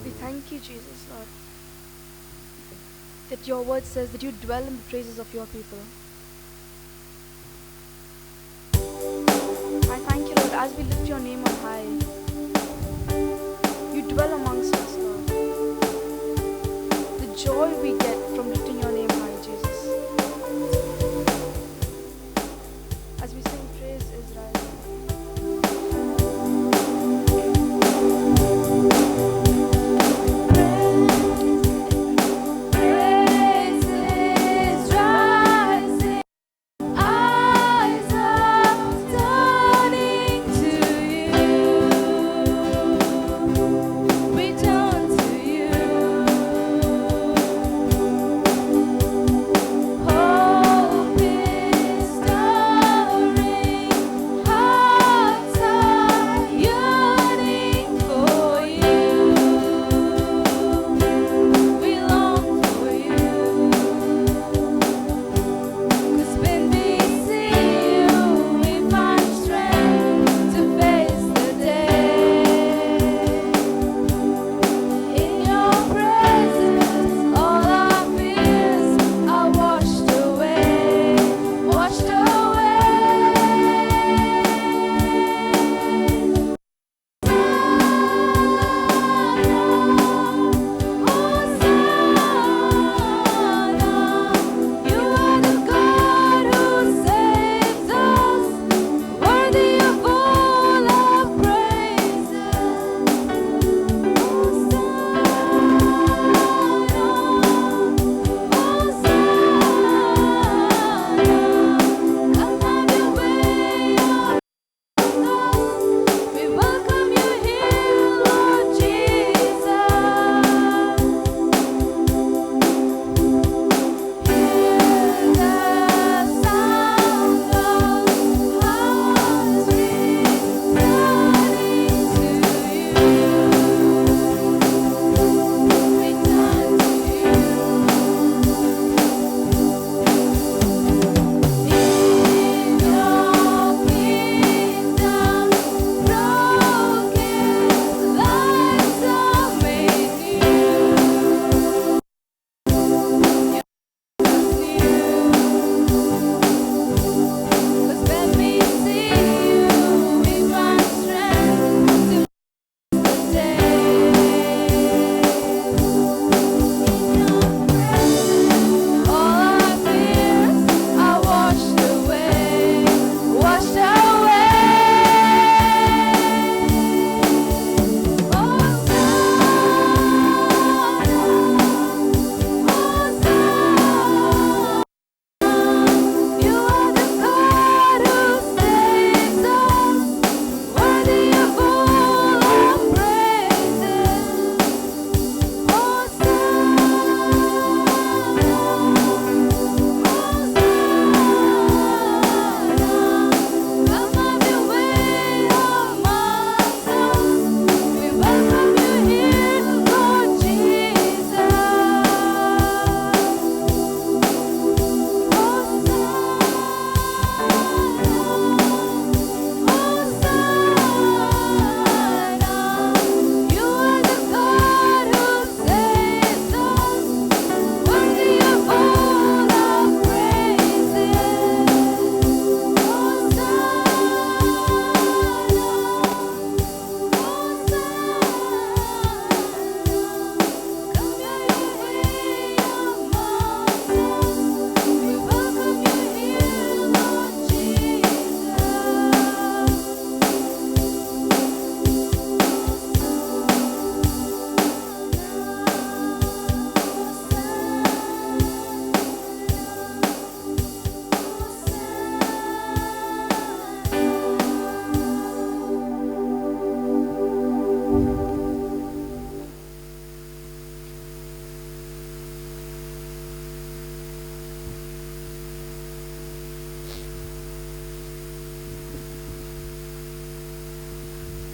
We thank you, Jesus, Lord, that your word says that you dwell in the praises of your people. I thank you, Lord, as we lift your name on high. You dwell amongst us, Lord. The joy we get from lifting your name high, Jesus. As we sing praise Israel.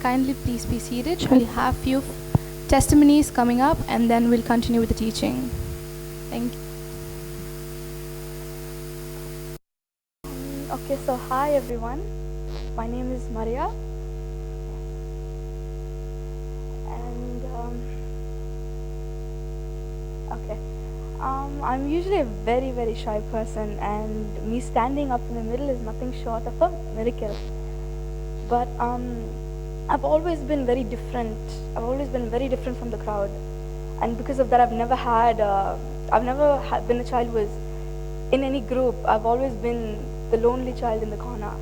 Kindly please be seated. We'll have few testimonies coming up and then we'll continue with the teaching. Thank you. Okay, so hi everyone. My name is Maria. And Okay. I'm usually a very, very shy person, and me standing up in the middle is nothing short of a miracle. But I've always been very different. I've always been very different from the crowd, and because of that, I've never been a child who was in any group. I've always been the lonely child in the corner.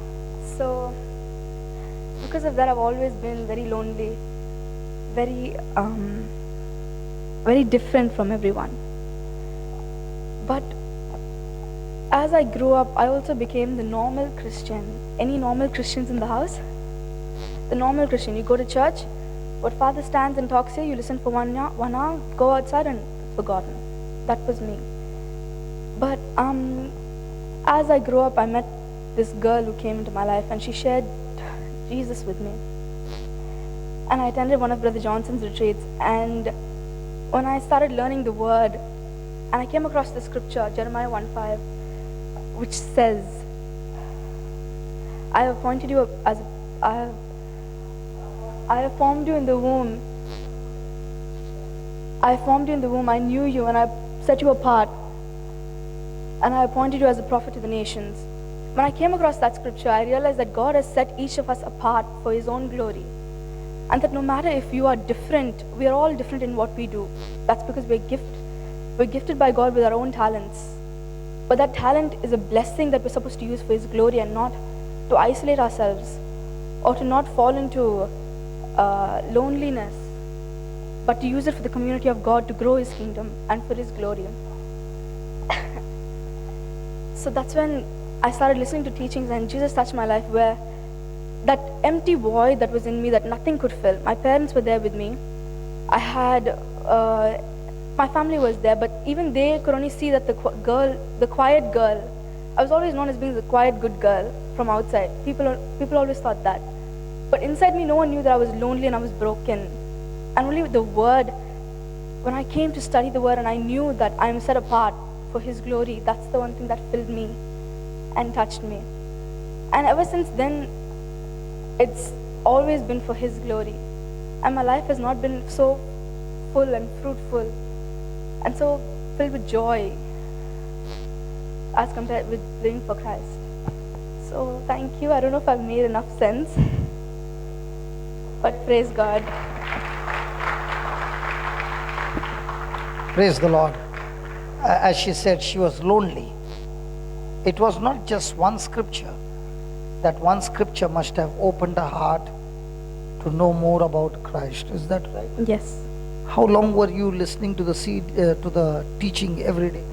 So because of that, I've always been very lonely, very very different from everyone. But as I grew up, I also became the normal Christian. Any normal Christians in the house? The normal Christian. You go to church, what father stands and talks here, you listen for 1 hour, go outside and it's forgotten. That was me. But as I grew up, I met this girl who came into my life, and she shared Jesus with me. And I attended one of Brother Johnson's retreats, and when I started learning the word, and I came across the scripture, Jeremiah 1:5, which says, I have appointed you as I have formed you in the womb. I formed you in the womb. I knew you, and I set you apart, and I appointed you as a prophet to the nations. When I came across that scripture, I realized that God has set each of us apart for His own glory, and that no matter if you are different, we are all different in what we do. That's because we're gifted by God with our own talents. But that talent is a blessing that we're supposed to use for His glory, and not to isolate ourselves or to not fall into loneliness, but to use it for the community of God, to grow His kingdom and for His glory. So that's when I started listening to teachings, and Jesus touched my life, where that empty void that was in me that nothing could fill. My parents were there with me. I had my family was there, but even they could only see that the quiet girl. I was always known as being the quiet, good girl from outside. People always thought that. But inside me, no one knew that I was lonely and I was broken. And only with the Word, when I came to study the Word and I knew that I am set apart for His glory, that's the one thing that filled me and touched me. And ever since then, it's always been for His glory. And my life has not been so full and fruitful and so filled with joy as compared with living for Christ. So thank you. I don't know if I've made enough sense, but praise God. Praise the Lord. As she said, she was lonely. It was not just one scripture. That one scripture must have opened her heart to know more about Christ. Is that right? Yes. How long were you listening to the teaching every day?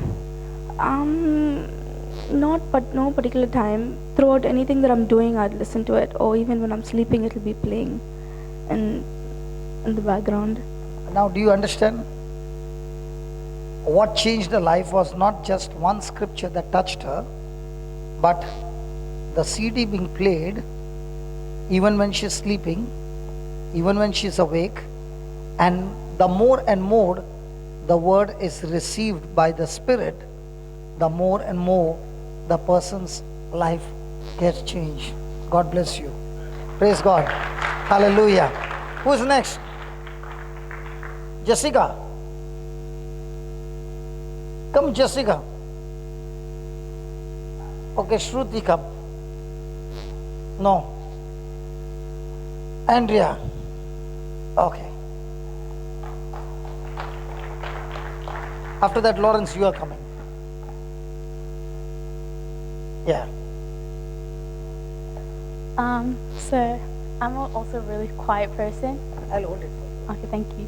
No particular time. Throughout anything that I'm doing, I'd listen to it, or even when I'm sleeping, it'll be playing in the background. Now, do you understand? What changed her life was not just one scripture that touched her, but the CD being played even when she's sleeping, even when she's awake, and the more and more the word is received by the Spirit, the more and more the person's life gets changed. God bless you. Praise God. Hallelujah. Who's next? Jessica. Come, Jessica. Okay, Shruti, come. No. Andrea. Okay. After that, Lawrence, you are coming. Yeah. So I'm also a really quiet person. I'll hold it for you. Okay, thank you.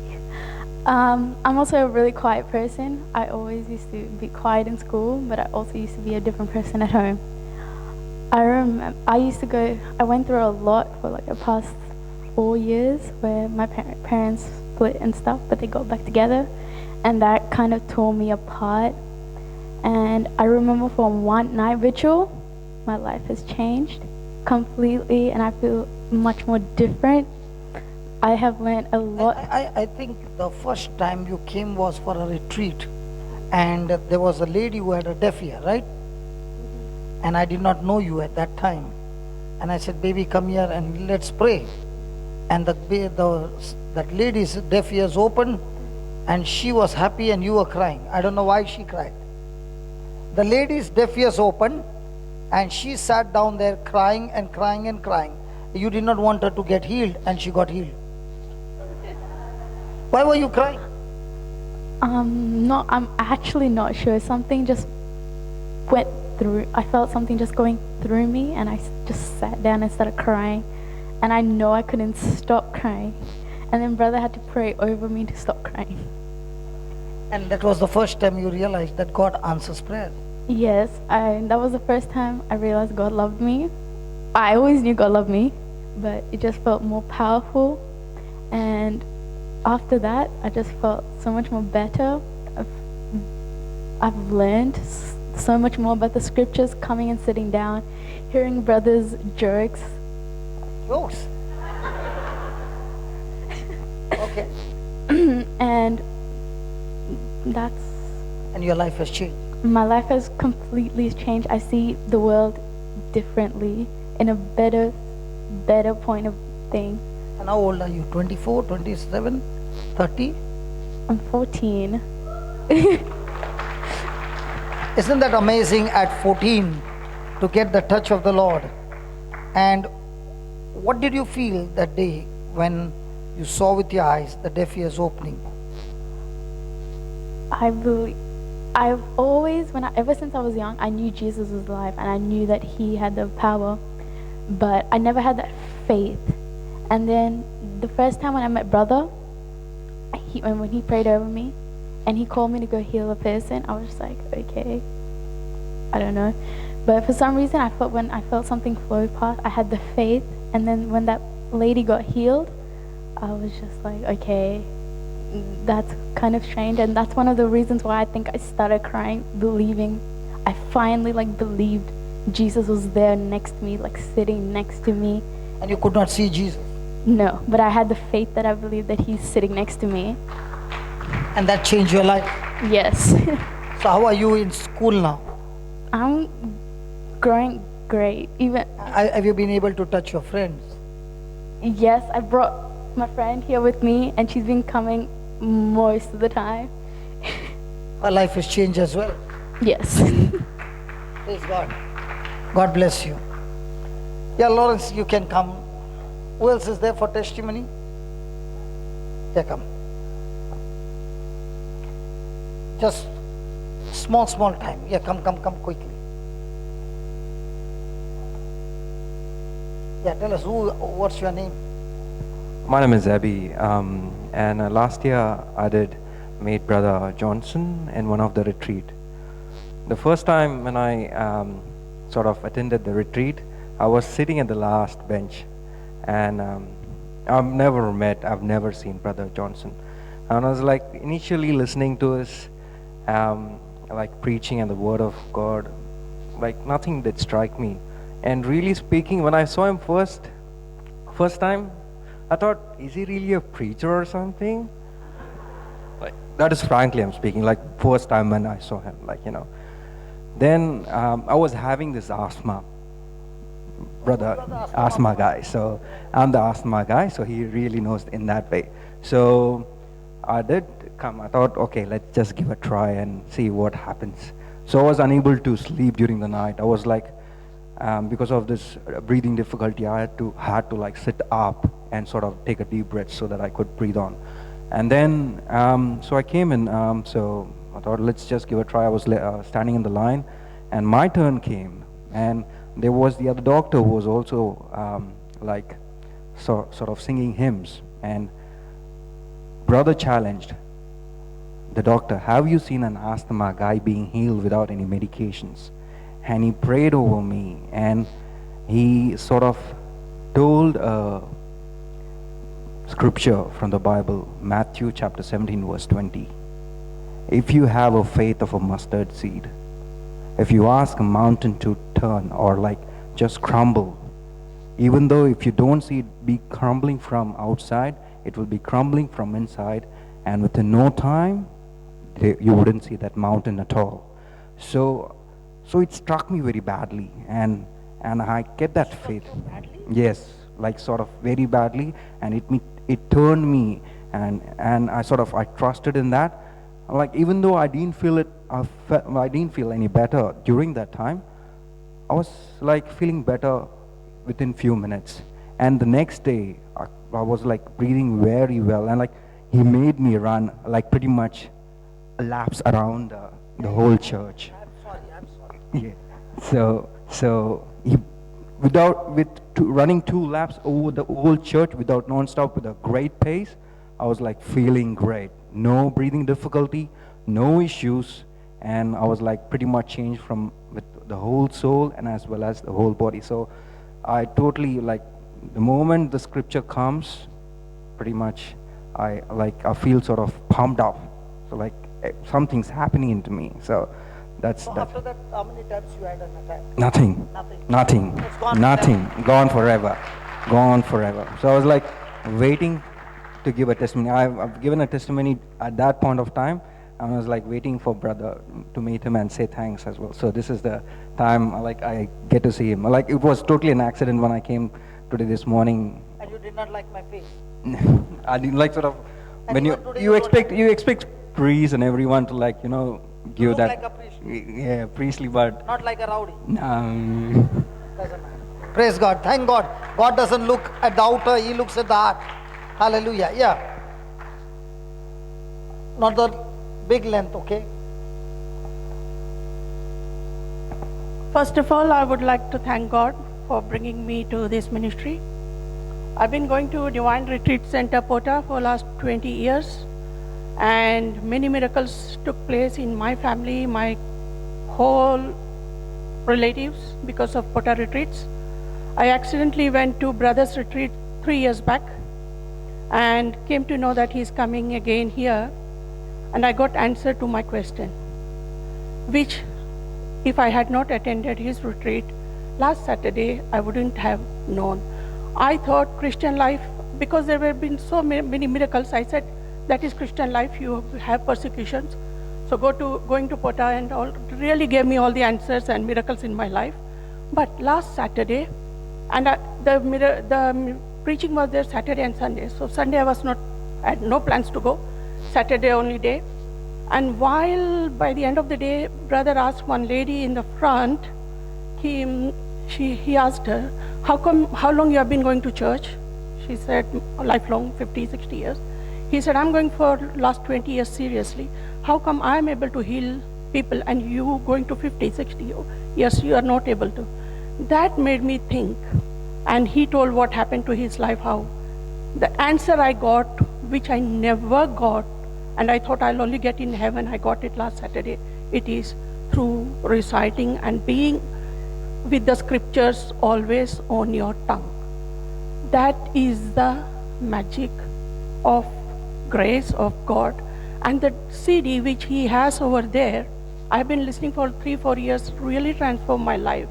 I'm also a really quiet person. I always used to be quiet in school, but I also used to be a different person at home. I remember I went through a lot for like the past 4 years where my parents split and stuff, but they got back together, and that kind of tore me apart. And I remember from one night ritual, my life has changed completely, and I feel much more different. I have learned a lot. I think the first time you came was for a retreat, and there was a lady who had a deaf ear, right? And I did not know you at that time. And I said, baby, come here and let's pray. And that lady's deaf ears opened, and she was happy and you were crying. I don't know why she cried. The lady's deaf ears opened and she sat down there crying and crying and crying. You did not want her to get healed and she got healed. Why were you crying? No, I'm actually not sure. Something just went through. I felt something just going through me, and I just sat down and started crying. And I know I couldn't stop crying. And then brother had to pray over me to stop crying. And that was the first time you realized that God answers prayer. Yes, that was the first time I realized God loved me. I always knew God loved me, but it just felt more powerful. And after that, I just felt so much more better. I've learned so much more about the scriptures, coming and sitting down, hearing brothers' jokes. Jokes? Okay. And that's... And your life has changed. My life has completely changed. I see the world differently, in a better point of thing. And how old are you? 24, 27, 30? I'm 14. Isn't that amazing at 14 to get the touch of the Lord? And what did you feel that day when you saw with your eyes the deaf ears opening? I've always, ever since I was young, I knew Jesus was alive and I knew that he had the power, but I never had that faith. And then the first time when I met brother, when he prayed over me and he called me to go heal a person, I was just like, okay, I don't know. But for some reason, when I felt something flow past, I had the faith. And then when that lady got healed, I was just like, okay, that's kind of strange. And that's one of the reasons why I think I started crying, believing. I finally believed Jesus was there next to me, sitting next to me. And you could not see Jesus? No, but I had the faith that I believed that he's sitting next to me. And that changed your life? Yes. So how are you in school now? I'm growing great. Have you been able to touch your friends? Yes, I brought my friend here with me and she's been coming most of the time. Her life has changed as well. Yes. Praise God. God bless you. Yeah, Lawrence, you can come. Who else is there for testimony? Yeah, come. Just small time. Yeah, come quickly. Yeah, tell us what's your name? My name is Abby, and last year I did meet Brother Johnson in one of the retreat. The first time when I sort of attended the retreat, I was sitting at the last bench, and I've never seen Brother Johnson. And I was initially listening to his preaching and the word of God, nothing did strike me. And really speaking, when I saw him first time, I thought, is he really a preacher or something? That is frankly I'm speaking, first time when I saw him, Then I was having this asthma, asthma guy. So I'm the asthma guy, so he really knows in that way. So I did come, I thought, okay, let's just give a try and see what happens. So I was unable to sleep during the night. I was because of this breathing difficulty, I had to sit up and sort of take a deep breath so that I could breathe on. And then, so I came in, so I thought, let's just give a try. I was standing in the line, and my turn came, and there was the other doctor who was also sort of singing hymns, and brother challenged the doctor, have you seen an asthma guy being healed without any medications? And he prayed over me, and he sort of told a scripture from the Bible, Matthew chapter 17 verse 20. If you have a faith of a mustard seed, if you ask a mountain to turn or just crumble, even though if you don't see it be crumbling from outside, it will be crumbling from inside, and within no time you wouldn't see that mountain at all. So it struck me very badly, and I kept that faith. Yes, sort of very badly, and it turned me, and I trusted in that. Like, even though I didn't feel it, I didn't feel any better during that time, I was like feeling better within few minutes. And the next day, I was like breathing very well, and like he made me run like pretty much laps around the whole church. I'm sorry. Yeah. So he, running 2 laps over the whole church without non-stop with a great pace, I was like feeling great. No breathing difficulty, no issues, and I was like pretty much changed from with the whole soul and as well as the whole body. So I totally like, the moment the scripture comes, pretty much I feel sort of pumped up. So like something's happening into me. So that's So that. after that, how many times you had an attack? Nothing. It's gone Nothing. Gone forever. Gone forever. So I was like waiting to give a testimony. I've given a testimony at that point of time, and I was like waiting for brother to meet him and say thanks as well. So this is the time like I get to see him. Like, it was totally an accident when I came today this morning. And you did not like my face. I didn't like sort of, And when even today you you expect priests and everyone to like, give look that. like a priest. Yeah, priestly, but Not like a rowdy. um, Doesn't matter. Praise God. Thank God. God doesn't look at the outer, He looks at the heart. Hallelujah. Yeah. Not the big length, okay? First of all, I would like to thank God for bringing me to this ministry. I've been going to Divine Retreat Center, Pota, for last 20 years, and many miracles took place in my family, my whole relatives, because of Pota retreats. I accidentally went to Brothers Retreat 3 years back and came to know that he's coming again here, and I got answer to my question, which if I had not attended his retreat last Saturday, I wouldn't have known. I thought Christian life, because there have been so many miracles, I said, that is Christian life, you have persecutions. So going to Pota and all really gave me all the answers and miracles in my life. But last Saturday, and the preaching was there Saturday and Sunday. So Sunday I had no plans to go, Saturday only day. And while by the end of the day, brother asked one lady in the front, he asked her, how long you have been going to church? She said, lifelong, 50, 60 years. He said, I'm going for last 20 years seriously. How come I'm able to heal people and you going to 50, 60 years, you are not able to? That made me think. And he told what happened to his life, how the answer I got, which I never got, and I thought I'll only get in heaven, I got it last Saturday. It is through reciting and being with the scriptures always on your tongue. That is the magic of grace of God. And the CD which he has over there, I've been listening for 3-4 years, really transformed my life.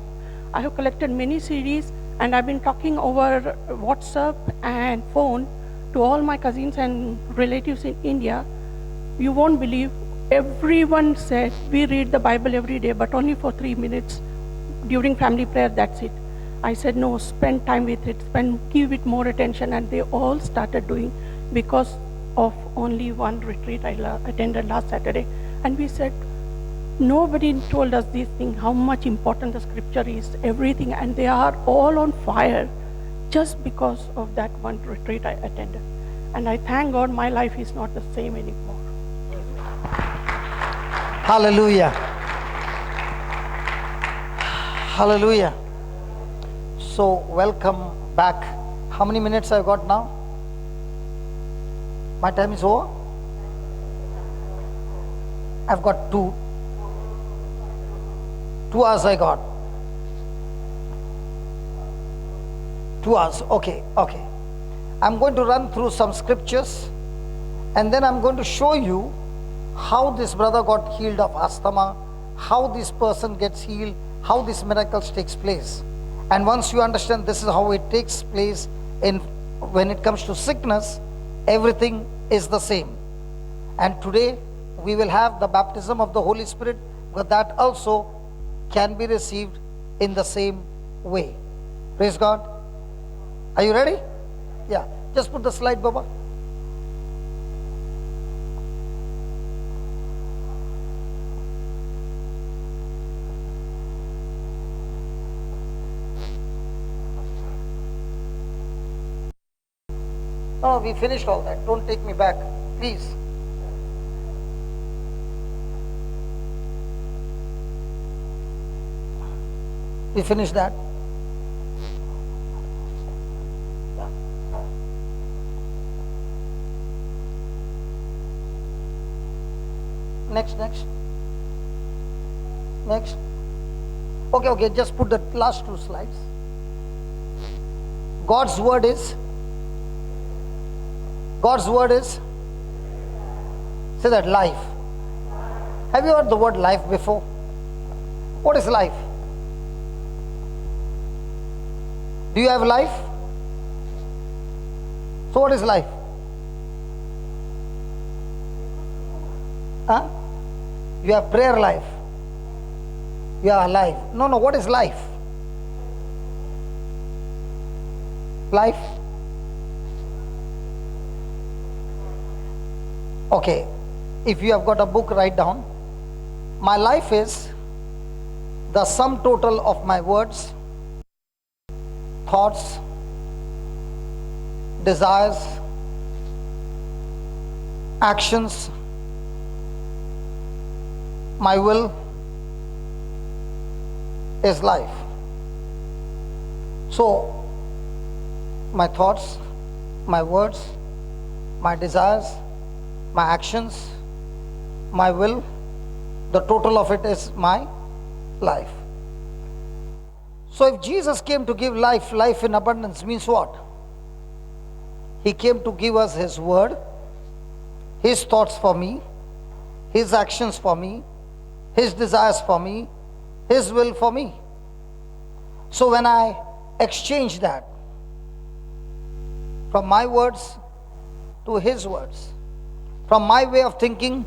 I have collected many CDs, and I've been talking over WhatsApp and phone to all my cousins and relatives in India. You won't believe, everyone said, we read the Bible every day, but only for 3 minutes during family prayer, that's it. I said, no, spend time with it, give it more attention, and they all started doing, because of only one retreat I attended last Saturday. And we said, nobody told us this thing, how much important the scripture is, everything, and they are all on fire just because of that one retreat I attended. And I thank God my life is not the same anymore. Hallelujah. Hallelujah. So, welcome back. How many minutes I've got now? My time is over? I've got 2 hours I got. 2 hours, okay. I'm going to run through some scriptures, and then I'm going to show you how this brother got healed of asthma, how this person gets healed, how this miracles takes place. And once you understand this is how it takes place when it comes to sickness, everything is the same. And today we will have the baptism of the Holy Spirit, but that also can be received in the same way. Praise God. Are you ready? Yeah. Just put the slide, Baba. we finished all that. Don't take me back, please. We finished that. Next. Okay, just put the last 2 slides. God's word is, say that, life. Have you heard the word life before? What is life? Do you have life? So what is life? Huh? You have prayer life. You are alive. No, what is life? Life? Okay, if you have got a book, write down. My life is the sum total of my words, thoughts, desires, actions, my will is life. So, my thoughts, my words, my desires, my actions, my will, the total of it is my life. So if Jesus came to give life in abundance means what? He came to give us His word, His thoughts for me, His actions for me, His desires for me, His will for me. So when I exchange that from my words to His words, from my way of thinking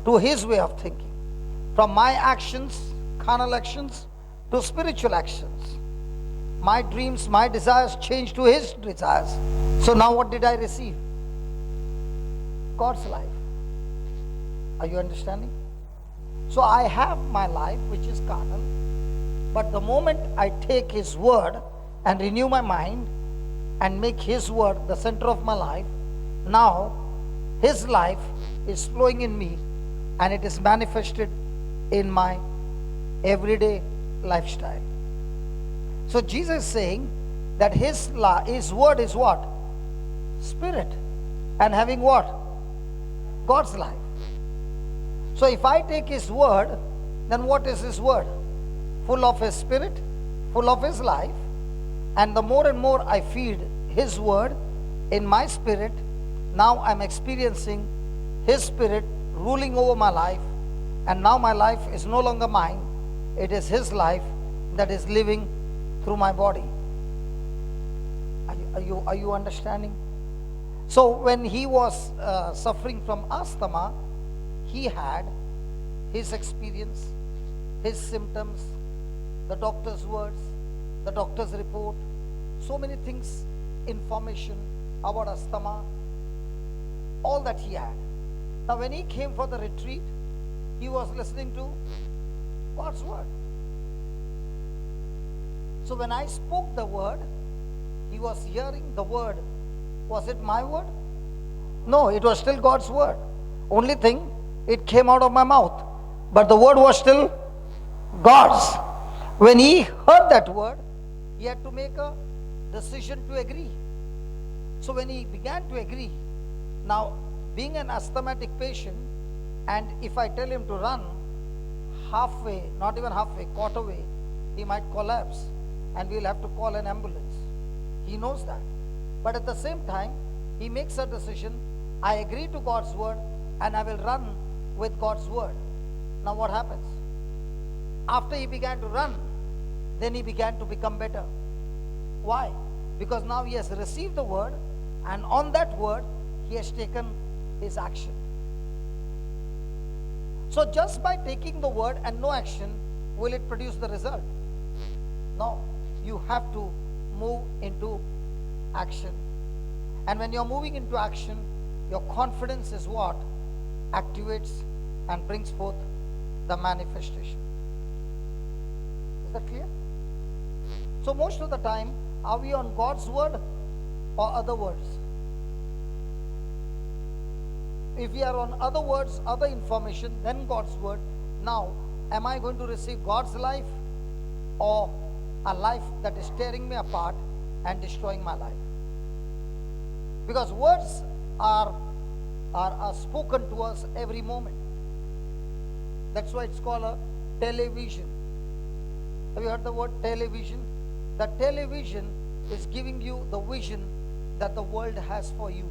to His way of thinking, from my actions, carnal actions, to spiritual actions, my dreams, my desires change to His desires. So now what did I receive? God's life. Are you understanding? So I have my life which is carnal, but the moment I take His word and renew my mind and make His word the center of my life, now His life is flowing in me and it is manifested in my everyday lifestyle. So Jesus is saying that His word is what? Spirit. And having what? God's life. So if I take His word, then what is His word? Full of His Spirit, full of His life. And the more and more I feed His word in my spirit, now I'm experiencing His Spirit ruling over my life. And now my life is no longer mine. It is His life that is living through my body. Are you understanding? So when He was suffering from asthma, He had His experience, His symptoms, the doctor's words, the doctor's report, so many things, information about asthma, all that He had. Now when He came for the retreat, He was listening to God's word. So when I spoke the word, He was hearing the word. Was it my word? No, it was still God's word. Only thing, it came out of my mouth. But the word was still God's. When He heard that word, He had to make a decision to agree. So when He began to agree, now being an asthmatic patient, and if I tell him to run halfway, not even halfway, quarter way, he might collapse and we'll have to call an ambulance. He knows that. But at the same time, he makes a decision, I agree to God's word and I will run with God's word. Now what happens? After he began to run, then he began to become better. Why? Because now he has received the word, and on that word, he has taken his action. So just by taking the word and no action, will it produce the result? No. You have to move into action. And when you're moving into action, your confidence is what activates and brings forth the manifestation. Is that clear? So most of the time, are we on God's word or other words? if we are on other words, other information, then God's word, now, am I going to receive God's life or a life that is tearing me apart and destroying my life? Because words are spoken to us every moment. That's why it's called a television. Have you heard the word television? The television is giving you the vision that the world has for you.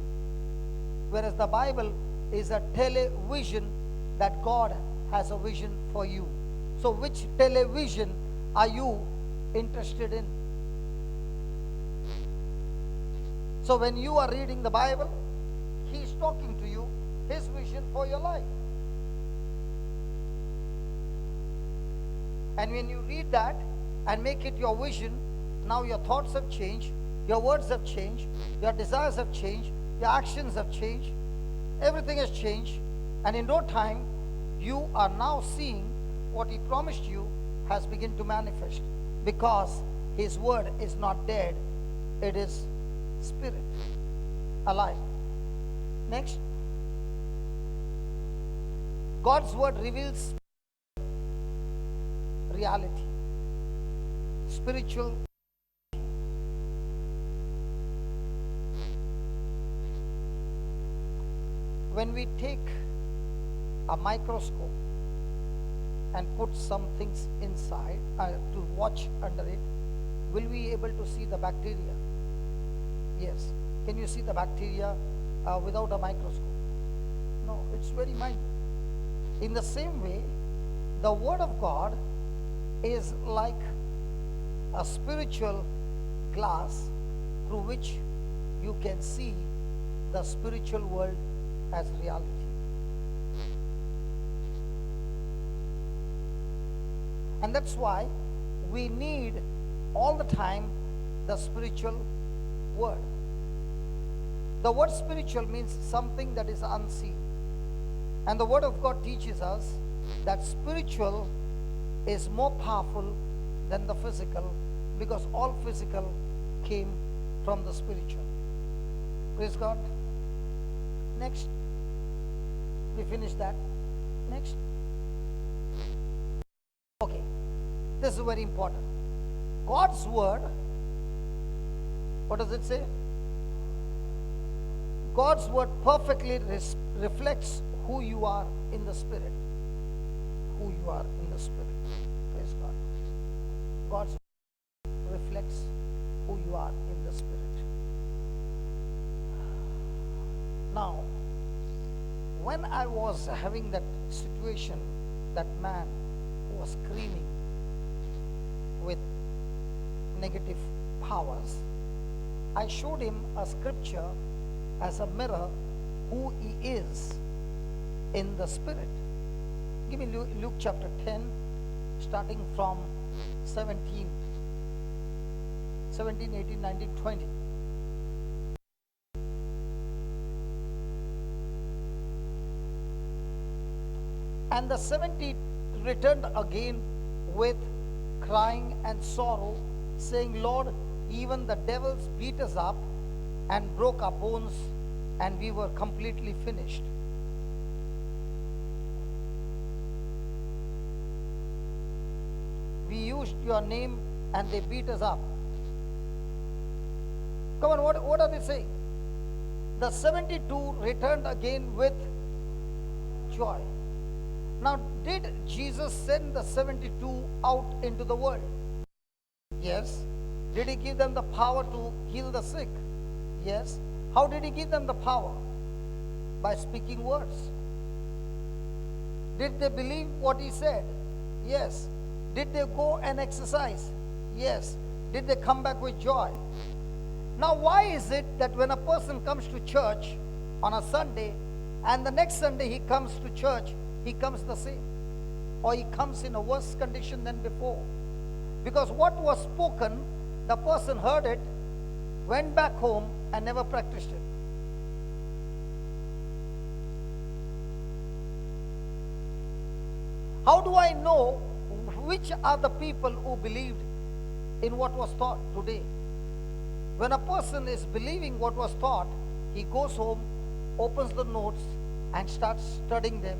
Whereas the Bible is a television that God has a vision for you. So which television are you interested in? So when you are reading the Bible, He is talking to you, His vision for your life. And when you read that and make it your vision, now your thoughts have changed, your words have changed, your desires have changed, your actions have changed, everything has changed, and in no time, you are now seeing what He promised you has begun to manifest, because His word is not dead, it is spirit, alive. Next, God's word reveals reality, spiritual. When we take a microscope and put some things inside to watch under it, will we be able to see the bacteria? Yes. Can you see the bacteria without a microscope? No, it's very minute. In the same way, the Word of God is like a spiritual glass through which you can see the spiritual world as reality. And that's why we need all the time the spiritual word. The word spiritual means something that is unseen. And the Word of God teaches us that spiritual is more powerful than the physical, because all physical came from the spiritual. Praise God. Next. We finish that. Next. Okay. This is very important. God's word, what does it say? God's word perfectly reflects who you are in the spirit. Who you are in the spirit. Praise God. God's word reflects who you are in the spirit. Now, when I was having that situation, that man who was screaming with negative powers, I showed him a scripture as a mirror who he is in the spirit. Give me Luke chapter 10, starting from 17, 18, 19, 20. And the 70 returned again with crying and sorrow, saying, Lord, even the devils beat us up and broke our bones, and we were completely finished. We used your name and they beat us up. Come on, what are they saying? The 72 returned again with joy. Now, did Jesus send the 72 out into the world? Yes. Did He give them the power to heal the sick? Yes. How did He give them the power? By speaking words. Did they believe what He said? Yes. Did they go and exercise? Yes. Did they come back with joy? Now, why is it that when a person comes to church on a Sunday and the next Sunday he comes to church, he comes the same, or he comes in a worse condition than before? Because what was spoken, the person heard it, went back home and never practiced it. How do I know which are the people who believed in what was taught today? When a person is believing what was taught, he goes home, opens the notes, and starts studying them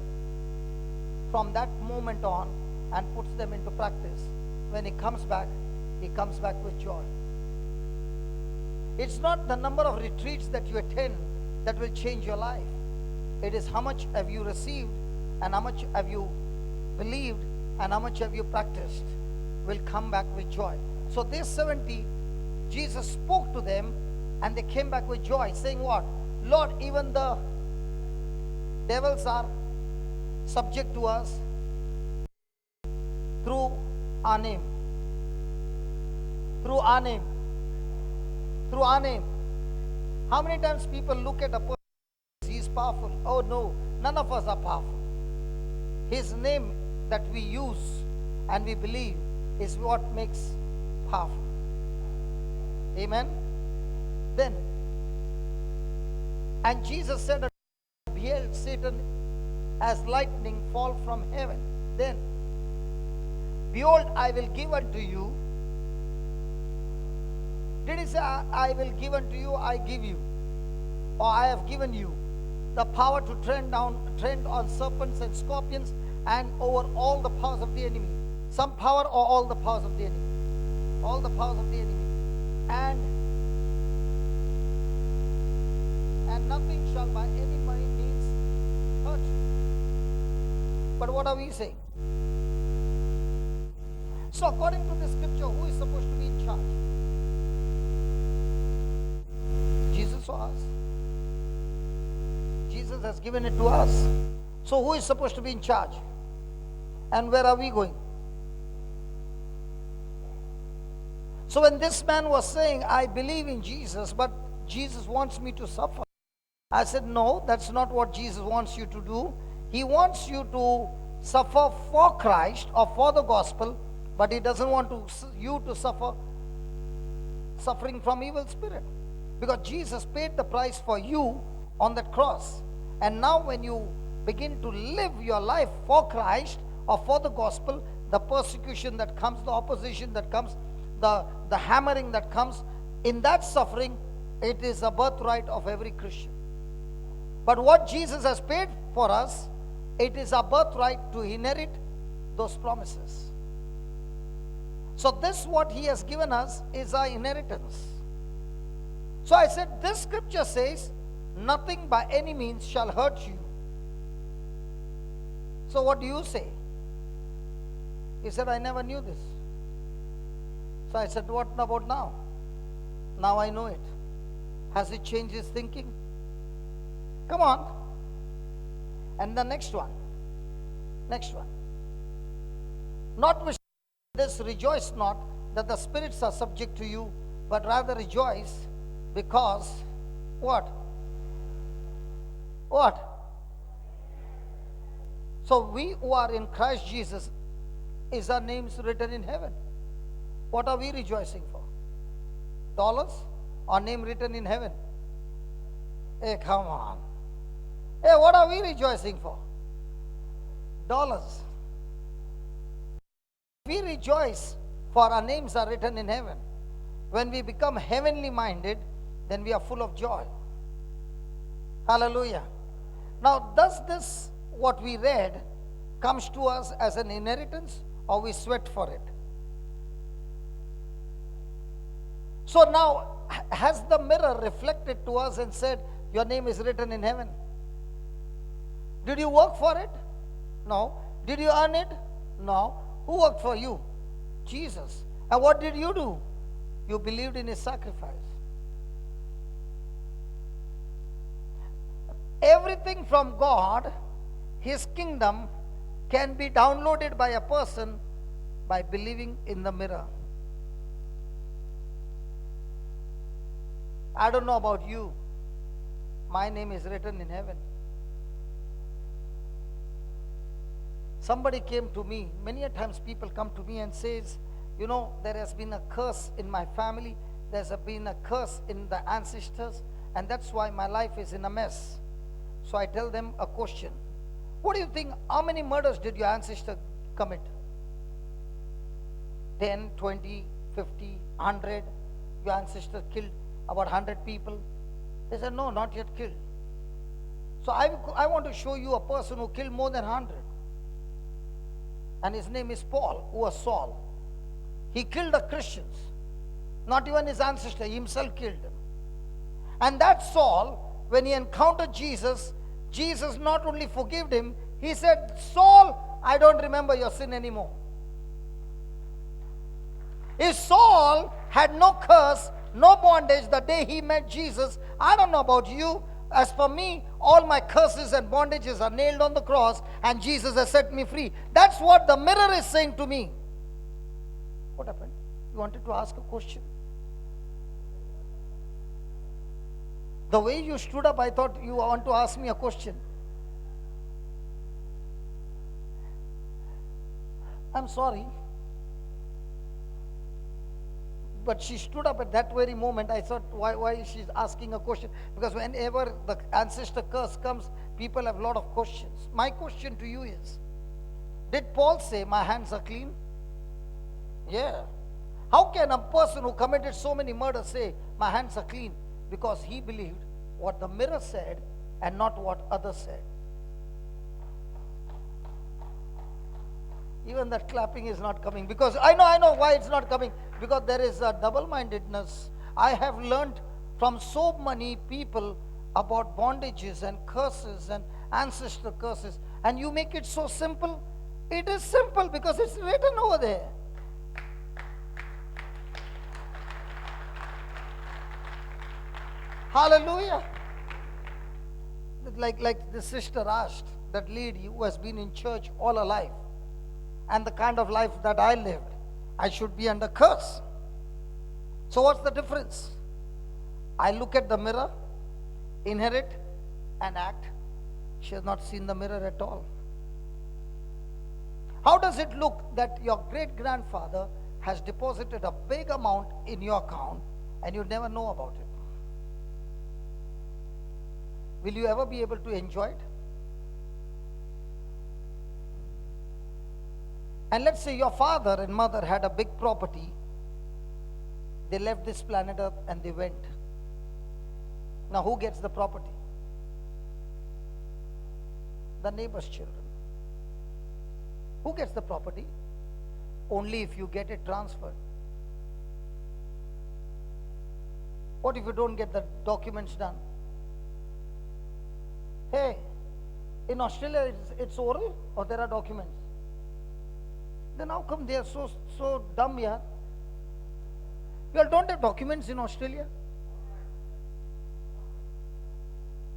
from that moment on and puts them into practice, when he comes back with joy. It's not the number of retreats that you attend that will change your life. It is how much have you received, and how much have you believed, and how much have you practiced will come back with joy. So these 70, Jesus spoke to them and they came back with joy, saying what? Lord, even the devils are subject to us through our name. Through our name. Through our name. How many times people look at a person, he's powerful? Oh no, none of us are powerful. His name that we use and we believe is what makes powerful. Amen? Then, and Jesus said, beheld Satan as lightning fall from heaven. Then, behold, I will give unto you. Did he say, I will give unto you, I give you? Or I have given you the power to tread on serpents and scorpions and over all the powers of the enemy. Some power or all the powers of the enemy. All the powers of the enemy. And nothing shall by any means hurt you. But what are we saying? So according to this scripture, who is supposed to be in charge? Jesus or us? Jesus has given it to us. So who is supposed to be in charge? And where are we going? So when this man was saying, I believe in Jesus, but Jesus wants me to suffer, I said, no, that's not what Jesus wants you to do. He wants you to suffer for Christ or for the gospel, but he doesn't want you to suffering from evil spirit. Because Jesus paid the price for you on that cross. And now when you begin to live your life for Christ or for the gospel, the persecution that comes, the opposition that comes, the hammering that comes, in that suffering, it is a birthright of every Christian. But what Jesus has paid for us, it is our birthright to inherit those promises. So this, what he has given us, is our inheritance. So I said, this scripture says, nothing by any means shall hurt you. So what do you say? He said, I never knew this. So I said, what about now? Now I know it. Has it changed his thinking? Come on. And the next one. Next one. Notwithstanding this, rejoice not that the spirits are subject to you, but rather rejoice because what? What? So we who are in Christ Jesus, is our names written in heaven. What are we rejoicing for? Dollars or name written in heaven? Hey, come on. Hey, what are we rejoicing for? Dollars. We rejoice for our names are written in heaven. When we become heavenly minded, then we are full of joy. Hallelujah. Now, does this, what we read, comes to us as an inheritance, or we sweat for it? So now, has the mirror reflected to us and said, your name is written in heaven? Did you work for it? No. Did you earn it? No. Who worked for you? Jesus. And what did you do? You believed in his sacrifice. Everything from God, his kingdom, can be downloaded by a person by believing in the mirror. I don't know about you. My name is written in heaven. Somebody came to me, many a times people come to me and says, you know, there has been a curse in my family, there's been a curse in the ancestors, and that's why my life is in a mess. So I tell them a question. What do you think, how many murders did your ancestor commit? 10, 20, 50, 100? Your ancestor killed about 100 people? They said, no, not yet killed. So I want to show you a person who killed more than 100. And his name is Paul, who was Saul. He killed the Christians. Not even his ancestor, he himself killed them. And that Saul, when he encountered Jesus, Jesus not only forgave him, he said, Saul, I don't remember your sin anymore. If Saul had no curse, no bondage the day he met Jesus, I don't know about you. As for me, all my curses and bondages are nailed on the cross, and Jesus has set me free. That's what the mirror is saying to me. What happened? You wanted to ask a question? The way you stood up, I thought you want to ask me a question. I'm sorry. But she stood up at that very moment. I thought, why is she asking a question? Because whenever the ancestor curse comes, people have a lot of questions. My question to you is, did Paul say, my hands are clean? Yeah. How can a person who committed so many murders say, my hands are clean? Because he believed what the mirror said and not what others said. Even that clapping is not coming, because I know why it's not coming, because there is a double-mindedness. I have learned from so many people about bondages and curses and ancestor curses, and you make it so simple. It is simple because it's written over there. Hallelujah. Like the sister asked, that lady who has been in church all her life, and the kind of life that I lived, I should be under curse. So what's the difference? I look at the mirror, inherit, and act. She has not seen the mirror at all. How does it look that your great-grandfather has deposited a big amount in your account and you never know about it? Will you ever be able to enjoy it? And let's say your father and mother had a big property. They left this planet Earth and they went. Now who gets the property? The neighbor's children. Who gets the property? Only if you get it transferred. What if you don't get the documents done? Hey, in Australia it's oral or there are documents? Then how come they are so dumb here? You all don't have documents in Australia?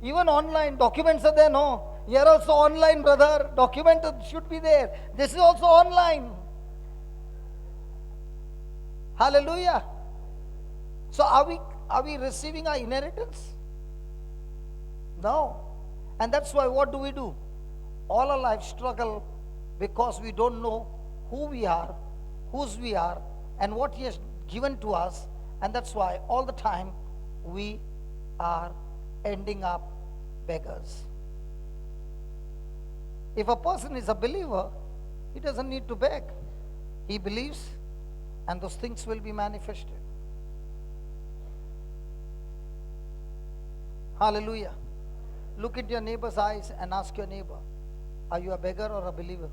Even online, documents are there, no? Here also online, brother. Document should be there. This is also online. Hallelujah. So are we receiving our inheritance? No. And that's why what do? All our life struggle because we don't know who we are, whose we are, and what He has given to us. And that's why all the time we are ending up beggars. If a person is a believer, he doesn't need to beg. He believes and those things will be manifested. Hallelujah. Look at your neighbor's eyes and ask your neighbor, are you a beggar or a believer?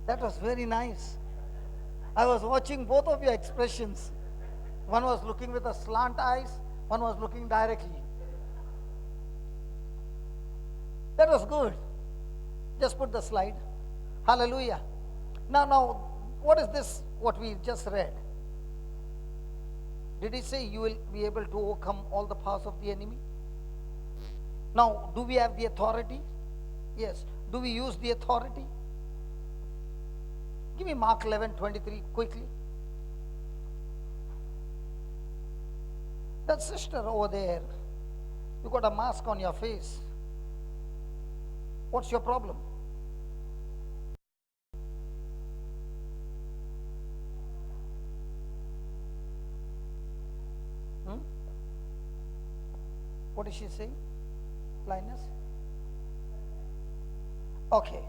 That was very nice. I was watching both of your expressions. One was looking with a slant eyes, one was looking directly. That was good. Just put the slide. Hallelujah. Now, what is this, what we just read? Did He say you will be able to overcome all the powers of the enemy? Now, do we have the authority? Yes. Do we use the authority? Give me Mark 11:23 quickly. That sister over there, you got a mask on your face. What's your problem? What is she saying? Blindness? Okay.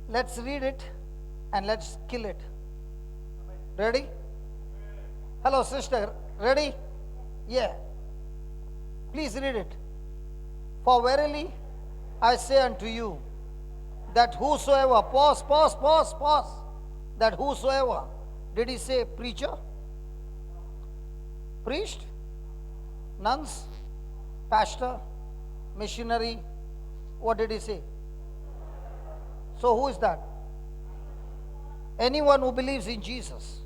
Let's read it. and let's kill it. Ready? Hello, sister. Ready? Yeah. Please read it. For verily I say unto you, that whosoever, pause, that whosoever, did he say preacher? Priest? Nuns? Pastor? Missionary? What did he say? So who is that? Anyone who believes in Jesus.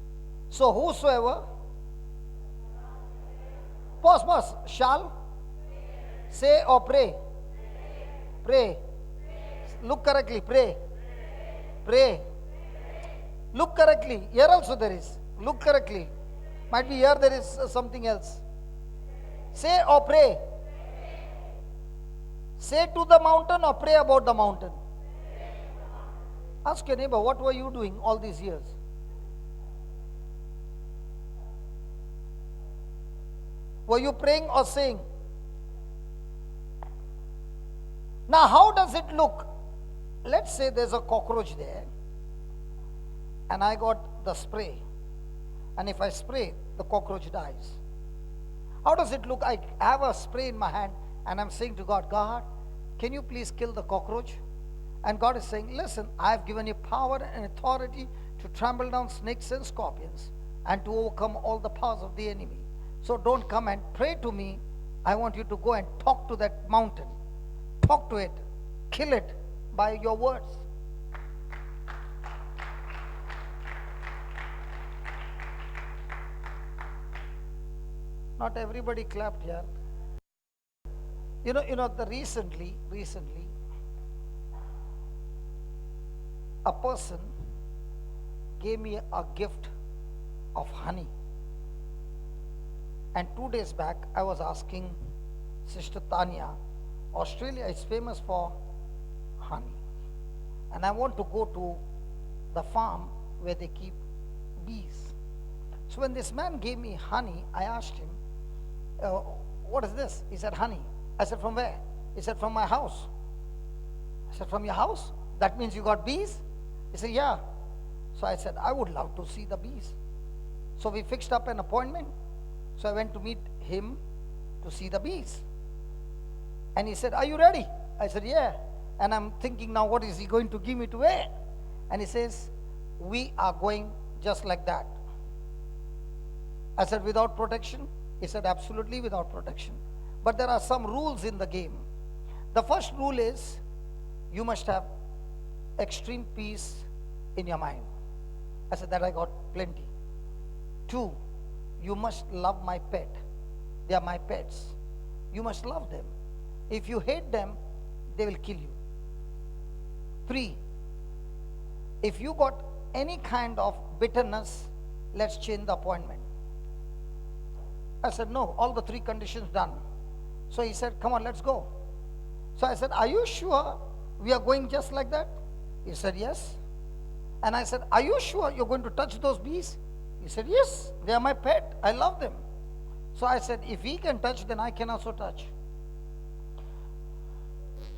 So whosoever, pause, shall say or pray? Pray. Look correctly, pray. Pray. Look correctly. Here also there is. Look correctly. Might be here there is something else. Say or pray? Say to the mountain or pray about the mountain? Ask your neighbor, what were you doing all these years? Were you praying or saying? Now, how does it look? Let's say there's a cockroach there, and I got the spray, and if I spray, the cockroach dies. How does it look? I have a spray in my hand, and I'm saying to God, God, can you please kill the cockroach? And God is saying, listen, I have given you power and authority to trample down snakes and scorpions and to overcome all the powers of the enemy. So don't come and pray to me. I want you to go and talk to that mountain. Talk to it. Kill it by your words. Not everybody clapped here. You know, the recently, a person gave me a gift of honey. And 2 days back, I was asking Sister Tanya, Australia is famous for honey. And I want to go to the farm where they keep bees. So when this man gave me honey, I asked him, what is this? He said, honey. I said, from where? He said, from my house. I said, from your house? That means you got bees? He said, yeah. So I said, I would love to see the bees. So we fixed up an appointment. So I went to meet him to see the bees. And he said, are you ready? I said, yeah. And I'm thinking now, what is he going to give me to wear? And he says, we are going just like that. I said, without protection? He said, absolutely without protection. But there are some rules in the game. The first rule is, you must have extreme peace in your mind. I said, that I got plenty. 2, you must love my pet. They are my pets. You must love them. If you hate them, they will kill you. 3, if you got any kind of bitterness, let's change the appointment. I said, no, all the 3 conditions done. So he said, come on, let's go. So I said, are you sure we are going just like that? He said, yes. And I said, are you sure you're going to touch those bees? He said, yes, they are my pet. I love them. So I said, if he can touch, then I can also touch.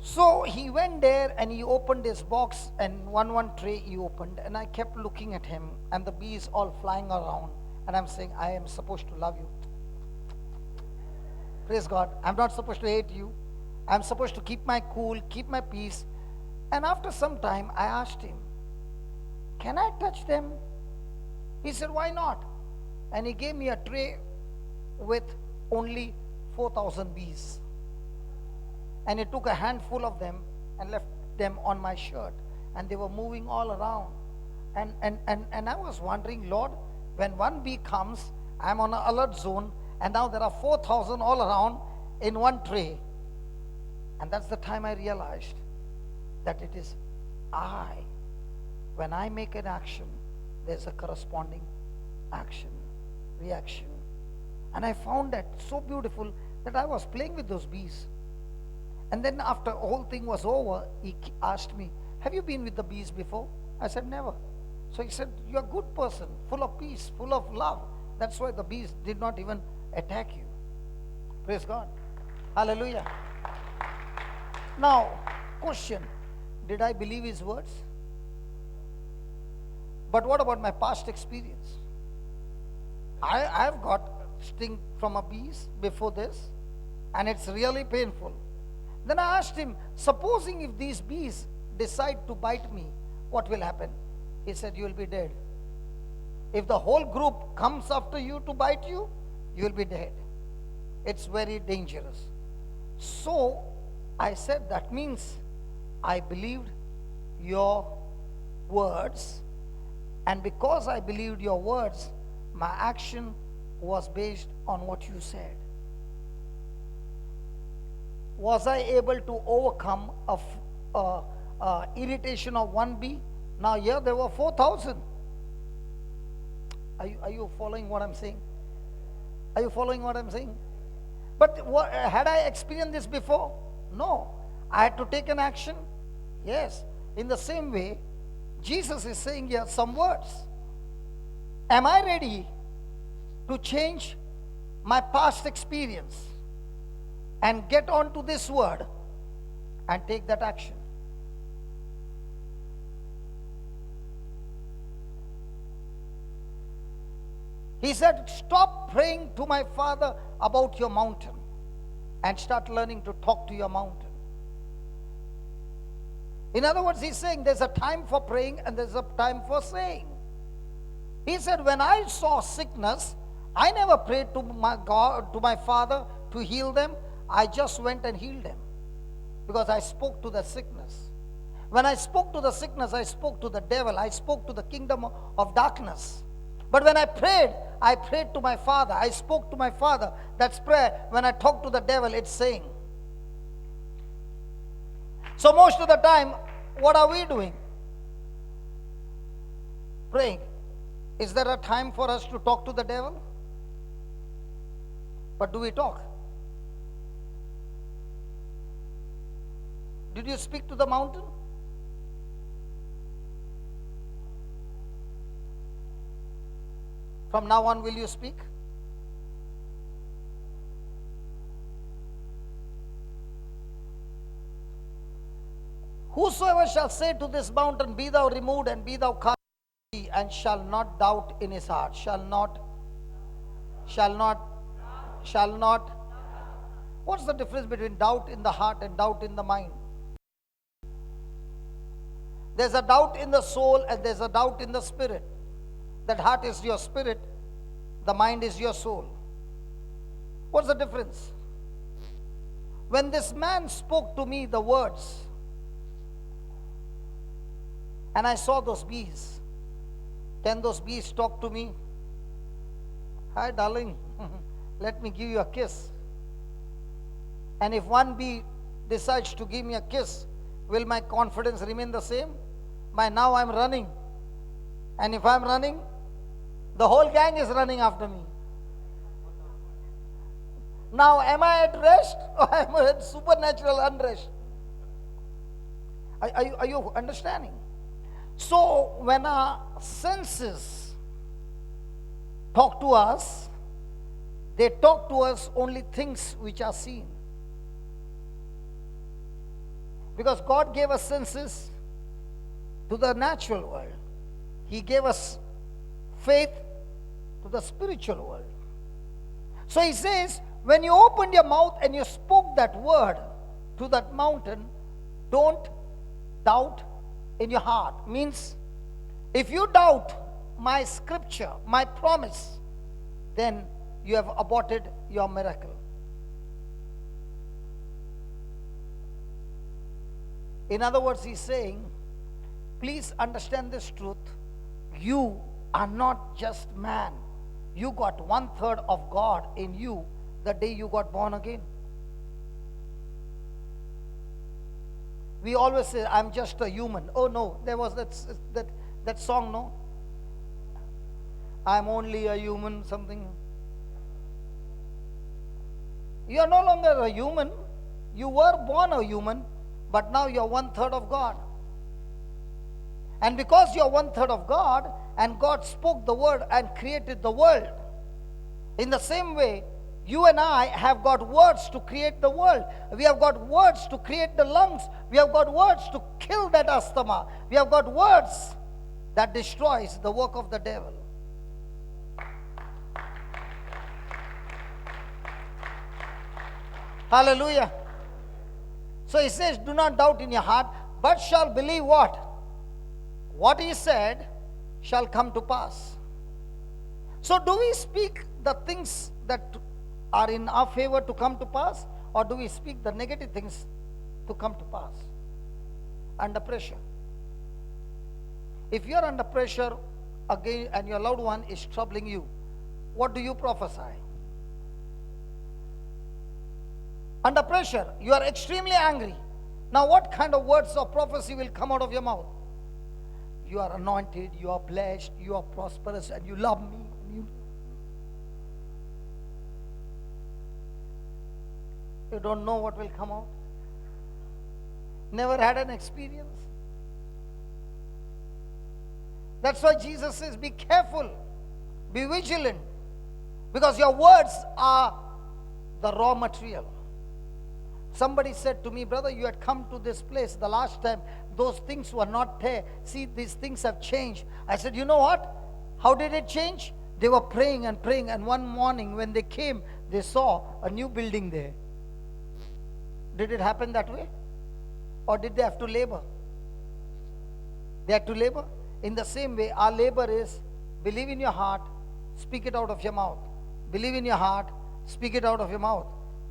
So he went there and he opened his box, and one tray he opened, and I kept looking at him, and the bees all flying around, and I'm saying, I am supposed to love you. Praise God. I'm not supposed to hate you. I'm supposed to keep my cool, keep my peace. And after some time, I asked him, can I touch them? He said, why not? And he gave me a tray with only 4,000 bees. And he took a handful of them and left them on my shirt. And they were moving all around. And I was wondering, Lord, when one bee comes, I'm on an alert zone, and now there are 4,000 all around in one tray. And that's the time I realized that it is I. When I make an action, there's a corresponding action, reaction. And I found that so beautiful that I was playing with those bees. And then after the whole thing was over, he asked me, have you been with the bees before? I said, never. So he said, you're a good person, full of peace, full of love. That's why the bees did not even attack you. Praise God. Hallelujah. Now, question, did I believe his words? But what about my past experience? I've got sting from a bees before this, and it's really painful. Then I asked him, supposing if these bees decide to bite me, what will happen? He said, you will be dead. If the whole group comes after you to bite you, you will be dead. It's very dangerous. So I said, that means I believed your words, and because I believed your words, my action was based on what you said. Was I able to overcome irritation of one bee? Now here there were 4,000. Are you following what I'm saying? Are you following what I'm saying? But had I experienced this before? No. I had to take an action? Yes. In the same way, Jesus is saying here some words. Am I ready to change my past experience and get on to this word and take that action? He said, stop praying to my Father about your mountain and start learning to talk to your mountain. In other words, he's saying there's a time for praying and there's a time for saying. He said, when I saw sickness, I never prayed to my God, to my Father to heal them. I just went and healed them because I spoke to the sickness. When I spoke to the sickness, I spoke to the devil. I spoke to the kingdom of darkness. But when I prayed to my Father. I spoke to my Father. That's prayer. When I talk to the devil, it's saying. So most of the time, what are we doing? Praying. Is there a time for us to talk to the devil? But do we talk? Did you speak to the mountain? From now on, will you speak? Whosoever shall say to this mountain, be thou removed and be thou cast into the sea, and shall not doubt in his heart. Shall not. What's the difference between doubt in the heart and doubt in the mind? There's a doubt in the soul and there's a doubt in the spirit. That heart is your spirit, the mind is your soul. What's the difference? When this man spoke to me the words, and I saw those bees, can those bees talk to me? Hi, darling, let me give you a kiss. And if one bee decides to give me a kiss, will my confidence remain the same? By now I'm running. And if I'm running, the whole gang is running after me. Now, am I at rest or am I at supernatural unrest? Are you understanding? So, when our senses talk to us, they talk to us only things which are seen. Because God gave us senses to the natural world. He gave us faith to the spiritual world. So he says, when you opened your mouth and you spoke that word to that mountain, don't doubt in your heart. Means, if you doubt my scripture, my promise, then you have aborted your miracle. In other words, he's saying, please understand this truth. You are not just man. You got 1/3 of God in you the day you got born again. We always say, I'm just a human. Oh no, there was that song, no? I'm only a human, something. You are no longer a human. You were born a human, but now you're 1/3 of God. And because you're 1/3 of God, and God spoke the word and created the world, in the same way, you and I have got words to create the world. We have got words to create the lungs. We have got words to kill that asthma. We have got words that destroys the work of the devil. Hallelujah. So he says, do not doubt in your heart, but shall believe what? What he said shall come to pass. So do we speak the things that are in our favor to come to pass, or do we speak the negative things to come to pass? Under pressure. If you are under pressure again and your loved one is troubling you, what do you prophesy? Under pressure, you are extremely angry. Now what kind of words of prophecy will come out of your mouth? You are anointed, you are blessed, you are prosperous, and you love me. You don't know what will come out. Never had an experience. That's why Jesus says, be careful, be vigilant, because your words are the raw material. Somebody said to me, brother, you had come to this place the last time, those things were not there. See, these things have changed. I said, you know what? How did it change? They were praying, and one morning when they came, they saw a new building there. Did it happen that way? Or did they have to labor? They had to labor. In the same way, our labor is believe in your heart, speak it out of your mouth. Believe in your heart, speak it out of your mouth.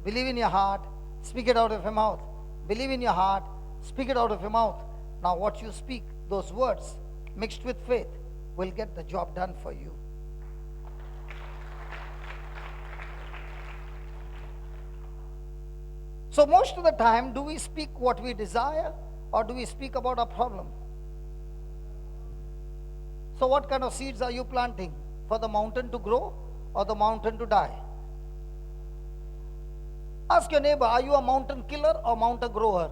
Believe in your heart, speak it out of your mouth. Believe in your heart, speak it out of your mouth. Now what you speak, those words mixed with faith, will get the job done for you. So most of the time, do we speak what we desire, or do we speak about our problem? So what kind of seeds are you planting? For the mountain to grow or the mountain to die? Ask your neighbor, are you a mountain killer or mountain grower?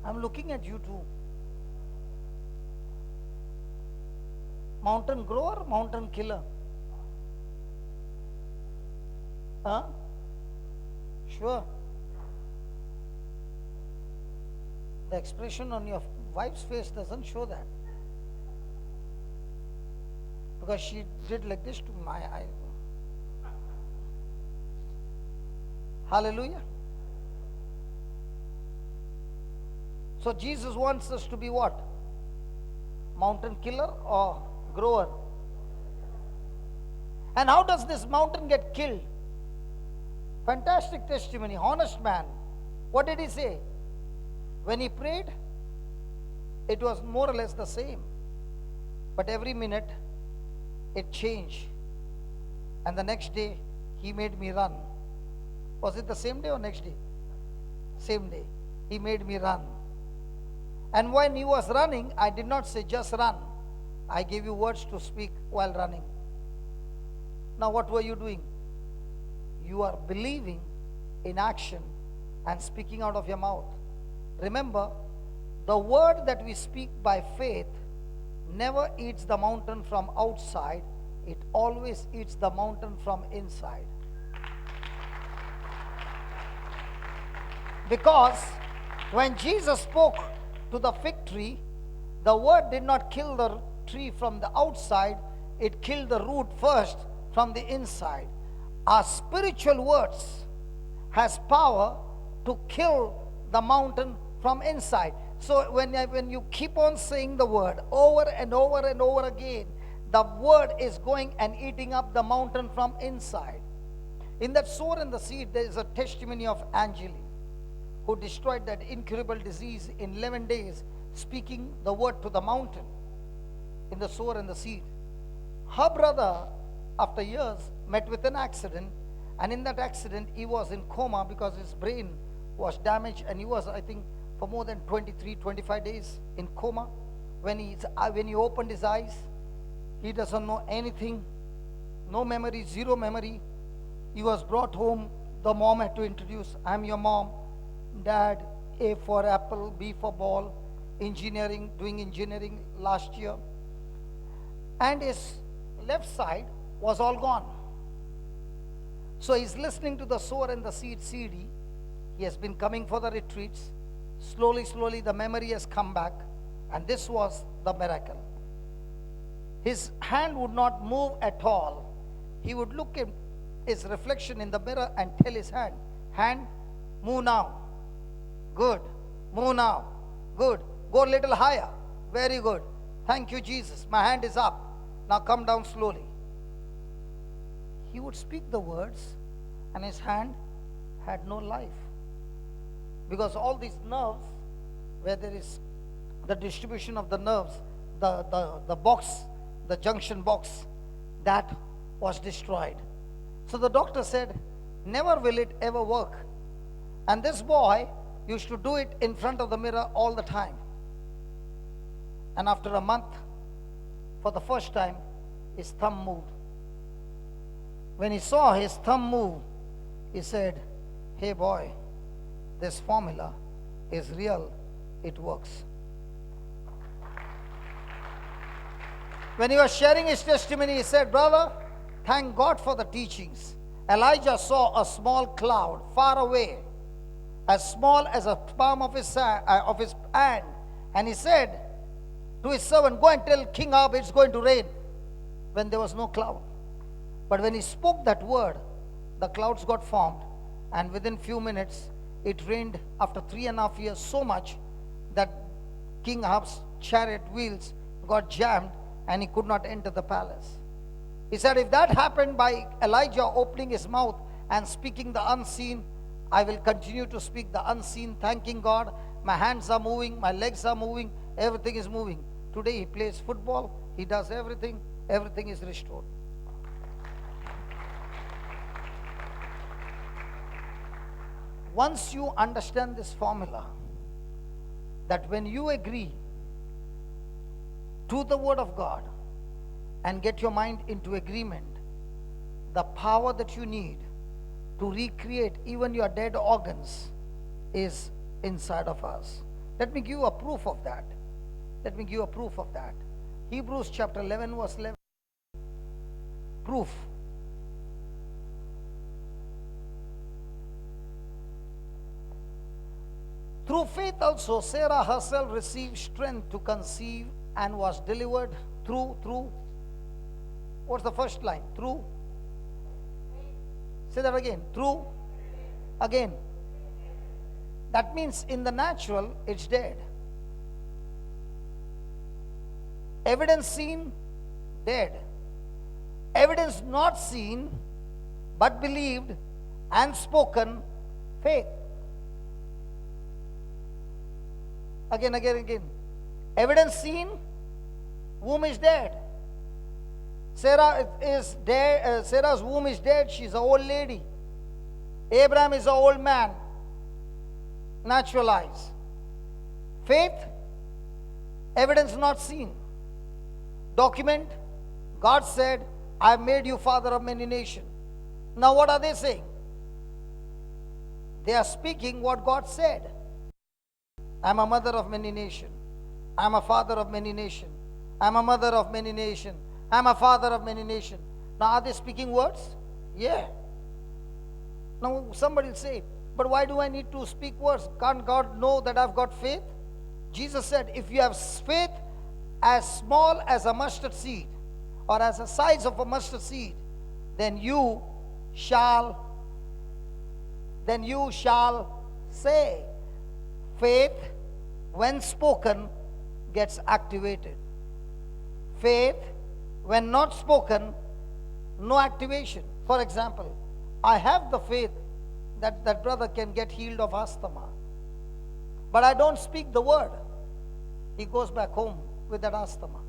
I'm looking at you too. Mountain grower, mountain killer? Huh? Sure. The expression on your wife's face doesn't show that. Because she did like this to my eye. Hallelujah. So Jesus wants us to be what? Mountain killer or grower? And how does this mountain get killed? Fantastic testimony, honest man. What did he say? When he prayed, it was more or less the same. But every minute, it changed. And the next day, he made me run. Was it the same day or next day? Same day. He made me run. And when he was running, I did not say just run. I gave you words to speak while running. Now what were you doing? You are believing in action and speaking out of your mouth. Remember, the word that we speak by faith never eats the mountain from outside. It always eats the mountain from inside. Because when Jesus spoke to the fig tree, the word did not kill the tree from the outside, it killed the root first from the inside. Our spiritual words has power to kill the mountain from inside. So when you keep on saying the word over and over and over again, the word is going and eating up the mountain from inside. In that sower and the seed, there is a testimony of Angeli, who destroyed that incurable disease in 11 days, speaking the word to the mountain in the sower and the seed. Her brother, after years, met with an accident, and in that accident, he was in coma because his brain was damaged, and he was, I think, for more than 23, 25 days in coma. When he opened his eyes, he doesn't know anything, no memory, zero memory. He was brought home. The mom had to introduce, I'm your mom. Dad, A for apple, B for ball, doing engineering last year, and his left side was all gone. So he's listening to the Sower and the Seed CD. He has been coming for the retreats. Slowly, the memory has come back, and this was the miracle. His hand would not move at all. He would look at his reflection in the mirror and tell his hand, move now. Good. Move now. Good. Go a little higher. Very good. Thank you, Jesus. My hand is up. Now come down slowly. He would speak the words, and his hand had no life. Because all these nerves, where there is the distribution of the nerves, the box, the junction box, that was destroyed. So the doctor said, never will it ever work. And this boy used to do it in front of the mirror all the time. And after a month, for the first time, his thumb moved. When he saw his thumb move, he said, hey boy, this formula is real, it works. When he was sharing his testimony, he said, brother, thank God for the teachings. Elijah saw a small cloud far away, as small as a palm of his hand. And he said to his servant, go and tell King Ahab it's going to rain, when there was no cloud. But when he spoke that word, the clouds got formed, and within few minutes, it rained after 3.5 years so much that King Ahab's chariot wheels got jammed and he could not enter the palace. He said, if that happened by Elijah opening his mouth and speaking the unseen, I will continue to speak the unseen, thanking God. My hands are moving, my legs are moving, everything is moving. Today he plays football, he does everything, everything is restored. Once you understand this formula, that when you agree to the Word of God and get your mind into agreement, the power that you need to recreate even your dead organs is inside of us. Let me give you a proof of that. Hebrews chapter 11 verse 11. Proof. Through faith also Sarah herself received strength to conceive and was delivered through, what's the first line? Through? Say that again. Through? Again. That means in the natural, it's dead. Evidence seen, dead. Evidence not seen, but believed and spoken, faith. Again. Evidence seen, womb is dead. Sarah is dead. Sarah's womb is dead. She's an old lady. Abraham is an old man. Natural eyes. Faith, evidence not seen. Document, God said, I have made you father of many nations. Now what are they saying? They are speaking what God said. I am a mother of many nations. I am a father of many nations. I am a mother of many nations. I am a father of many nations. Now are they speaking words? Yeah. Now somebody will say, but why do I need to speak words? Can't God know that I've got faith? Jesus said, if you have faith as small as a mustard seed, or as the size of a mustard seed, then you shall say. Faith, when spoken, gets activated. Faith, when not spoken, no activation. For example, I have the faith that that brother can get healed of asthma, but I don't speak the word. He goes back home with that asthma.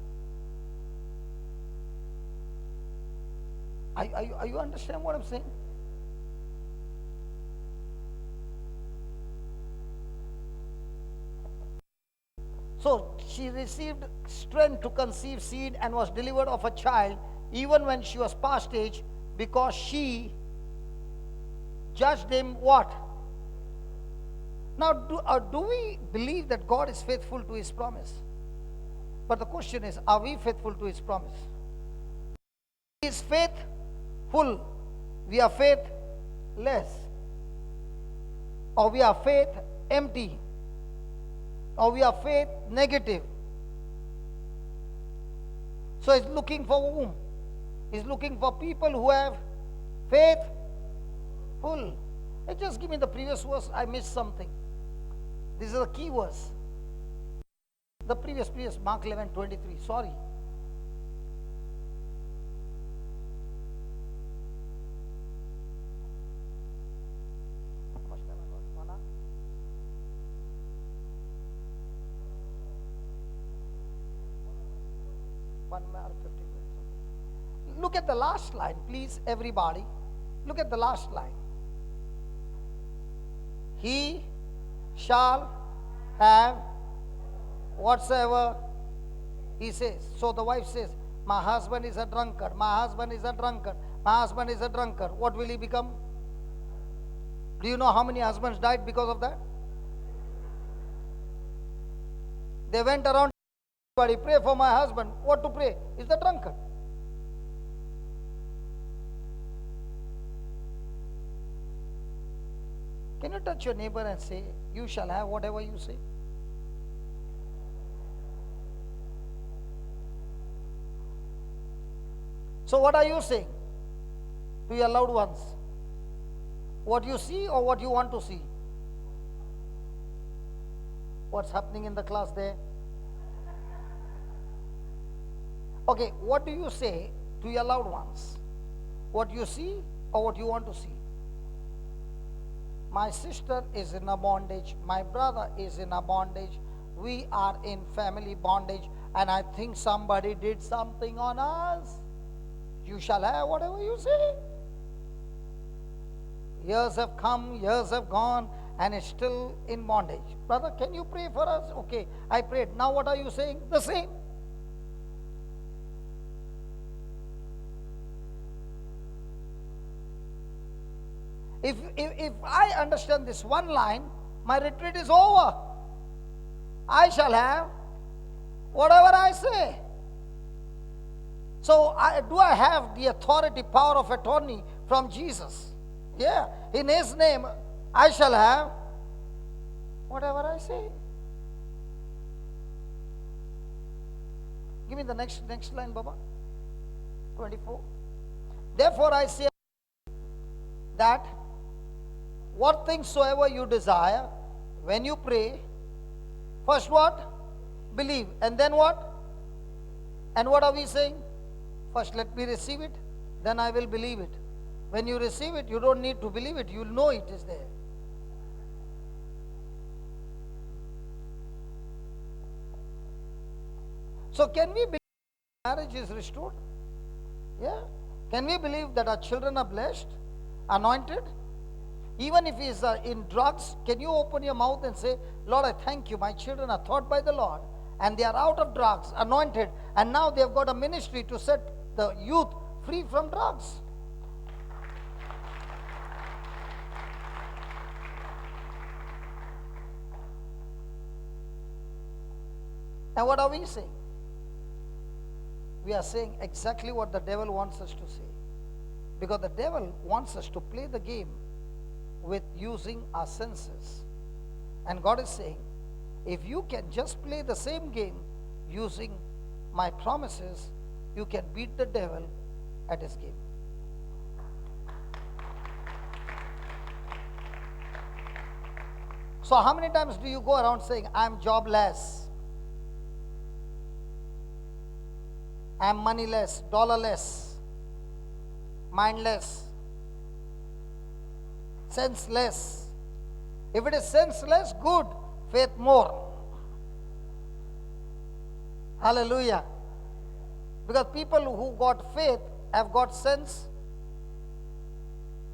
Are you understand what I'm saying? So she received strength to conceive seed and was delivered of a child even when she was past age, because she judged him what? Now, do we believe that God is faithful to His promise? But the question is, are we faithful to His promise? He is faithful. We are faithless. Or we are faith empty. Or we are faith negative. So He's looking for whom? He's looking for people who have faithful. Hey, just give me the previous verse. I missed something. This is the key verse. The previous, Mark 11:23. Sorry. Look at the last line, please, everybody. Look at the last line. He shall have whatsoever he says. So the wife says, my husband is a drunkard, my husband is a drunkard, my husband is a drunkard. What will he become? Do you know how many husbands died because of that? They went around, everybody, pray for my husband. What to pray? Is the drunkard. Can you touch your neighbor and say, you shall have whatever you say? So what are you saying to your loved ones? What you see or what you want to see? What's happening in the class there? Okay, what do you say to your loved ones? What you see or what you want to see? My sister is in a bondage. My brother is in a bondage. We are in family bondage. And I think somebody did something on us. You shall have whatever you say. Years have come, years have gone, and it's still in bondage. Brother, can you pray for us? Okay, I prayed. Now what are you saying? The same. If I understand this one line, my retreat is over. I shall have whatever I say. So do I have the authority, power of attorney from Jesus? Yeah. In His name, I shall have whatever I say. Give me the next line, Baba. 24. Therefore I say that what things soever you desire, when you pray, first what? Believe. And then what? And what are we saying? First let me receive it, then I will believe it. When you receive it, you don't need to believe it, you'll know it is there. So can we believe marriage is restored? Yeah. Can we believe that our children are blessed, anointed? Even if he is in drugs, can you open your mouth and say, Lord, I thank you, my children are taught by the Lord, and they are out of drugs, anointed, and now they have got a ministry to set the youth free from drugs. And what are we saying? We are saying exactly what the devil wants us to say. Because the devil wants us to play the game with using our senses. And God is saying, if you can just play the same game using my promises, you can beat the devil at his game. So how many times do you go around saying, I'm jobless, I'm moneyless, dollarless, mindless, senseless? If it is senseless, good, faith more. Hallelujah. Because people who got faith have got sense.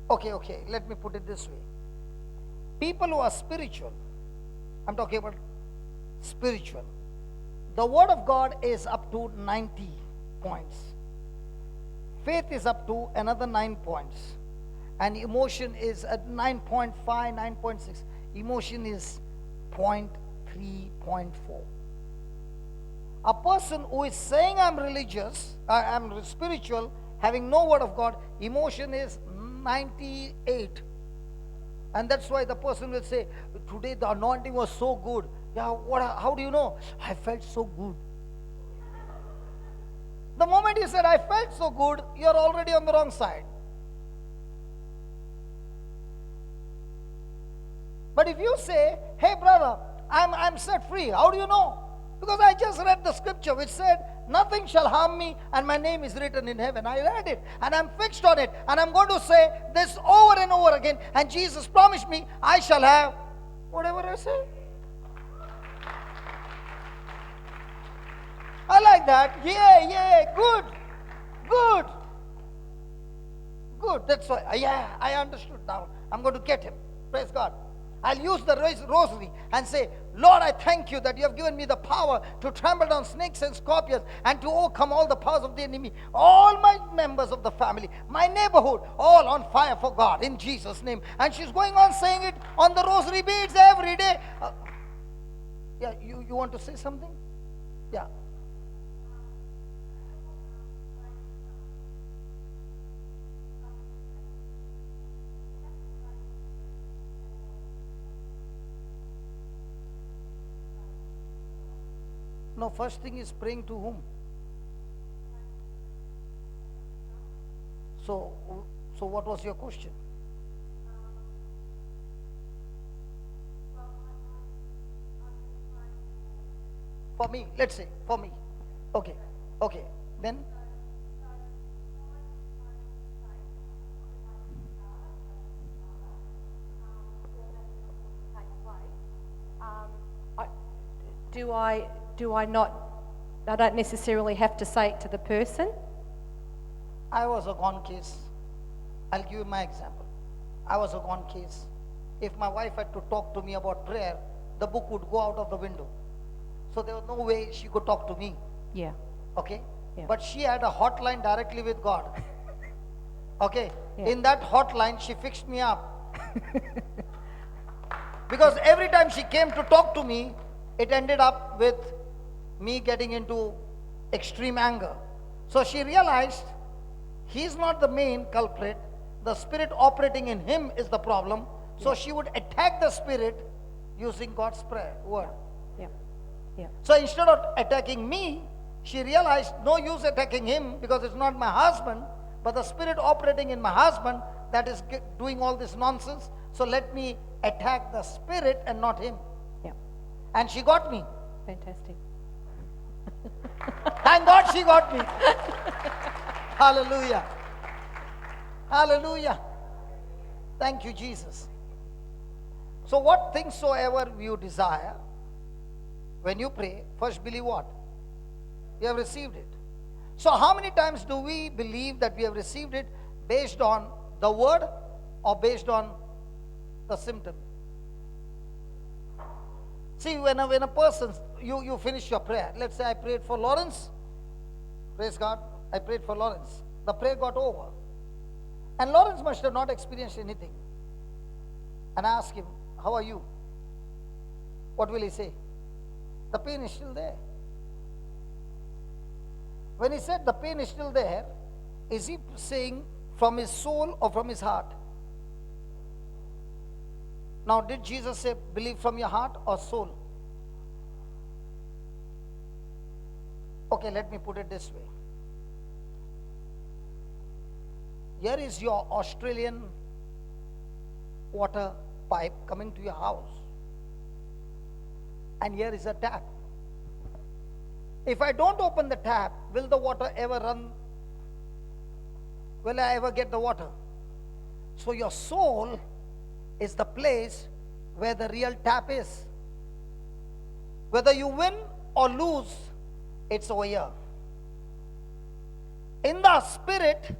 Okay, let me put it this way. People who are spiritual, I'm talking about spiritual, the word of God is up to 90 points. Faith is up to another 9 points. And emotion is at 9.5, 9.6. Emotion is 0.3.4. A person who is saying I'm religious, I'm spiritual, having no word of God, emotion is 98. And that's why the person will say, today the anointing was so good. Yeah, how do you know? I felt so good. The moment you said, I felt so good, you're already on the wrong side. But if you say, hey brother, I'm set free, how do you know? Because I just read the scripture which said, nothing shall harm me and my name is written in heaven. I read it and I'm fixed on it and I'm going to say this over and over again, and Jesus promised me I shall have whatever I say. I like that. Yeah, good. That's why, yeah, I understood now. I'm going to get him. Praise God. I'll use the rosary and say, Lord, I thank you that you have given me the power to trample down snakes and scorpions and to overcome all the powers of the enemy. All my members of the family, my neighborhood, all on fire for God in Jesus' name. And she's going on saying it on the rosary beads every day. Yeah, you want to say something? Yeah. No, first thing is praying to whom? So what was your question? For me, let's say, for me. Okay, then? I don't necessarily have to say it to the person. I was a gone case. I'll give you my example. I was a gone case. If my wife had to talk to me about prayer, the book would go out of the window. So there was no way she could talk to me. Yeah. Okay? Yeah. But she had a hotline directly with God. Okay? Yeah. In that hotline, she fixed me up. Because every time she came to talk to me, it ended up with me getting into extreme anger. So she realized he's not the main culprit. The spirit operating in him is the problem. So she would attack the spirit using God's prayer word. Yeah. So instead of attacking me, she realized no use attacking him because it's not my husband, but the spirit operating in my husband that is doing all this nonsense. So let me attack the spirit and not him. Yeah. And she got me. Fantastic. Thank God she got me. Hallelujah. Hallelujah. Thank you, Jesus. So what things soever you desire, when you pray, first believe what? You have received it. So how many times do we believe that we have received it based on the word or based on the symptom? See, when a person, you finish your prayer. Let's say I prayed for Lawrence. Praise God. I prayed for Lawrence. The prayer got over. And Lawrence must have not experienced anything. And I asked him, how are you? What will he say? The pain is still there. When he said the pain is still there, is he saying from his soul or from his heart? Now, did Jesus say believe from your heart or soul? Okay, let me put it this way. Here is your Australian water pipe coming to your house. And here is a tap. If I don't open the tap, will the water ever run? Will I ever get the water? So your soul is the place where the real tap is. Whether you win or lose, it's over here. In the spirit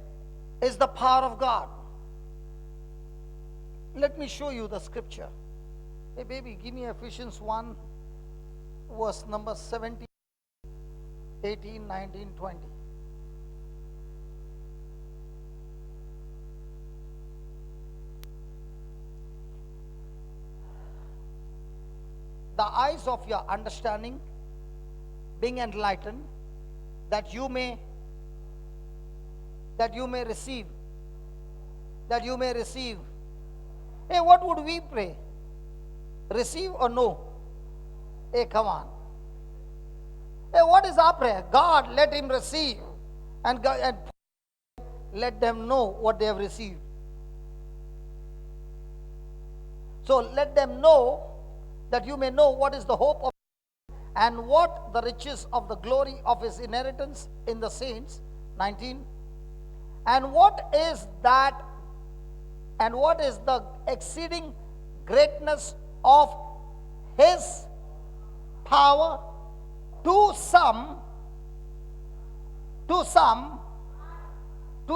is the power of God. Let me show you the scripture. Hey baby, give me Ephesians 1, verse number 17, 18, 19, 20. the eyes of your understanding being enlightened, that you may receive. That you may receive. Hey, what would we pray? Receive or no? Hey, come on. Hey, what is our prayer? God, let him receive. And let them know what they have received. So let them know, that you may know what is the hope of, and what the riches of the glory of his inheritance in the saints. 19. And what is that, and what is the exceeding greatness of his power to some, to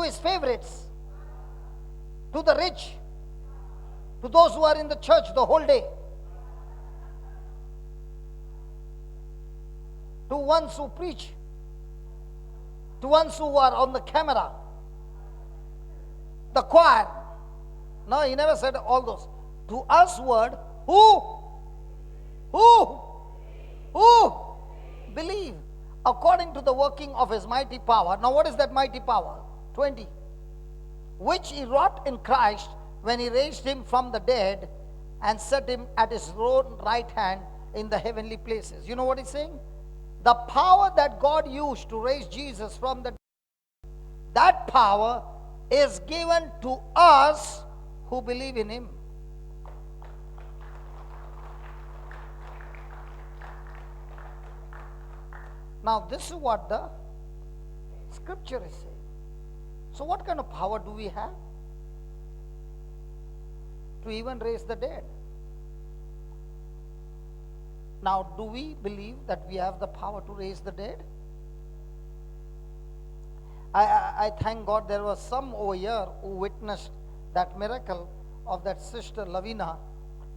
his favorites, to the rich, to those who are in the church the whole day, to ones who preach, to ones who are on the camera, the choir. No, he never said all those. To us word, who believe according to the working of his mighty power. Now what is that mighty power? 20. Which he wrought in Christ when he raised him from the dead and set him at his own right hand in the heavenly places. You know what he's saying? The power that God used to raise Jesus from the dead, that power is given to us who believe in him. Now this is what the scripture is saying. So what kind of power do we have to even raise the dead? Now, do we believe that we have the power to raise the dead? I thank God there was some over here who witnessed that miracle of that sister Lavina,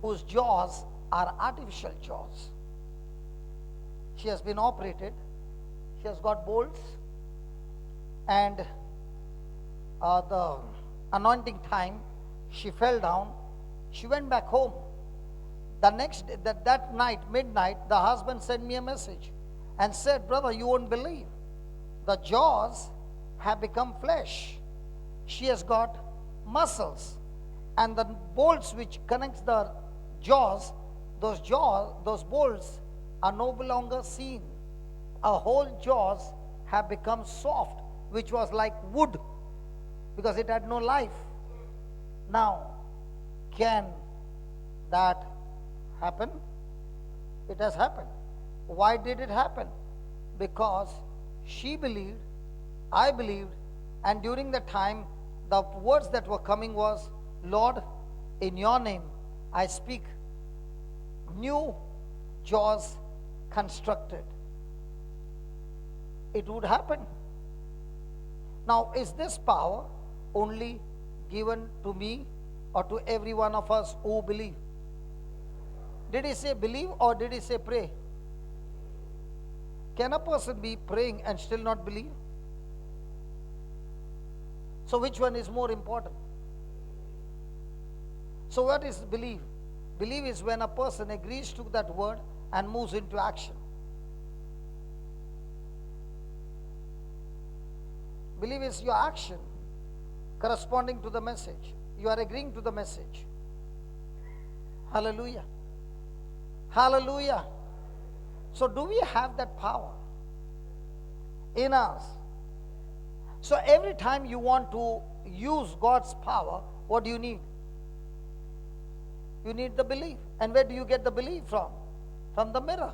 whose jaws are artificial jaws. She has been operated. She has got bolts, and the anointing time, she fell down. She went back home. The next day, that night, midnight, the husband sent me a message and said, brother, you won't believe. The jaws have become flesh. She has got muscles. And the bolts which connects the jaws, those bolts are no longer seen. Her whole jaws have become soft, which was like wood, because it had no life. Now, can that happen? It has happened. Why did it happen? Because she believed, I believed, and during the time, the words that were coming was, Lord, in your name, I speak new jaws constructed. It would happen. Now, is this power only given to me or to every one of us who believe? Did he say believe or did he say pray? Can a person be praying and still not believe? So which one is more important? So what is believe? Believe is when a person agrees to that word and moves into action. Believe is your action corresponding to the message. You are agreeing to the message. Hallelujah. Hallelujah. So do we have that power in us? So every time you want to use God's power, what do you need? You need the belief. And where do you get the belief from? From the mirror.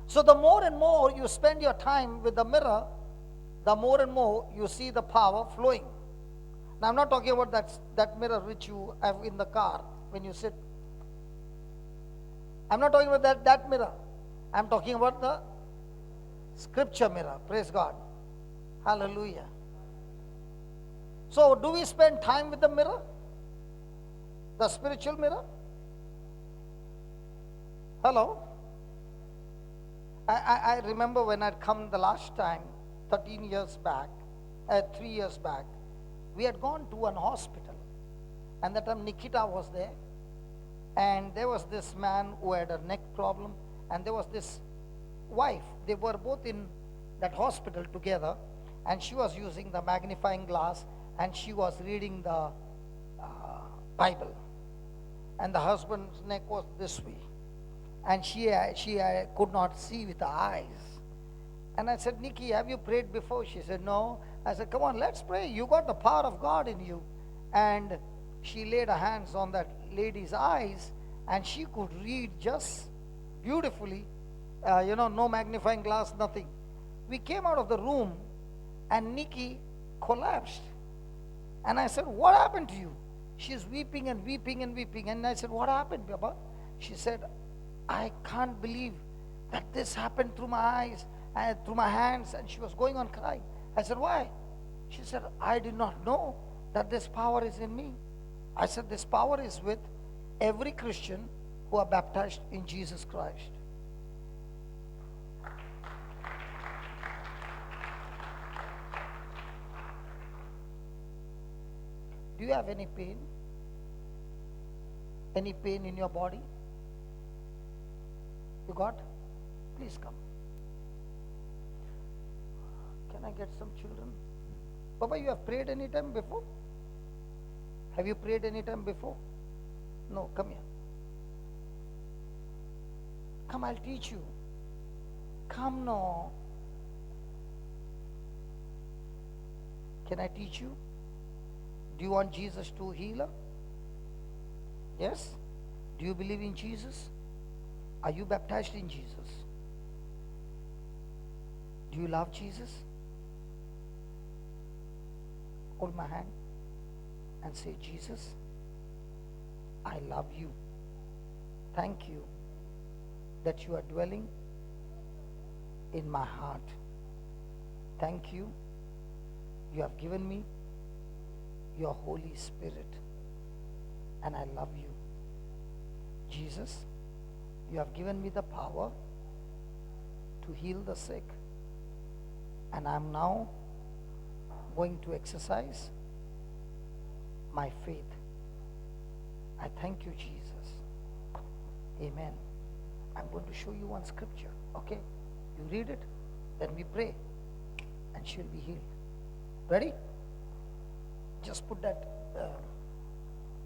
So the more and more you spend your time with the mirror, the more and more you see the power flowing. Now I'm not talking about that mirror which you have in the car when you sit. I'm not talking about that mirror. I'm talking about the scripture mirror. Praise God. Hallelujah. So do we spend time with the mirror? The spiritual mirror? Hello? I remember when I'd come the last time, 3 years back, we had gone to an hospital. And that time Nikita was there. And there was this man who had a neck problem, and there was this wife. They were both in that hospital together, and she was using the magnifying glass and she was reading the Bible, and the husband's neck was this way, and she could not see with her eyes. And I said, Nikki, have you prayed before? She said, no. I said, come on, let's pray. You got the power of God in you. And she laid her hands on that lady's eyes, and she could read just beautifully. No magnifying glass, nothing. We came out of the room, and Nikki collapsed. And I said, what happened to you? She's weeping and weeping and weeping. And I said, what happened, Baba? She said, I can't believe that this happened through my eyes and through my hands. And she was going on crying. I said, why? She said, I did not know that this power is in me. I said, this power is with every Christian who are baptized in Jesus Christ. Do you have any pain? Any pain in your body? You got? Please come. Can I get some children? Baba, you have prayed any time before? Have you prayed any time before? No, come here. Come, I'll teach you. Come now. Can I teach you? Do you want Jesus to heal her? Yes? Do you believe in Jesus? Are you baptized in Jesus? Do you love Jesus? Hold my hand and say, Jesus, I love you. Thank you that you are dwelling in my heart. Thank you. You have given me your Holy Spirit, and I love you. Jesus, you have given me the power to heal the sick, and I'm now going to exercise my faith. I thank you, Jesus. Amen. I'm going to show you one scripture, okay? You read it, then we pray, and she'll be healed. Ready? Just put that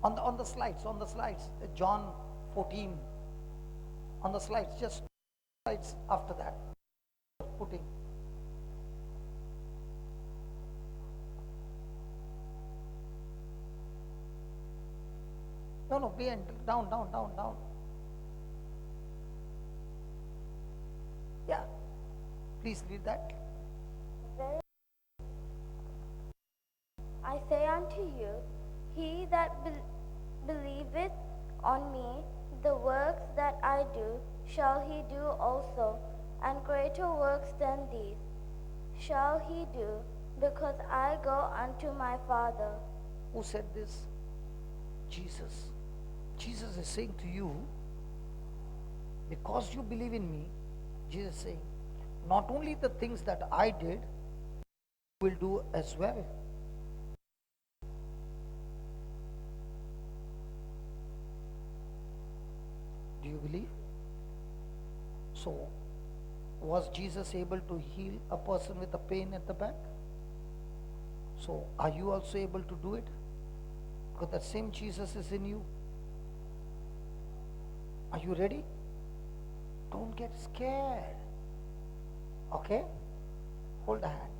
on the slides, John 14. On the slides, just slides after that. Putting. No, behind, down. Yeah. Please read that. I say unto you, he that believeth on me, the works that I do, shall he do also, and greater works than these shall he do, because I go unto my Father. Who said this? Jesus. Jesus is saying to you, because you believe in me, Jesus is saying, not only the things that I did, you will do as well. Do you believe? So, was Jesus able to heal a person with a pain at the back? So, are you also able to do it? Because that same Jesus is in you. Are you ready? Don't get scared. Okay? Hold a hand.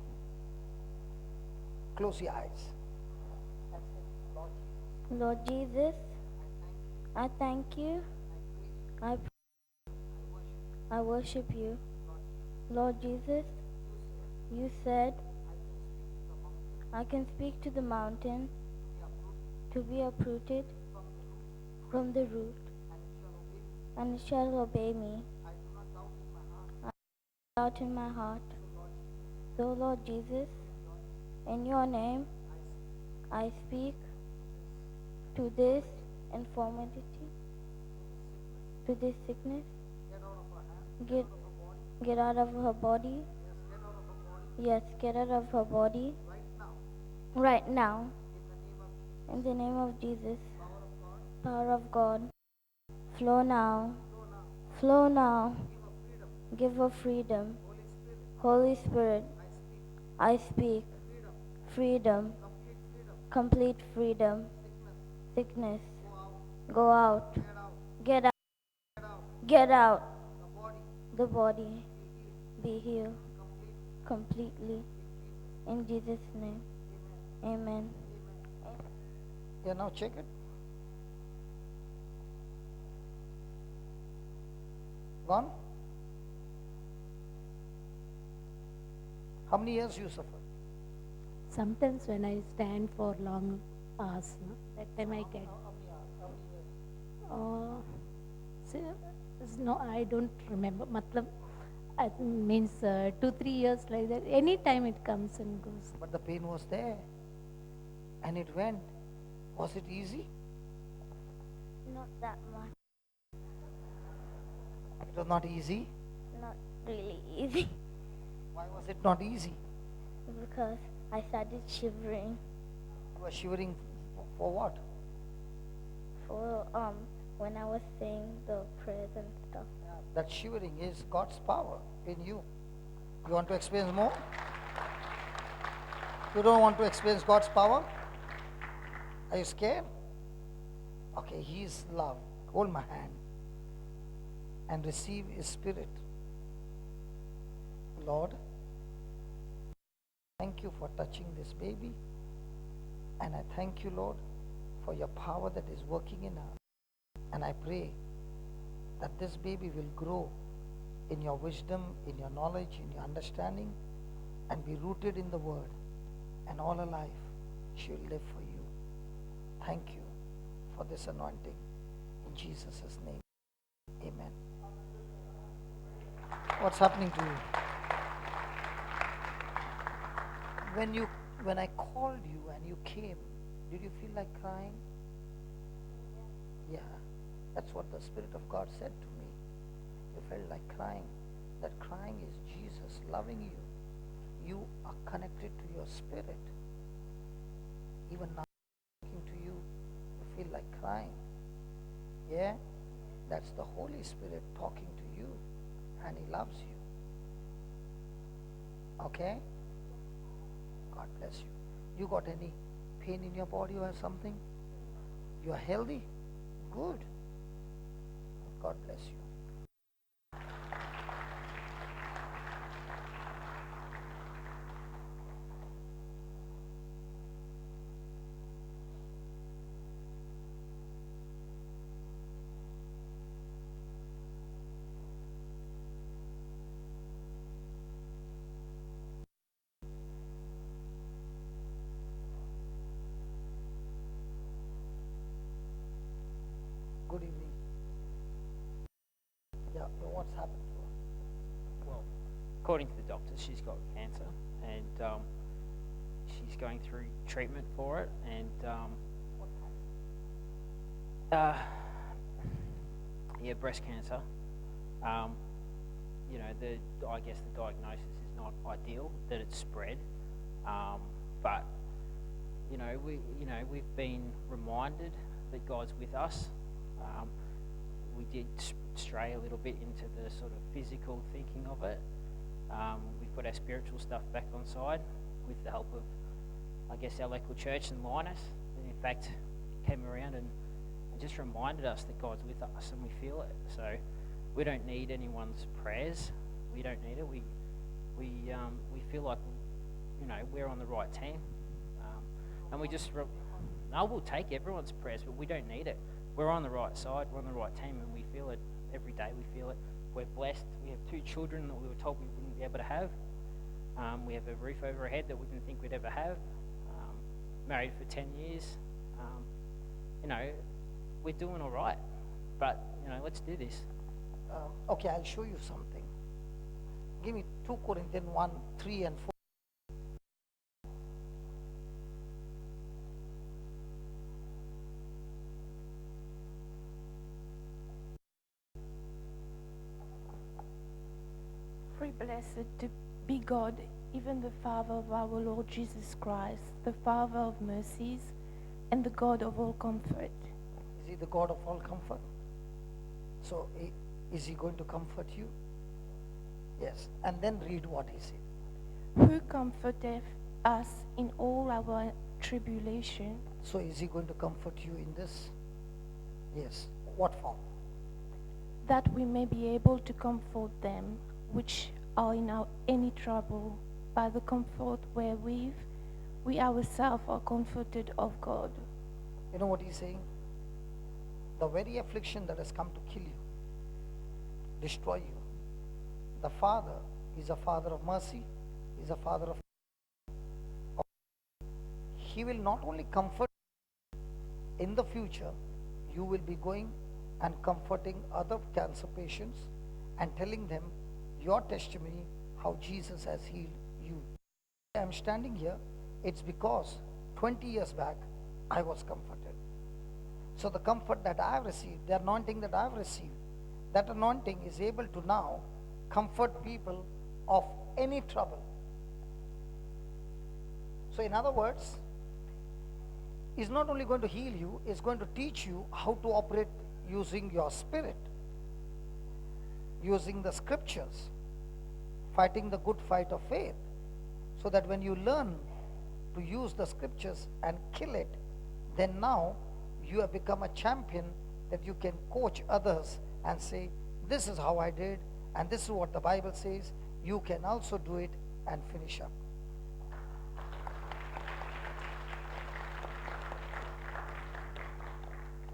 Close your eyes. Lord Jesus, I thank you. I worship you. Lord Jesus, you said I can speak to the mountain to be uprooted from the root, and it shall obey me. I doubt in my heart. So, Lord Jesus, in your name, I speak to this infirmity, to this sickness. Get out of her body. Yes, get out of her body. Right now. In the name of Jesus. Power of God. Flow now. Flow now. Give her freedom. Holy Spirit, I speak freedom, complete freedom. Sickness, go out. Get out. Get out. The body, be healed completely. In Jesus' name, amen. Yeah, now check it. Gone? How many years you suffer? Sometimes when I stand for long hours, no, that time I get. No, I don't remember. Matlab, it means 2-3 years like that. Any time it comes and goes. But the pain was there. And it went. Was it easy? Not that much. It was not easy. Not really easy. Why was it not easy? Because I started shivering You were shivering for what? for when I was saying the prayers and stuff. That shivering is God's power in you. You want to experience more? You don't want to experience God's power? Are you scared? Okay, He is love. Hold my hand and receive His Spirit. Lord, thank you for touching this baby. And I thank you, Lord, for your power that is working in her. And I pray that this baby will grow in your wisdom, in your knowledge, in your understanding, and be rooted in the Word. And all her life, she will live for you. Thank you for this anointing. In Jesus' name, amen. What's happening to you? When I called you and you came, did you feel like crying? Yeah. That's what the Spirit of God said to me. You felt like crying. That crying is Jesus loving you. You are connected to your spirit. Even now, talking to you, you feel like crying. Yeah? That's the Holy Spirit talking to you, and He loves you. Okay? God bless you. You got any pain in your body or something? You are healthy? Good. God bless you. Good evening. Yeah, what's happened to her? Well, according to the doctors, she's got cancer, and she's going through treatment for it. And yeah, breast cancer. You know, I guess the diagnosis is not ideal that it's spread, but we've been reminded that God's with us. We did stray a little bit into the sort of physical thinking of it. We've put our spiritual stuff back on side with the help of, I guess, our local church and Linus. And in fact, came around and just reminded us that God's with us, and we feel it. So we don't need anyone's prayers. We don't need it. We feel like, we're on the right team, and we just we'll take everyone's prayers, but we don't need it. We're on the right side. We're on the right team, and we feel it every day. We feel it. We're blessed. We have 2 children that we were told we wouldn't be able to have. We have a roof over our head that we didn't think we'd ever have. Married for 10 years. We're doing all right. But, let's do this. Okay, I'll show you something. Give me 2 Corinthians 1, 3 and 4. Blessed to be God, even the Father of our Lord Jesus Christ, the Father of mercies and the God of all comfort. Is He the God of all comfort? So is he going to comfort you? Yes. And then read what he said. Who comforteth us in all our tribulation, So is he going to comfort you in this? Yes. What form? that we may be able to comfort them which are in any trouble, by the comfort wherewith we ourselves are comforted of God. You know what he's saying? The very affliction that has come to kill you, destroy you. The Father is a Father of mercy, is a Father of. He will not only comfort in the future, you will be going and comforting other cancer patients and telling them your testimony how Jesus has healed you. I am standing here, it's because 20 years back I was comforted. So the comfort that I have received, the anointing that I have received, that anointing is able to now comfort people of any trouble. So in other words, is not only going to heal you, is going to teach you how to operate using your spirit, using the scriptures, fighting the good fight of faith, so that when you learn to use the scriptures and kill it, then now you have become a champion that you can coach others and say, this is how I did, and this is what the Bible says. You can also do it and finish up.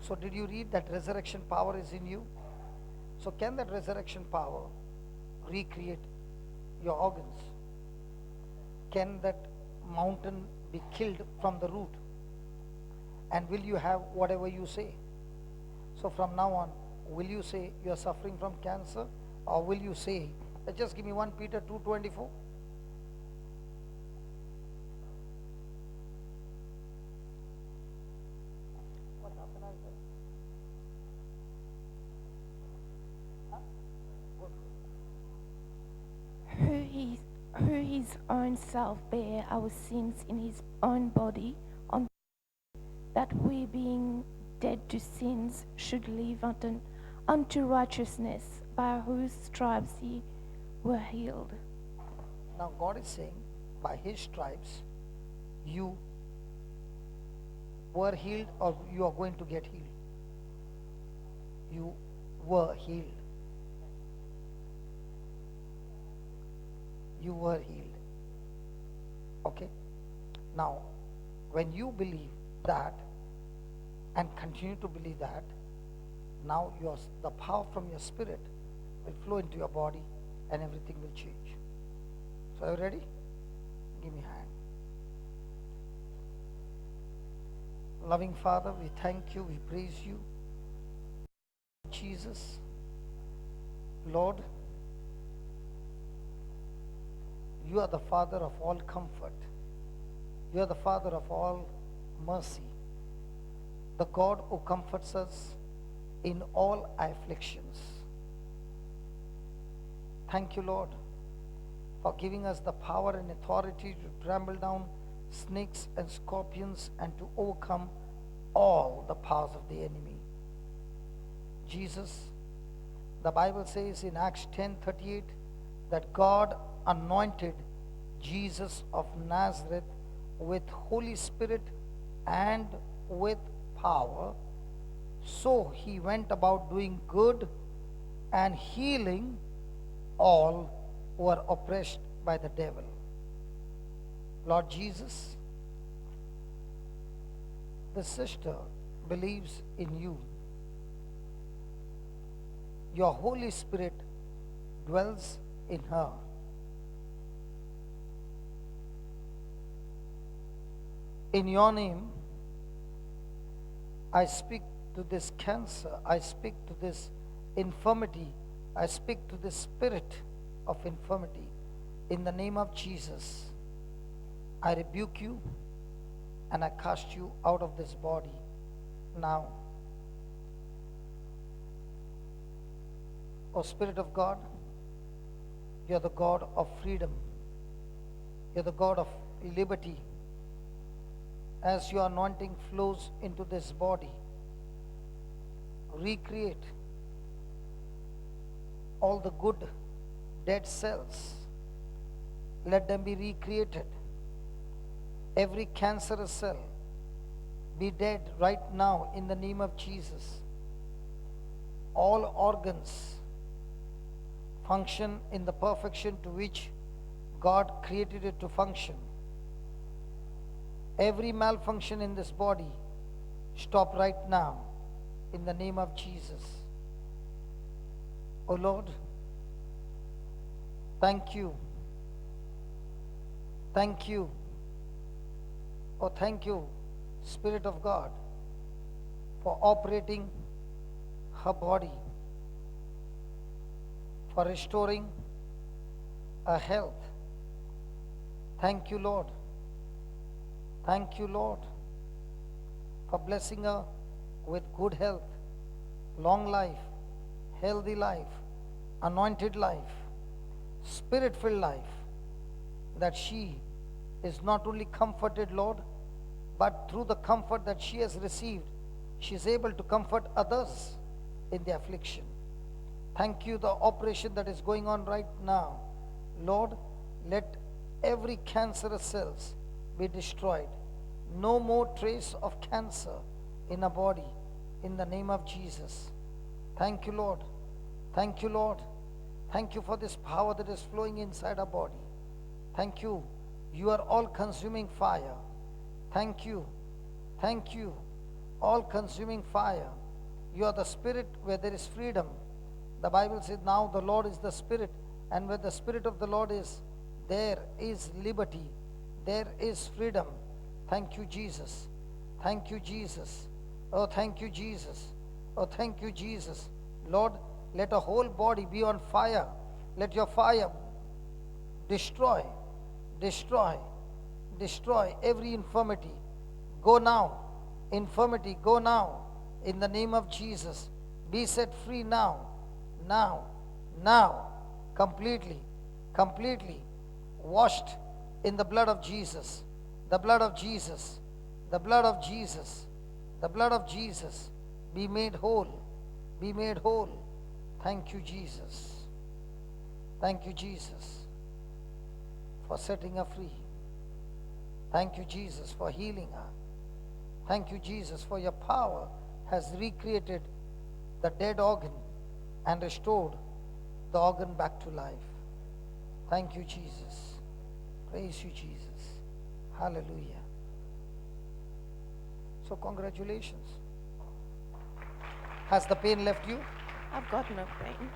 So did you read that resurrection power is in you? So can that resurrection power recreate your organs? Can that mountain be killed from the root? And will you have whatever you say? So from now on, will you say you are suffering from cancer? Or will you say, just give me 1 Peter 2:24. What happened I said? Who his own self bare our sins in his own body, on that we being dead to sins should live unto righteousness, by whose stripes ye were healed. Now God is saying, by his stripes, you were healed, or you are going to get healed. You were healed. You were healed. Okay? Now, when you believe that and continue to believe that, now the power from your spirit will flow into your body and everything will change. So are you ready? Give me a hand. Loving Father, we thank you, we praise you. Jesus, Lord, you are the Father of all comfort. You are the Father of all mercy. The God who comforts us in all our afflictions. Thank you, Lord, for giving us the power and authority to trample down snakes and scorpions and to overcome all the powers of the enemy. Jesus, the Bible says in Acts 10:38 that God anointed Jesus of Nazareth with Holy Spirit and with power. So he went about doing good and healing all who are oppressed by the devil. Lord Jesus, the sister believes in you. Your Holy Spirit dwells in her. In your name, I speak to this cancer, I speak to this infirmity, I speak to this spirit of infirmity. In the name of Jesus, I rebuke you and I cast you out of this body now. O Spirit of God, you are the God of freedom. You are the God of liberty. As your anointing flows into this body, recreate all the good dead cells, let them be recreated. Every cancerous cell be dead right now in the name of Jesus. All organs function in the perfection to which God created it to function. Every malfunction in this body stop right now in the name of Jesus. Oh Lord, thank you. Thank you. Oh, thank you, Spirit of God, for operating her body, for restoring her health. Thank you, Lord. Thank you, Lord, for blessing her with good health, long life, healthy life, anointed life, spirit-filled life, that she is not only comforted, Lord, but through the comfort that she has received, she is able to comfort others in their affliction. Thank you, the operation that is going on right now. Lord, let every cancerous cells be destroyed. No more trace of cancer in a body, in the name of Jesus. Thank you, Lord. Thank you, Lord. Thank you for this power that is flowing inside our body. Thank you. You are all consuming fire. Thank you. Thank you. All consuming fire. You are the Spirit where there is freedom. The Bible says, now the Lord is the Spirit, and where the Spirit of the Lord is, there is liberty. There is freedom. Thank you, Jesus. Thank you, Jesus. Oh, thank you, Jesus. Oh, thank you, Jesus. Lord, let a whole body be on fire. Let your fire destroy, destroy, destroy every infirmity. Go now. Infirmity, go now. In the name of Jesus. Be set free now. Now. Now. Completely. Completely. Washed in the blood of Jesus. The blood of Jesus. The blood of Jesus. The blood of Jesus. Be made whole. Be made whole. Thank you, Jesus. Thank you, Jesus, for setting her free. Thank you, Jesus, for healing her. Thank you, Jesus, for your power has recreated the dead organ and restored the organ back to life. Thank you, Jesus. Praise you, Jesus. Hallelujah. So congratulations. Has the pain left you? I've got no pain.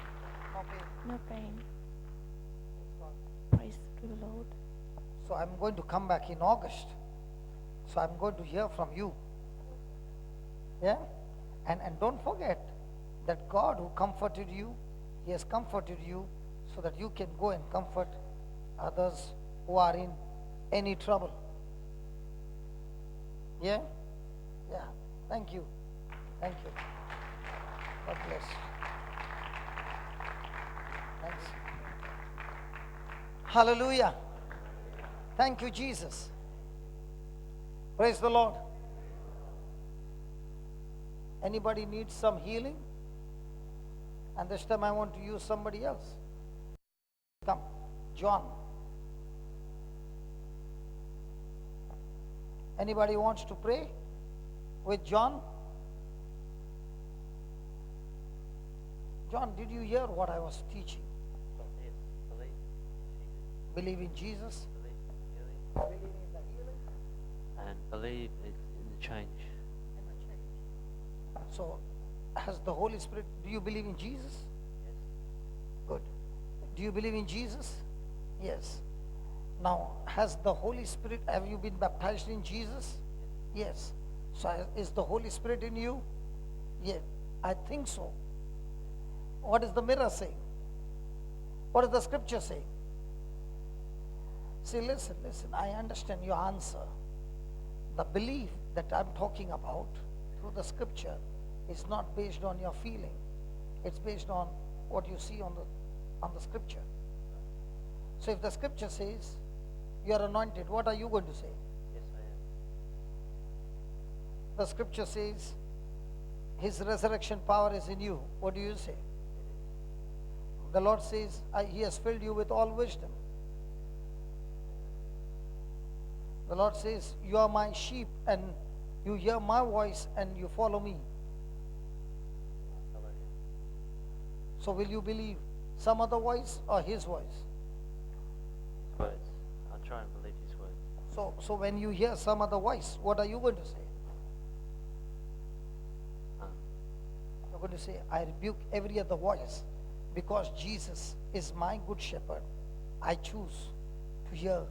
No pain. No pain. Praise to the Lord. So I'm going to come back in August. So I'm going to hear from you. Yeah? And don't forget that God who comforted you, He has comforted you so that you can go and comfort others who are in any trouble. Yeah? Yeah. Thank you. Thank you. God bless. Thanks. Hallelujah. Thank you, Jesus. Praise the Lord. Anybody needs some healing? And this time I want to use somebody else. Come, John. Anybody wants to pray with John? John, did you hear what I was teaching? Believe in Jesus. Believe in the healing. And believe in the change. So, has the Holy Spirit, do you believe in Jesus? Yes. Good. Do you believe in Jesus? Yes. Now, has the Holy Spirit, have you been baptized in Jesus? Yes. So, is the Holy Spirit in you? Yes. I think so. What is the mirror saying? What does the scripture say? See, listen, I understand your answer. The belief that I'm talking about through the scripture is not based on your feeling. It's based on what you see on the scripture. So if the scripture says you are anointed, what are you going to say? Yes, I am. The scripture says His resurrection power is in you. What do you say? The Lord says, He has filled you with all wisdom. The Lord says, you are my sheep and you hear my voice and you follow me. So will you believe some other voice or His voice? His words. I'll try and believe His words. So when you hear some other voice, what are you going to say? You're going to say, I rebuke every other voice because Jesus is my good shepherd. I choose to hear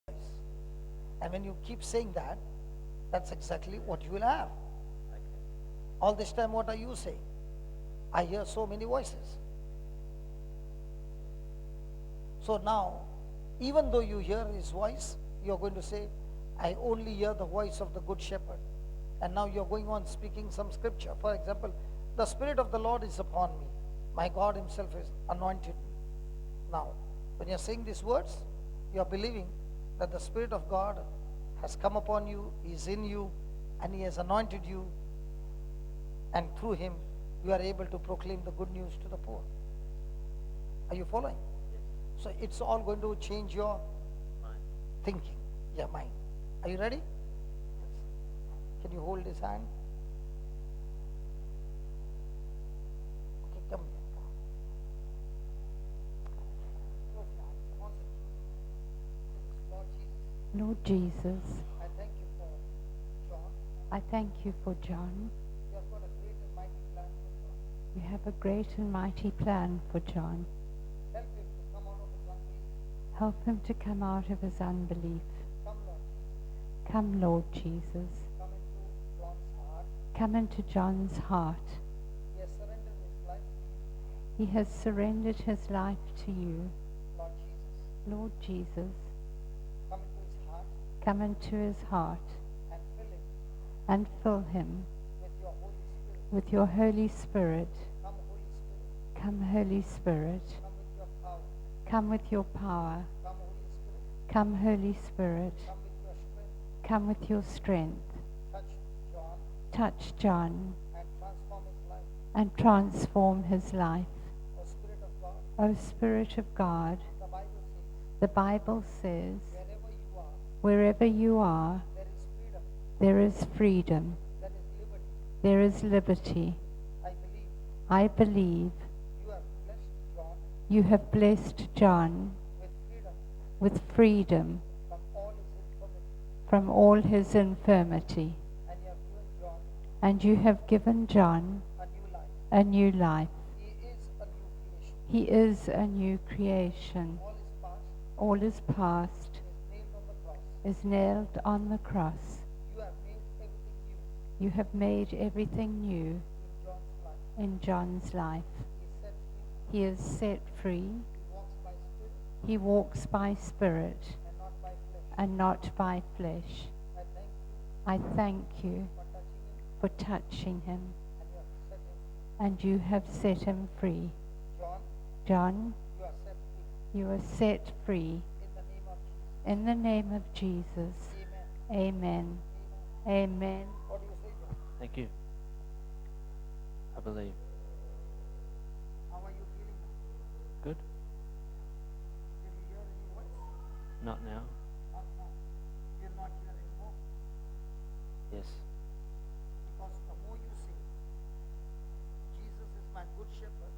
His voice. And when you keep saying that, that's exactly what you will have. Okay. All this time, what are you saying? I hear so many voices. So now, even though you hear His voice, you're going to say, I only hear the voice of the good shepherd. And now you're going on speaking some scripture. For example, the Spirit of the Lord is upon me. My God Himself has anointed me. Now, when you're saying these words, you're believing that the Spirit of God has come upon you, He is in you, and He has anointed you. And through Him, you are able to proclaim the good news to the poor. Are you following? Yes. So it's all going to change your Mind. thinking, your mind. Are you ready? Yes. Can you hold His hand? Okay, come here. Close your eyes. Concentrate. Lord Jesus, Lord Jesus, I thank you for John. I thank you for John. You have got a great and mighty plan for John. You have a great and mighty plan for John. Help him to come out of his unbelief. Help him to come out of his unbelief. Come, Lord Jesus. Come, Lord Jesus. Come into John's heart. Come into John's heart. He has surrendered his life to you. He has surrendered his life to you. Lord Jesus, Lord Jesus, come into his heart come into his heart and fill him and fill him with your Holy Spirit. with your Holy Spirit. Come, Holy Spirit. Come, Holy Spirit. Come with your power. Come with your power. Come, Holy Spirit. Come, Holy Spirit. Come with your strength. Come with your strength. Touch John Touch John and transform his life. and transform his life. O Spirit of God, O Spirit of God, the Bible says, the Bible says, wherever you are, there is freedom, there is freedom, there is liberty. there is liberty. I believe You have blessed John you have blessed John with freedom with freedom from all his infirmity, from all his infirmity, and you have given John a new life. a new life. He is a new creation. He is a new creation. All is past All is past is nailed on the cross. is nailed on the cross. You have made everything new You have made everything new in John's life. He is set free. He is set free. He walks by spirit He walks by spirit and not by flesh. and not by flesh. I thank you I thank you for touching him, and you have set him and you have set him free. John, John, you are set free. you are set free In the name of Jesus. in the name of Jesus. Amen. Amen. Amen. What do you say, John? Thank you. I believe. How are you feeling now? Good? Can you hear any voice? Not now. Not now. You're not here anymore. Yes. Because the more you say, Jesus is my good shepherd,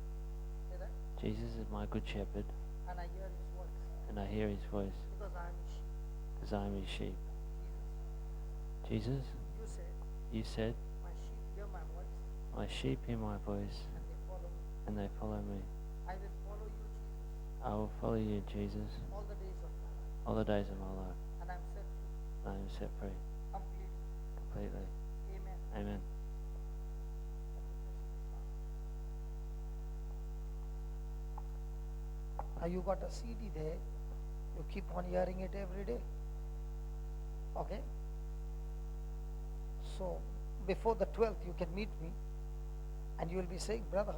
say that, Jesus is my good shepherd, and I hear his voice, and I hear his voice, because I am his sheep. because I am his sheep. Jesus, Jesus, you said, you said, my sheep hear my voice, my sheep hear my voice, and they follow me. and they follow me. I will follow you, Jesus, I will follow you, Jesus, all the days of my life, all the days of my life. and I'm set free I am set free completely. completely. Amen. Amen. Now you got a CD there, you keep on hearing it every day. Okay? So before the 12th you can meet me and you will be saying, brother,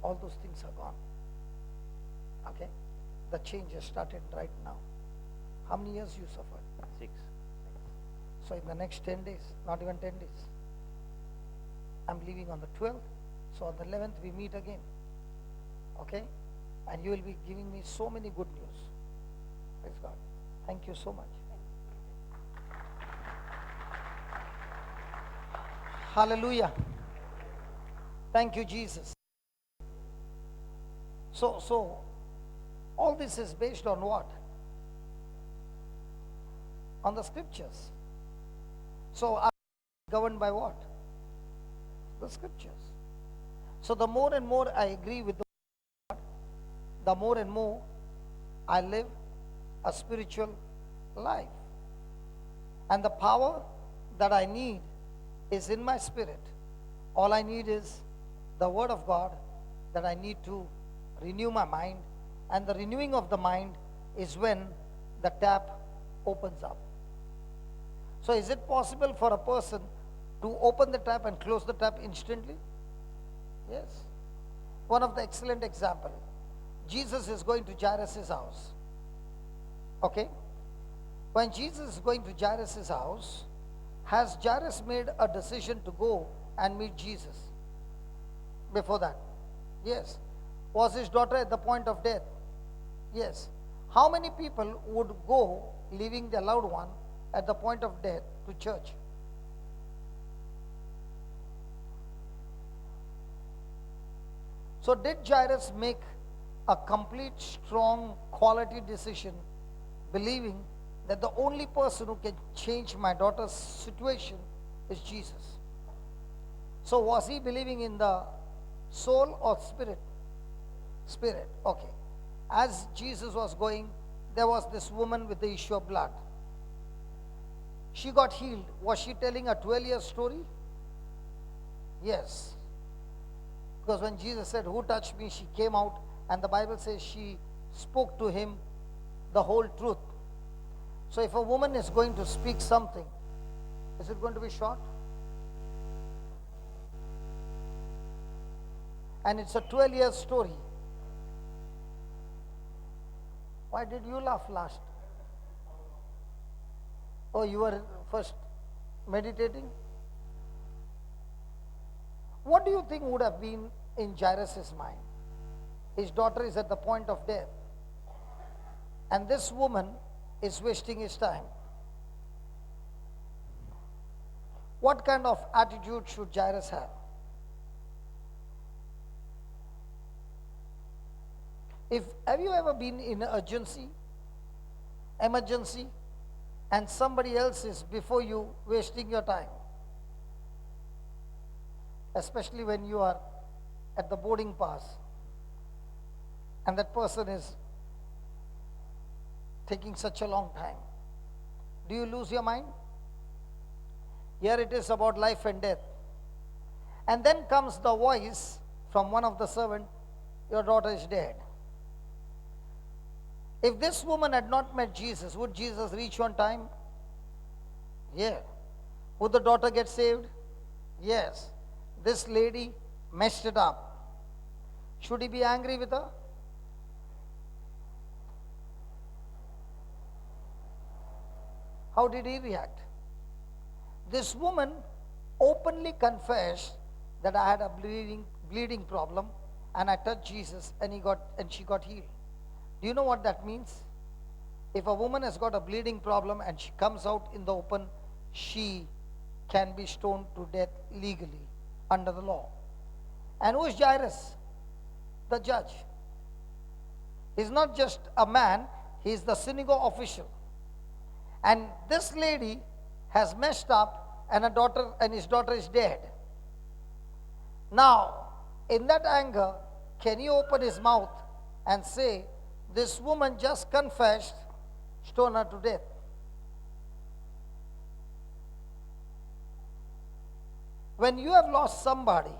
all those things are gone. Okay? The change has started right now. How many years you suffered? 6. So in the next 10 days, not even 10 days. I'm leaving on the 12th, so on the 11th we meet again. Okay? And you will be giving me so many good news. Praise God. Thank you so much. Hallelujah. Thank you, Jesus. So all this is based on what? On the scriptures. So I'm governed by what? The scriptures. So the more and more I agree with the word, the more and more I live a spiritual life. And the power that I need is in my spirit. All I need is the word of God, that I need to renew my mind. And the renewing of the mind is when the tap opens up. So is it possible for a person to open the tap and close the tap instantly? Yes. One of the excellent example. Jesus is going to Jairus' house. Okay? When Jesus is going to Jairus' house, has Jairus made a decision to go and meet Jesus? Before that? Yes. Was his daughter at the point of death? Yes. How many people would go leaving their loved one at the point of death to church? So did Jairus make a complete, strong, quality decision, believing that the only person who can change my daughter's situation is Jesus? So was he believing in the soul or spirit? Spirit, okay. As Jesus was going, there was this woman with the issue of blood. She got healed. Was she telling a 12-year story? Yes. Because when Jesus said, "Who touched me?" she came out, and the Bible says she spoke to him the whole truth. So if a woman is going to speak something, is it going to be short? And it's a 12-year story. Why did you laugh last? Oh, you were first meditating? What do you think would have been in Jairus' mind? His daughter is at the point of death, and this woman is wasting his time. What kind of attitude should Jairus have? Have you ever been in an emergency, and somebody else is before you wasting your time? Especially when you are at the boarding pass and that person is taking such a long time. Do you lose your mind? Here it is about life and death. And then comes the voice from one of the servants, "Your daughter is dead." If this woman had not met Jesus, would Jesus reach on time? Yeah. Would the daughter get saved? Yes. This lady messed it up. Should he be angry with her? How did he react? This woman openly confessed that I had a bleeding problem, and I touched Jesus and she got healed. Do you know what that means? If a woman has got a bleeding problem and she comes out in the open, she can be stoned to death legally under the law. And who is Jairus? The judge. He's not just a man, he's the synagogue official. And this lady has messed up, and his daughter is dead. Now, in that anger, can he open his mouth and say, "This woman just confessed, stone her to death"? When you have lost somebody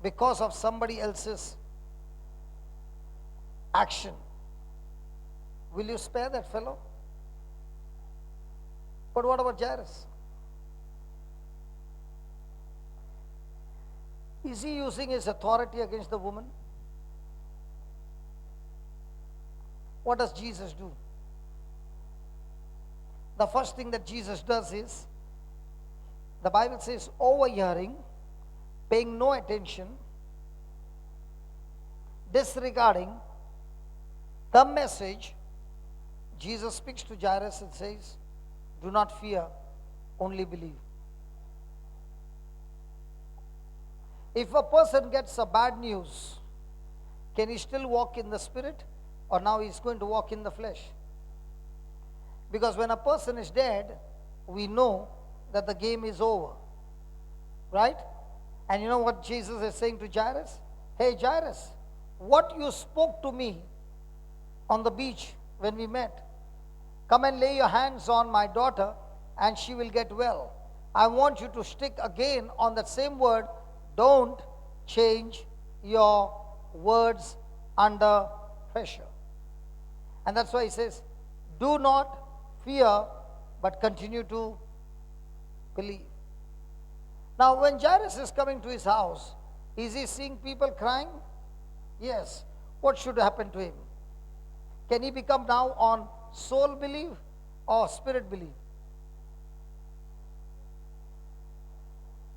because of somebody else's action, will you spare that fellow? But what about Jairus? Is he using his authority against the woman? What does Jesus do? The first thing that Jesus does is, the Bible says, overhearing, paying no attention, disregarding the message, Jesus speaks to Jairus and says, do not fear, only believe. If a person gets a bad news, can he still walk in the spirit, or now he's going to walk in the flesh? Because when a person is dead, we know that the game is over. Right? And you know what Jesus is saying to Jairus? Hey Jairus, what you spoke to me on the beach when we met, come and lay your hands on my daughter and she will get well. I want you to stick again on that same word. Don't change your words under pressure. And that's why he says, do not fear, but continue to believe. Now, when Jairus is coming to his house, is he seeing people crying? Yes. What should happen to him? Can he become now on soul belief or spirit belief?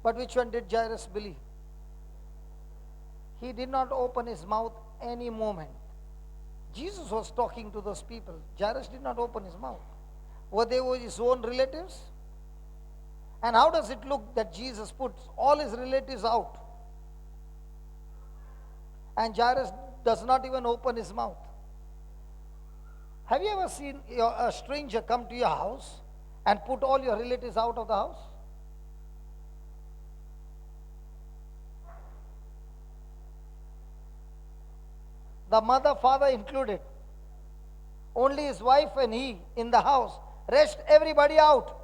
But which one did Jairus believe? He did not open his mouth any moment. Jesus was talking to those people. Jairus did not open his mouth. Were they his own relatives? And how does it look that Jesus puts all his relatives out? And Jairus does not even open his mouth. Have you ever seen a stranger come to your house and put all your relatives out of the house? The mother, father included. Only his wife and he in the house. Rest everybody out.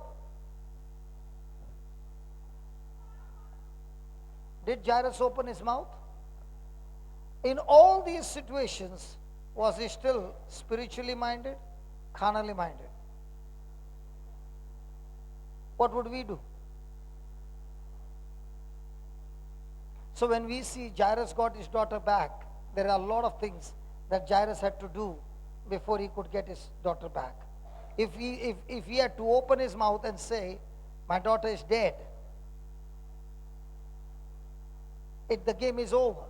Did Jairus open his mouth? In all these situations, was he still spiritually minded, carnally minded? What would we do? So when we see Jairus got his daughter back, there are a lot of things that Jairus had to do before he could get his daughter back. If he had to open his mouth and say, my daughter is dead, the game is over.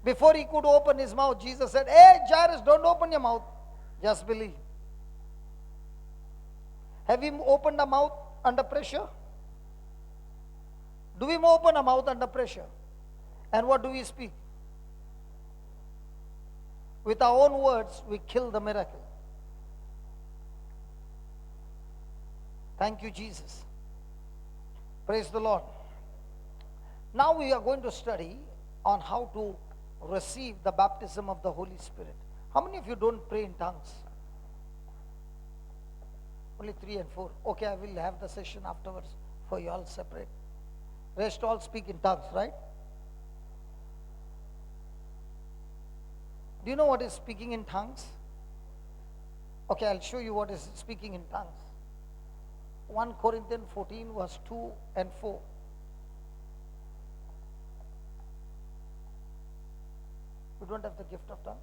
Before he could open his mouth, Jesus said, hey Jairus, don't open your mouth, just believe. Have we opened our mouth under pressure? Do we open our mouth under pressure? And what do we speak? With our own words, we kill the miracle. Thank you, Jesus. Praise the Lord. Now we are going to study on how to receive the baptism of the Holy Spirit. How many of you don't pray in tongues? Only 3 and 4. Okay, I will have the session afterwards for you all separate. Rest all speak in tongues, right? Do you know what is speaking in tongues? Okay, I'll show you what is speaking in tongues. 1 Corinthians 14 verse 2 and 4. You don't have the gift of tongues?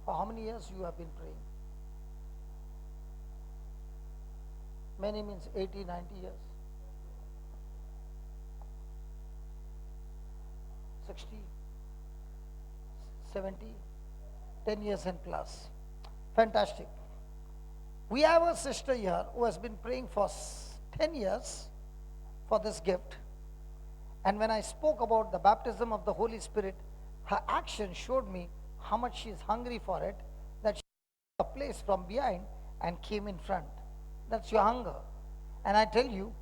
For how many years you have been praying? Many means 80, 90 years. 60, 70, 10 years and plus. Fantastic. We have a sister here who has been praying for 10 years for this gift. And when I spoke about the baptism of the Holy Spirit, her action showed me how much she is hungry for it, that she took a place from behind and came in front. That's your hunger. And I tell you,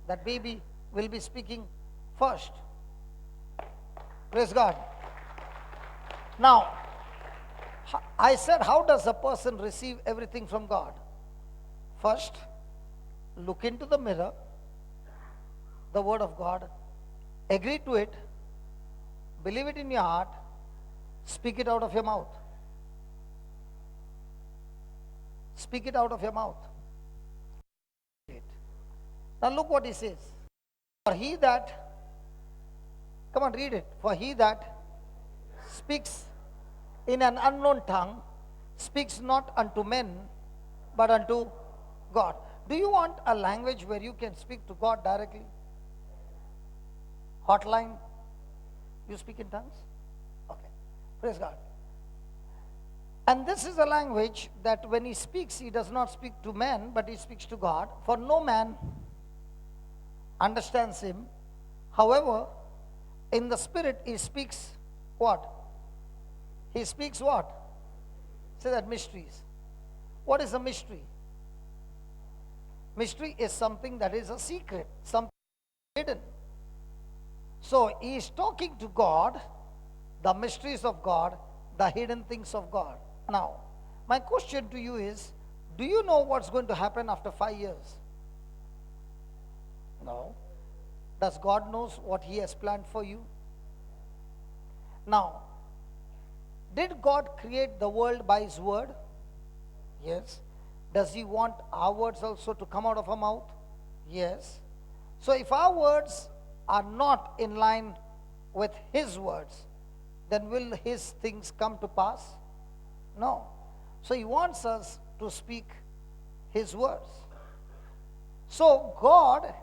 that baby, will be speaking first. Praise God. Now, I said, how does a person receive everything from God? First, look into the mirror, the Word of God, agree to it, believe it in your heart, speak it out of your mouth. Speak it out of your mouth. Now look what he says. For he that, come on, read it. For he that speaks in an unknown tongue speaks not unto men, but unto God. Do you want a language where you can speak to God directly? Hotline? You speak in tongues? Okay. Praise God. And this is a language that when he speaks, he does not speak to men, but he speaks to God. For no man understands him. However, in the spirit, he speaks what? He speaks what? Say that, mysteries. What is a mystery? Mystery is something that is a secret, something hidden. So he is talking to God, the mysteries of God, the hidden things of God. Now, my question to you is, do you know what's going to happen after 5 years? No. Does God knows what he has planned for you? Now, did God create the world by his word? Yes. Does he want our words also to come out of our mouth? Yes. So if our words are not in line with his words, then will his things come to pass? No. So he wants us to speak his words. So God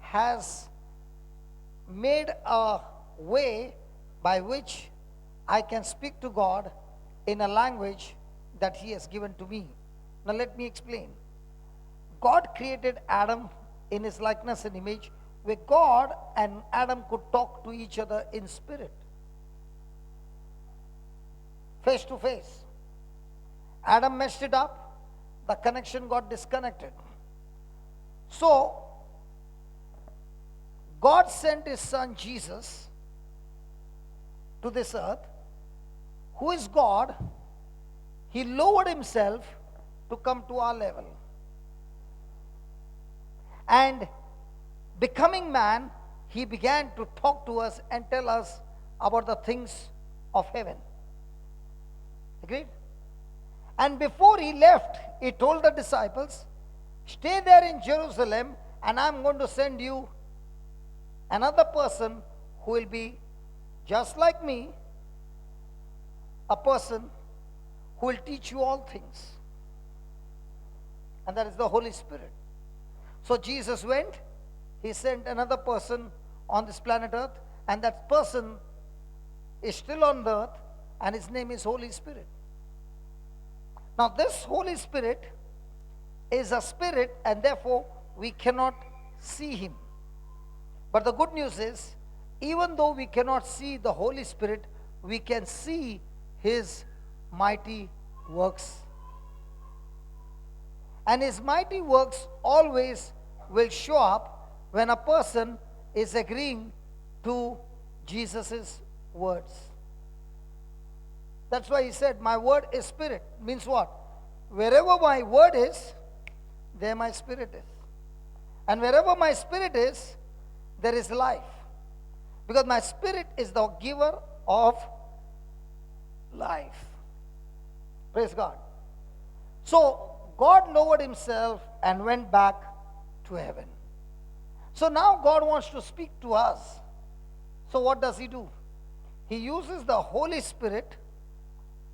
has made a way by which I can speak to God in a language that he has given to me. Now let me explain. God created Adam in his likeness and image, where God and Adam could talk to each other in spirit, face to face. Adam messed it up, the connection got disconnected. So God sent his son Jesus to this earth, who is God. He lowered himself to come to our level. And becoming man, he began to talk to us and tell us about the things of heaven. Agreed? And before he left, he told the disciples, stay there in Jerusalem, and I'm going to send you another person who will be just like me, a person who will teach you all things. And that is the Holy Spirit. So Jesus went, he sent another person on this planet earth, and that person is still on the earth, and his name is Holy Spirit. Now this Holy Spirit is a spirit, and therefore we cannot see him. But the good news is, even though we cannot see the Holy Spirit, we can see his mighty works. And his mighty works always will show up when a person is agreeing to Jesus' words. That's why he said, my word is spirit. Means what? Wherever my word is, there my spirit is. And wherever my spirit is, there is life. Because my spirit is the giver of life. Praise God. So God lowered himself and went back to heaven. So now God wants to speak to us. So what does he do? He uses the Holy Spirit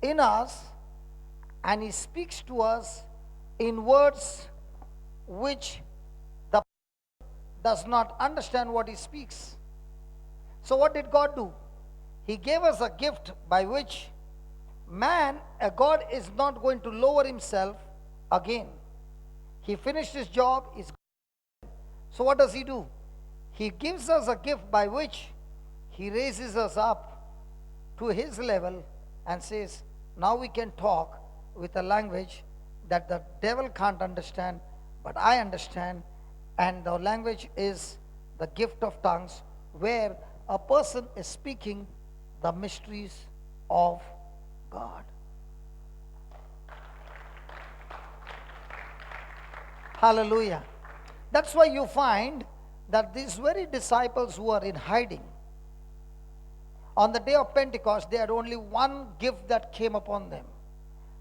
in us, and he speaks to us in words which the person does not understand what he speaks. So what did God do? He gave us a gift by which God is not going to lower himself again. He finished his job. So what does he do? He gives us a gift by which he raises us up to his level and says, now we can talk with a language that the devil can't understand, but I understand. And the language is the gift of tongues, where a person is speaking the mysteries of God. Hallelujah. That's why you find that these very disciples who are in hiding, on the day of Pentecost, they had only one gift that came upon them,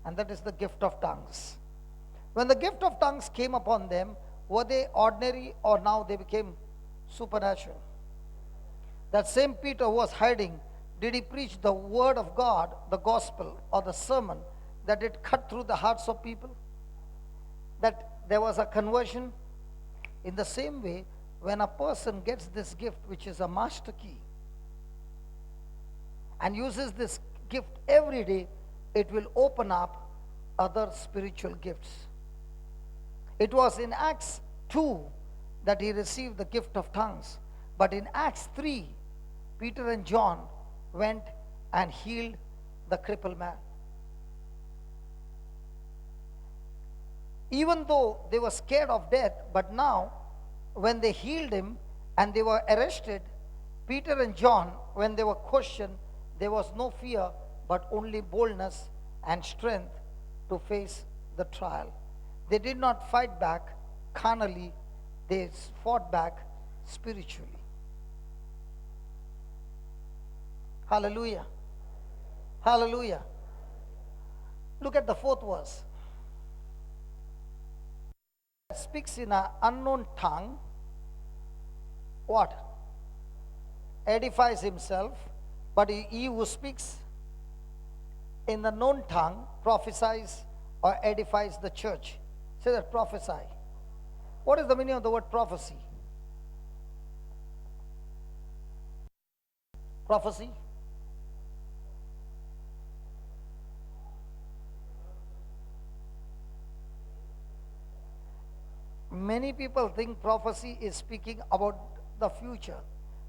and that is the gift of tongues. When the gift of tongues came upon them, were they ordinary, or now they became supernatural? That same Peter who was hiding, did he preach the word of God, the gospel, or the sermon that it cut through the hearts of people? That there was a conversion? In the same way, when a person gets this gift, which is a master key, and uses this gift every day, it will open up other spiritual gifts. It was in Acts 2 that he received the gift of tongues. But in Acts 3, Peter and John went and healed the crippled man. Even though they were scared of death, but now when they healed him and they were arrested, Peter and John, when they were questioned, there was no fear but only boldness and strength to face the trial. They did not fight back carnally, they fought back spiritually. Hallelujah. Hallelujah. Look at the 4th verse. Speaks in an unknown tongue. What? Edifies himself. But he who speaks in the known tongue prophesies or edifies the church. Say that, prophesy. What is the meaning of the word prophecy? Prophecy. Many people think prophecy is speaking about the future.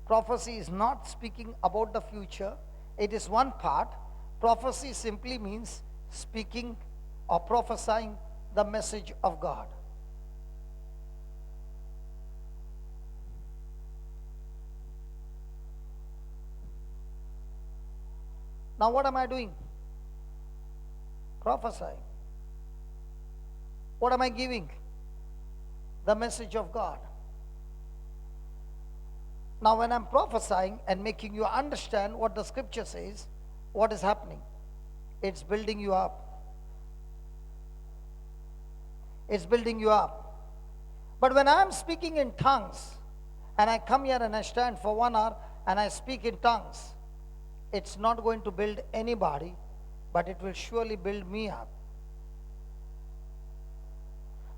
Prophecy is not speaking about the future. It is one part. Prophecy simply means speaking or prophesying the message of God. Now what am I doing? Prophesying. What am I giving? The message of God. Now when I'm prophesying and making you understand what the scripture says, what is happening? It's building you up. It's building you up. But when I'm speaking in tongues, and I come here and I stand for 1 hour and I speak in tongues, it's not going to build anybody, but it will surely build me up.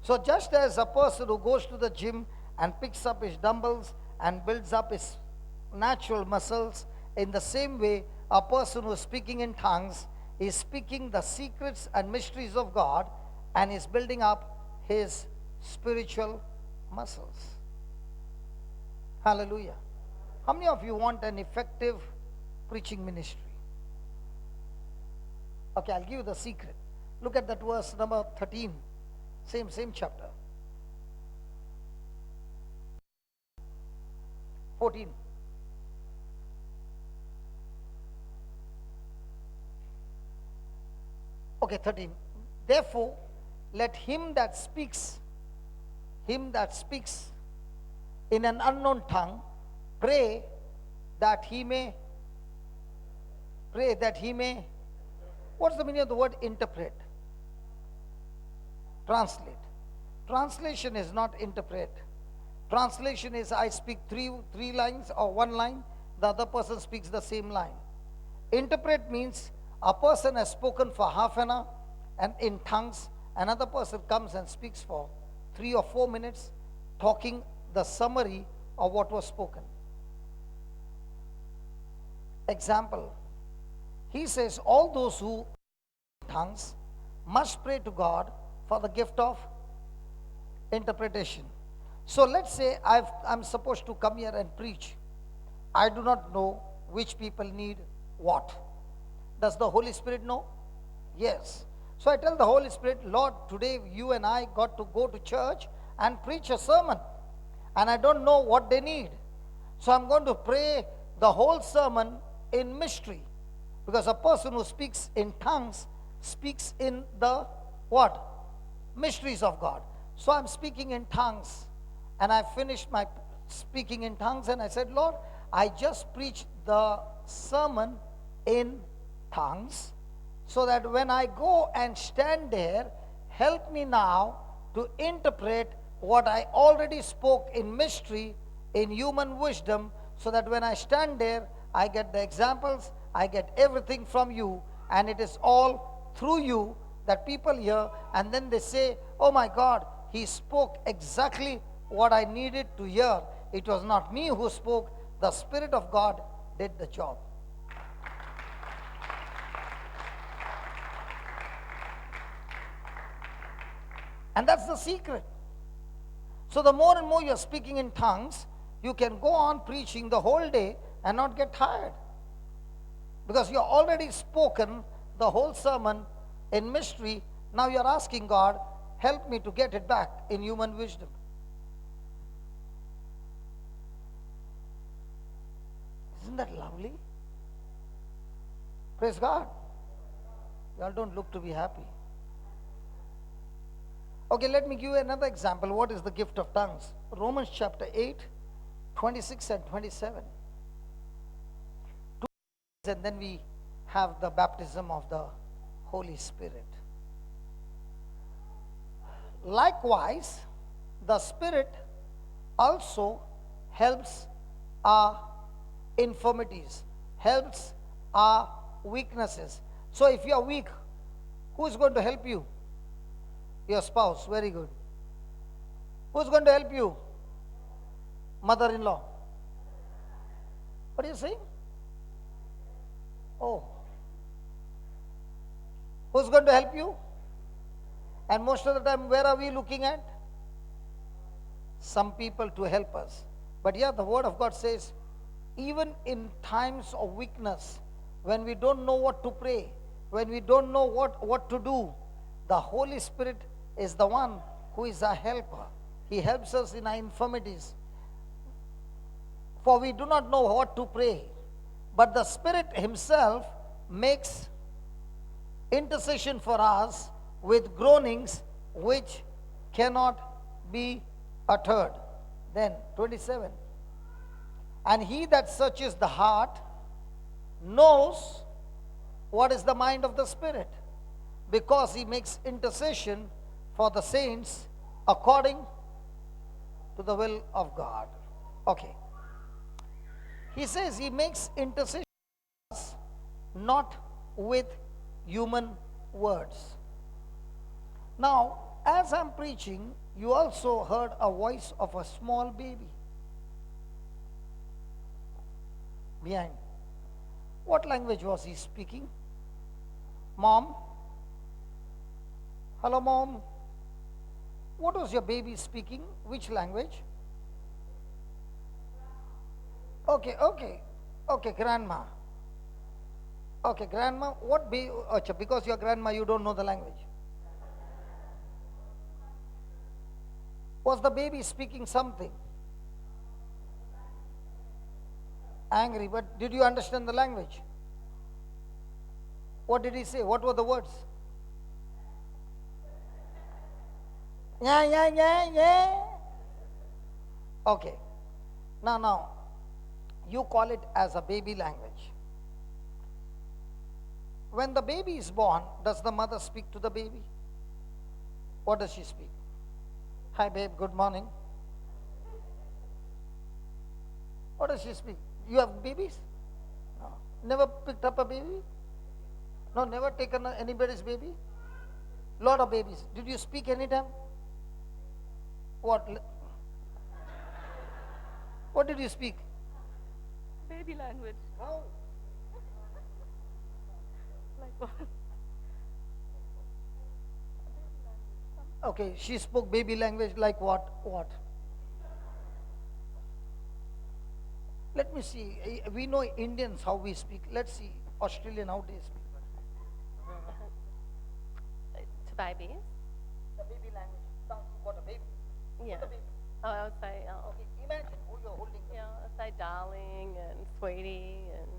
So just as a person who goes to the gym and picks up his dumbbells and builds up his natural muscles, in the same way, a person who is speaking in tongues is speaking the secrets and mysteries of God and is building up his spiritual muscles. Hallelujah. How many of you want an effective preaching ministry? Okay, I'll give you the secret. Look at that verse number 13. Same chapter. 14. Okay, 13. Therefore, let him that speaks in an unknown tongue pray that he may. What's the meaning of the word interpret? Translate. Translation is not interpret. Translation is I speak three lines or 1 line, the other person speaks the same line. Interpret means a person has spoken for half an hour and in tongues, another person comes and speaks for 3 or 4 minutes, talking the summary of what was spoken. Example, he says all those who tongues must pray to God for the gift of interpretation. So let's say I'm supposed to come here and preach. I do not know which people need what. Does the Holy Spirit know? Yes. So I tell the Holy Spirit, Lord, today you and I got to go to church and preach a sermon. And I don't know what they need. So I'm going to pray the whole sermon in mystery. Because a person who speaks in tongues speaks in the what? Mysteries of God. So I'm speaking in tongues. And I finished my speaking in tongues and I said, Lord, I just preached the sermon in tongues, so that when I go and stand there, help me now to interpret what I already spoke in mystery, in human wisdom, so that when I stand there, I get the examples, I get everything from you, and it is all through you that people hear, and then they say, oh my God, he spoke exactly what I needed to hear. It was not me who spoke, the Spirit of God did the job. And that's the secret. So the more and more you're speaking in tongues, you can go on preaching the whole day and not get tired. Because you're already spoken the whole sermon in mystery. Now you're asking God, help me to get it back in human wisdom. Isn't that lovely? Praise God. Y'all don't look to be happy. Okay, let me give you another example. What is the gift of tongues? Romans chapter 8, 26 and 27. And then we have the baptism of the Holy Spirit. Likewise, the Spirit also helps our infirmities, helps our weaknesses. So if you are weak, who is going to help you? Your spouse. Very good. Who is going to help you? Mother-in-law. What are you saying? Oh. Who's going to help you? And most of the time, where are we looking at? Some people to help us. But yeah, the Word of God says, even in times of weakness, when we don't know what to pray, when we don't know what to do, the Holy Spirit is the one who is our helper. He helps us in our infirmities. For we do not know what to pray, but the Spirit Himself makes intercession for us with groanings which cannot be uttered. Then 27. And He that searches the heart knows what is the mind of the Spirit, because He makes intercession for the saints according to the will of God. Okay. He says He makes intercession not with human words. Now, as I'm preaching, you also heard a voice of a small baby behind. What language was he speaking? Mom? Hello, Mom? What was your baby speaking? Which language? Okay, grandma. Okay, grandma, what baby? Because you're grandma, you don't know the language. Was the baby speaking something? Angry, but did you understand the language? What did he say? What were the words? Yeah. Okay. Now, you call it as a baby language. When the baby is born, does the mother speak to the baby? What does she speak? Hi, babe, good morning. What does she speak? You have babies? No. Never picked up a baby? No, never taken anybody's baby? Lot of babies. Did you speak anytime? What? What did you speak? Baby language. How? Like what? Okay, she spoke baby language like what? What? Let me see. We know Indians how we speak. Let's see Australian how they speak. To babies? The baby language. What a baby. Yeah. What a baby. Oh, I would say, Okay, imagine who you're holding. yeah, I'd say darling and sweetie and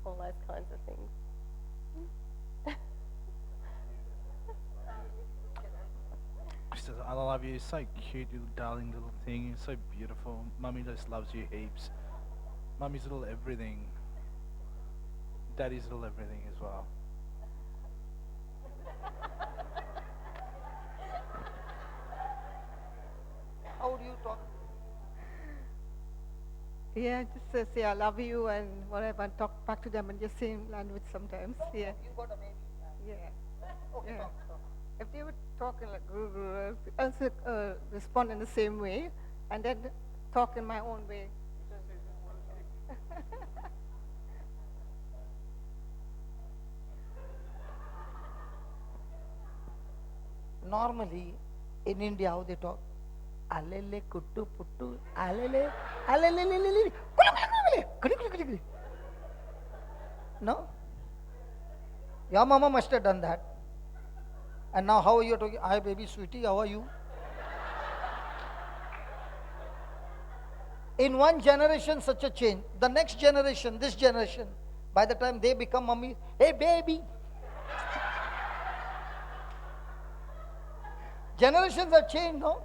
all those kinds of things. She says, I love you. So cute, you darling little thing. You're so beautiful. Mummy just loves you heaps. Mummy's little everything. Daddy's little everything as well. How do you talk? Yeah, just say I love you and whatever, talk back to them in the same language sometimes. Yeah. You got a baby. Yeah. Okay, Yeah. talk. If they would talk in like I also respond in the same way, and then talk in my own way. Normally, In India, how they talk? Alele kuttu puttu, alele, alele, no? Your mama must have done that. And now how are you talking? Hi baby, sweetie, how are you? In one generation, such a change. The next generation, this generation, by the time they become mummy, hey baby. Generations have changed, no?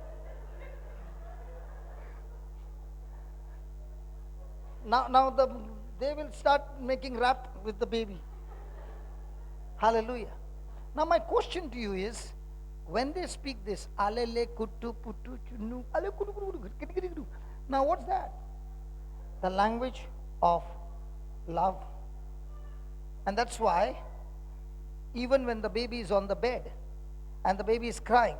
Now they will start making rap with the baby. Hallelujah. Now my question to you is, when they speak this, alele kuttu puttu chunu, ale kudu kudu kudu, kudu kudu. Now what's that? The language of love. And that's why, even when the baby is on the bed and the baby is crying,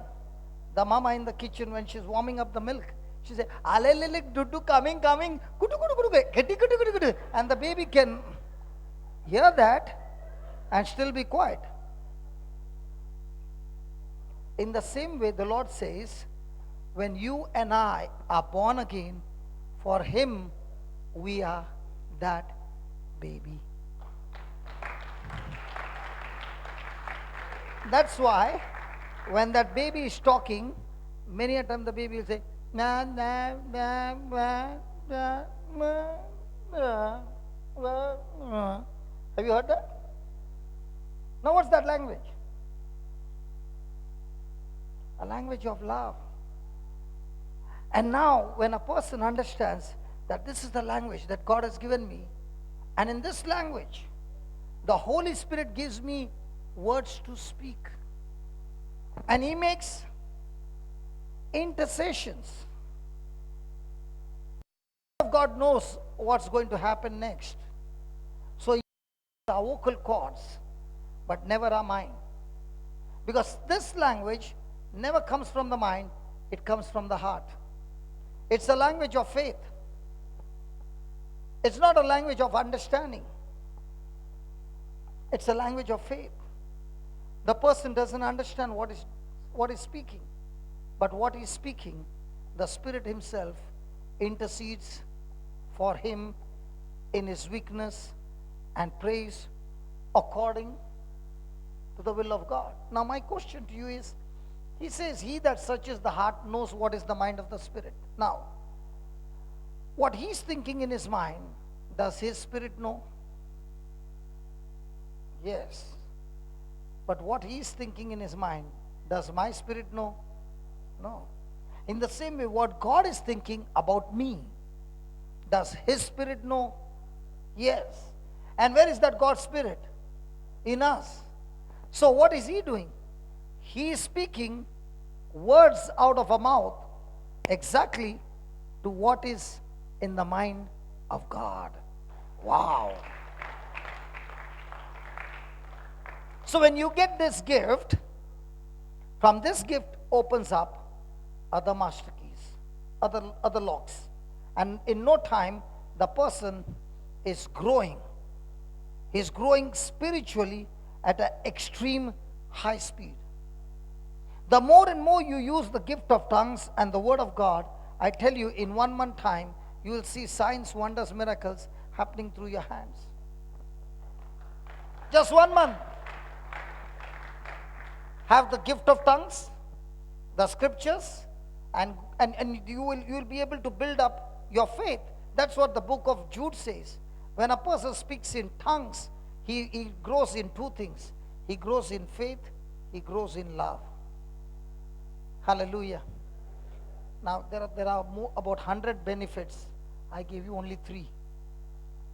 the mama in the kitchen, when she's warming up the milk, she says, alele dudu coming, kudu kudu kudu, kudu kudu kudu. And the baby can hear that and still be quiet. In the same way, the Lord says, when you and I are born again, for Him, we are that baby. That's why, when that baby is talking, many a time the baby will say, na na na na na na na. Have you heard that? Now what's that language? A language of love. And now when a person understands that this is the language that God has given me, and in this language, the Holy Spirit gives me words to speak. And He makes intercessions. God knows what's going to happen next. So He uses our vocal cords, but never our mind. Because this language never comes from the mind, it comes from the heart. It's a language of faith. It's not a language of understanding. It's a language of faith. The person doesn't understand what is speaking. But what he's speaking, the Spirit Himself intercedes for him in his weakness and prays according to the will of God. Now my question to you is, He says, He that searches the heart knows what is the mind of the Spirit. Now, what he's thinking in his mind, does his spirit know? Yes. But what he's thinking in his mind, does my spirit know? No. In the same way, what God is thinking about me, does His Spirit know? Yes. And where is that God's Spirit? In us. So what is He doing? He is speaking words out of a mouth exactly to what is in the mind of God. Wow. So when you get this gift, from this gift opens up other master keys, other locks. And in no time, the person is growing. He's growing spiritually at an extreme high speed. The more and more you use the gift of tongues and the word of God, I tell you, in 1 month time, you will see signs, wonders, miracles happening through your hands. Just 1 month. Have the gift of tongues, the scriptures, and you will be able to build up your faith. That's what the book of Jude says. When a person speaks in tongues, he grows in two things. He grows in faith, he grows in love. Hallelujah. Now there are more, about 100 benefits. I gave you only 3.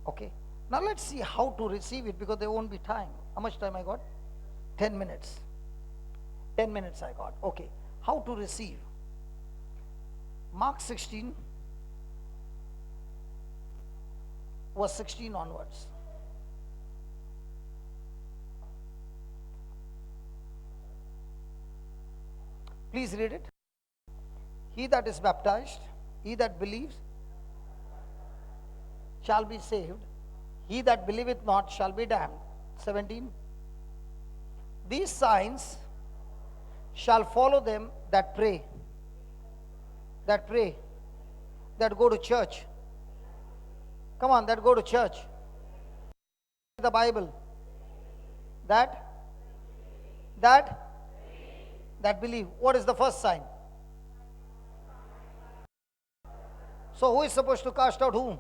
Okay. Now let's see how to receive it, because there won't be time. How much time I got? 10 minutes. 10 minutes I got. Okay. How to receive? Mark 16, verse 16 onwards. Please read it. He that is baptized, he that believes, shall be saved. He that believeth not shall be damned. 17. These signs shall follow them that pray, that pray, that go to church. Come on, that go to church. The Bible. That believe. What is the first sign? So who is supposed to cast out whom?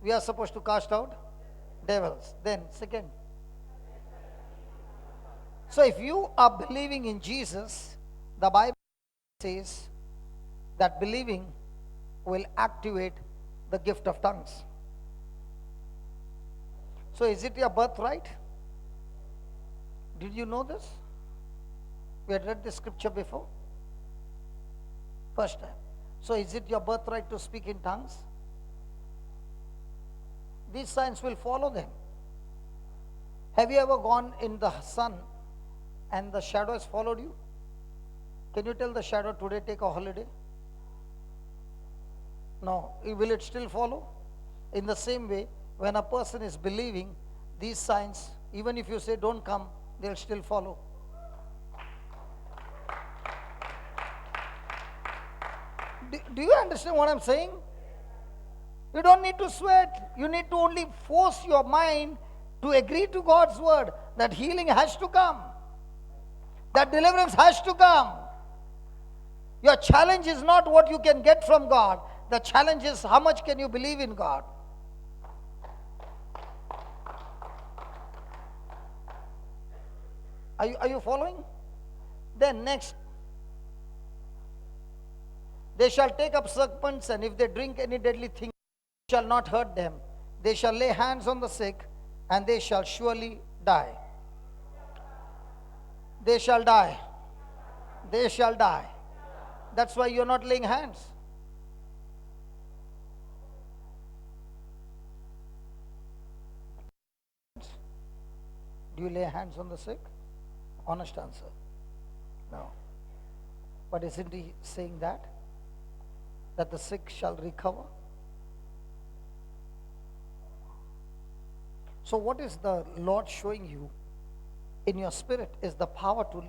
We are supposed to cast out devils. Then second. So if you are believing in Jesus, the Bible says that believing will activate the gift of tongues. So is it your birthright? Did you know this? We had read this scripture before. First time. So is it your birthright to speak in tongues? These signs will follow them. Have you ever gone in the sun and the shadow has followed you? Can you tell the shadow today take a holiday? No. Will it still follow? In the same way, when a person is believing, these signs, even if you say don't come, they'll still follow. Do you understand what I'm saying? You don't need to sweat. You need to only force your mind to agree to God's word that healing has to come, that deliverance has to come. Your challenge is not what you can get from God. The challenge is how much can you believe in God. Are you following? Then next. They shall take up serpents, and if they drink any deadly thing, it shall not hurt them. They shall lay hands on the sick, and they shall surely die. They shall die. They shall die. That's why you're not laying hands. Do you lay hands on the sick? Honest answer. No. But isn't he saying that? That the sick shall recover? So what is the Lord showing you in your spirit is the power to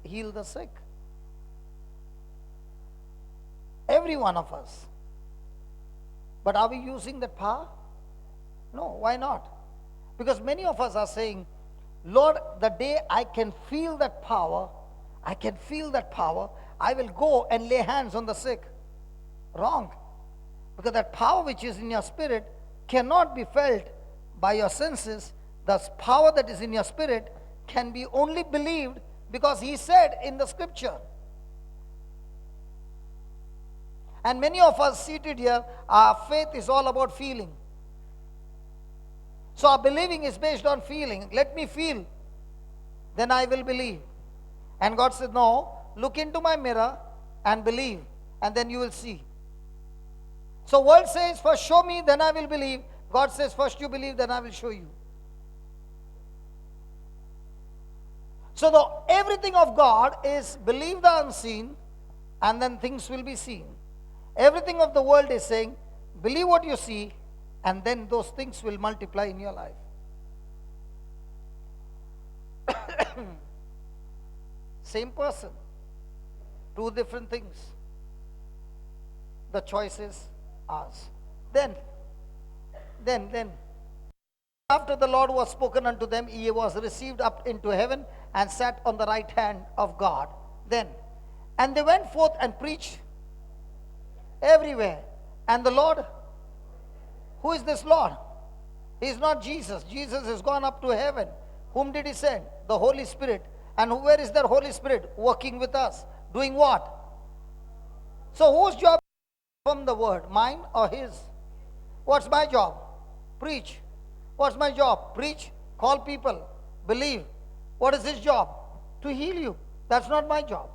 heal the sick. Every one of us. But are we using that power? No, why not? Because many of us are saying, Lord, the day I can feel that power, I will go and lay hands on the sick. Wrong. Because that power which is in your spirit cannot be felt by your senses. The power that is in your spirit can be only believed because he said in the scripture. And many of us seated here, our faith is all about feeling. So our believing is based on feeling. Let me feel, then I will believe. And God said, no, look into my mirror and believe, and then you will see. So world says, first show me, then I will believe. God says, first you believe, then I will show you. So everything of God is believe the unseen, and then things will be seen. Everything of the world is saying, believe what you see, and then those things will multiply in your life. Same person, two different things. The choice is ours. Then, after the Lord was spoken unto them, he was received up into heaven and sat on the right hand of God. And they went forth and preached everywhere. And the Lord, who is this Lord? He is not Jesus. Jesus has gone up to heaven. Whom did he send? The Holy Spirit. And where is that Holy Spirit? Working with us. Doing what? So whose job from the word? Mine or his? What's my job? Preach. What's my job? Preach. Call people. Believe. What is his job? To heal you. That's not my job.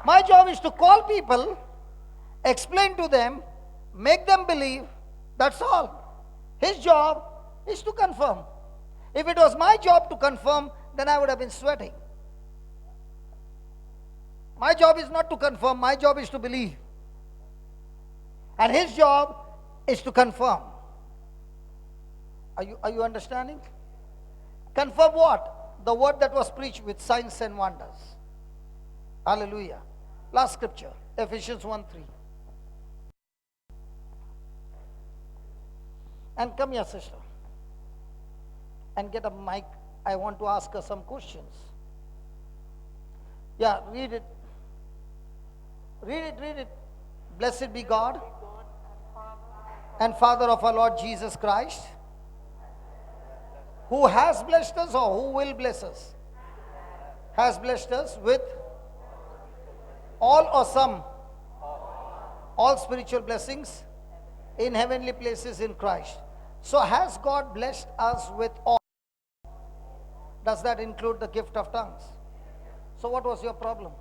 My job is to call people, explain to them, make them believe. That's all. His job is to confirm. If it was my job to confirm, then I would have been sweating. My job is not to confirm, my job is to believe. And his job is to confirm. Are you understanding? Confirm what? The word that was preached with signs and wonders. Hallelujah. Last scripture, Ephesians 1:3. And come here, sister. And get a mic. I want to ask her some questions. Yeah, read it. Read it. Blessed be God and Father of our Lord Jesus Christ, who has blessed us or who will bless us? Has blessed us with all or some? All spiritual blessings in heavenly places in Christ. So has God blessed us with all? Does that include the gift of tongues? So what was your problem?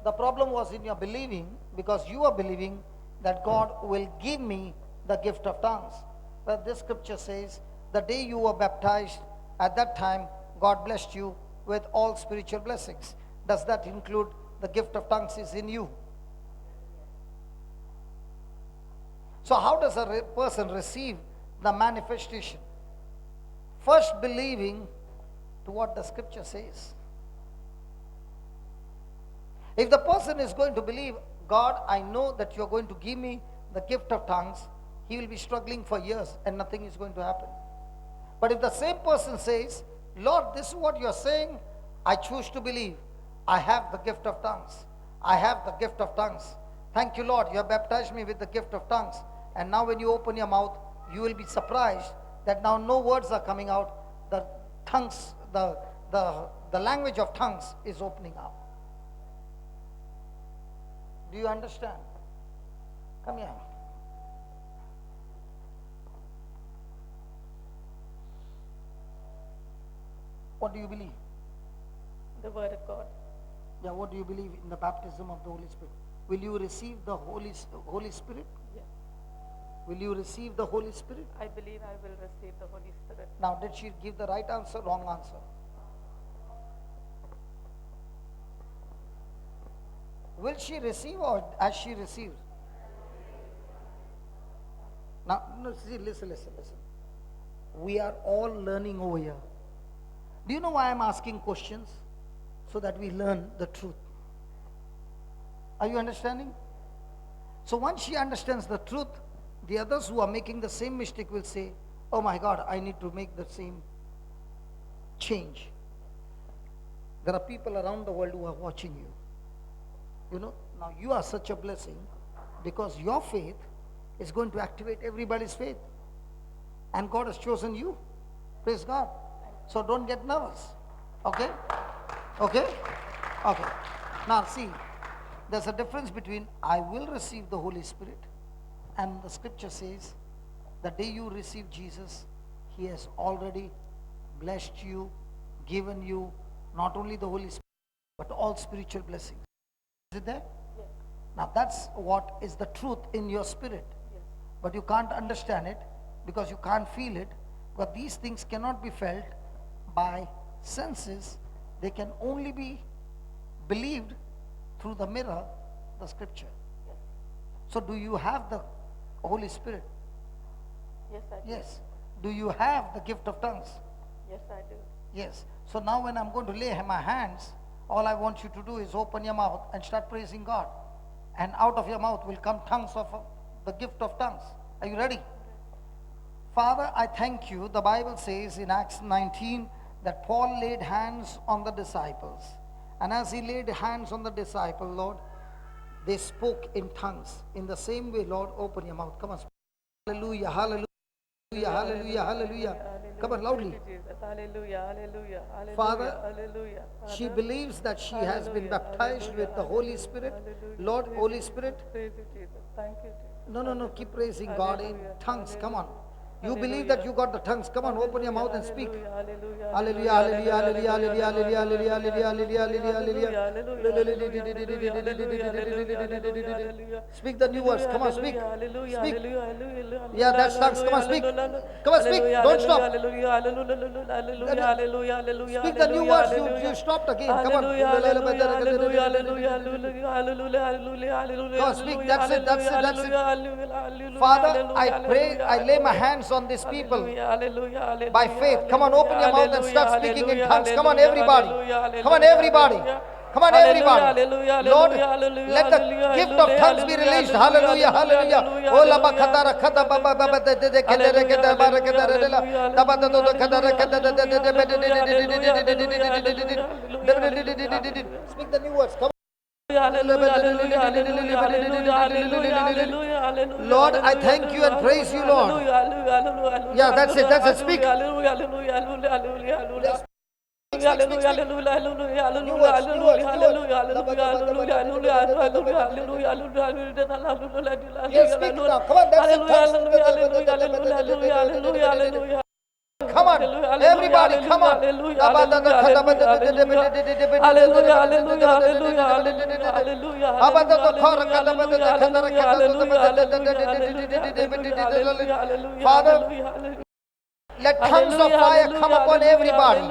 The problem was in your believing, because you are believing that God will give me the gift of tongues. But this scripture says, the day you were baptized, at that time, God blessed you with all spiritual blessings. Does that include the gift of tongues is in you? So how does a person receive the manifestation? First believing to what the scripture says. If the person is going to believe, God, I know that you're going to give me the gift of tongues, he will be struggling for years and nothing is going to happen. But if the same person says, Lord, this is what you're saying, I choose to believe. I have the gift of tongues. I have the gift of tongues. Thank you, Lord, you have baptized me with the gift of tongues. And now when you open your mouth, you will be surprised that now no words are coming out. The tongues, the language of tongues is opening up. Do you understand? Come here. What do you believe? The word of God. Yeah, what do you believe in the baptism of the Holy Spirit? Will you receive the Holy Spirit? Yes. Will you receive the Holy Spirit? I believe I will receive the Holy Spirit. Now, did she give the right answer, wrong answer? Will she receive or has she received? Now, no, see, listen. We are all learning over here. Do you know why I'm asking questions? So that we learn the truth. Are you understanding? So once she understands the truth, the others who are making the same mistake will say, oh my God, I need to make the same change. There are people around the world who are watching you. You know, now you are such a blessing because your faith is going to activate everybody's faith. And God has chosen you. Praise God. So don't get nervous. Okay? Okay? Okay. Now see, there's a difference between I will receive the Holy Spirit and the scripture says the day you receive Jesus, he has already blessed you, given you not only the Holy Spirit, but all spiritual blessings. Is it there? Yes. Now that's what is the truth in your spirit. Yes. But you can't understand it because you can't feel it. But these things cannot be felt by senses. They can only be believed through the mirror, the scripture. Yes. So do you have the Holy Spirit? Yes, I do. Yes. Do you have the gift of tongues? Yes, I do. Yes. So now when I'm going to lay my hands, all I want you to do is open your mouth and start praising God. And out of your mouth will come tongues of the gift of tongues. Are you ready? Father, I thank you. The Bible says in Acts 19 that Paul laid hands on the disciples. And as he laid hands on the disciple, Lord, they spoke in tongues. In the same way, Lord, open your mouth. Come on. Hallelujah, hallelujah, hallelujah, hallelujah. Come on, loudly. Hallelujah, hallelujah, hallelujah. Father, hallelujah. she believes that she has been baptized with the Holy Spirit. Lord, Holy Spirit. Praise you, Jesus. Thank you, Jesus. No, keep praising God in tongues. Come on. You believe that you got the tongues. Come on, open your mouth and speak. Hallelujah, hallelujah, hallelujah, hallelujah, hallelujah, hallelujah, hallelujah, hallelujah. Speak the new words. Come on, speak. Speak. Yeah, that's tongues. Come on, speak. Come on, speak. Don't stop. Speak the new words. You stopped again. Come on. Come on, speak. That's it. That's it. That's it. Father, I pray, I lay my hands on these people by faith. Come on, open your mouth and start speaking in tongues. Come on, everybody. Come on, everybody. Come on, everybody. Lord, let the gift of tongues be released. Hallelujah, hallelujah. Ola bakadara kada baba baba de de kedere kedere bara kedere dela. Daba do do kedere kedere de de de. Speak the new words. Come on. Lord, I thank you and praise you, Lord. Yeah, that's it. That's it. Speak. Yes, speak now. Come on, that's it. Come on, everybody, come on. Father, let tongues of fire come upon everybody.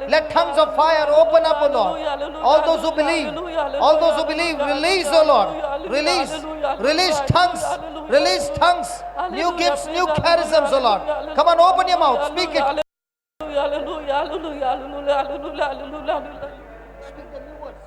Let tongues of fire open up, O Lord. All those who believe, release, O Lord. Release tongues, new gifts, new charisms, O Lord. Come on, open your mouth, speak it. Speak the new words,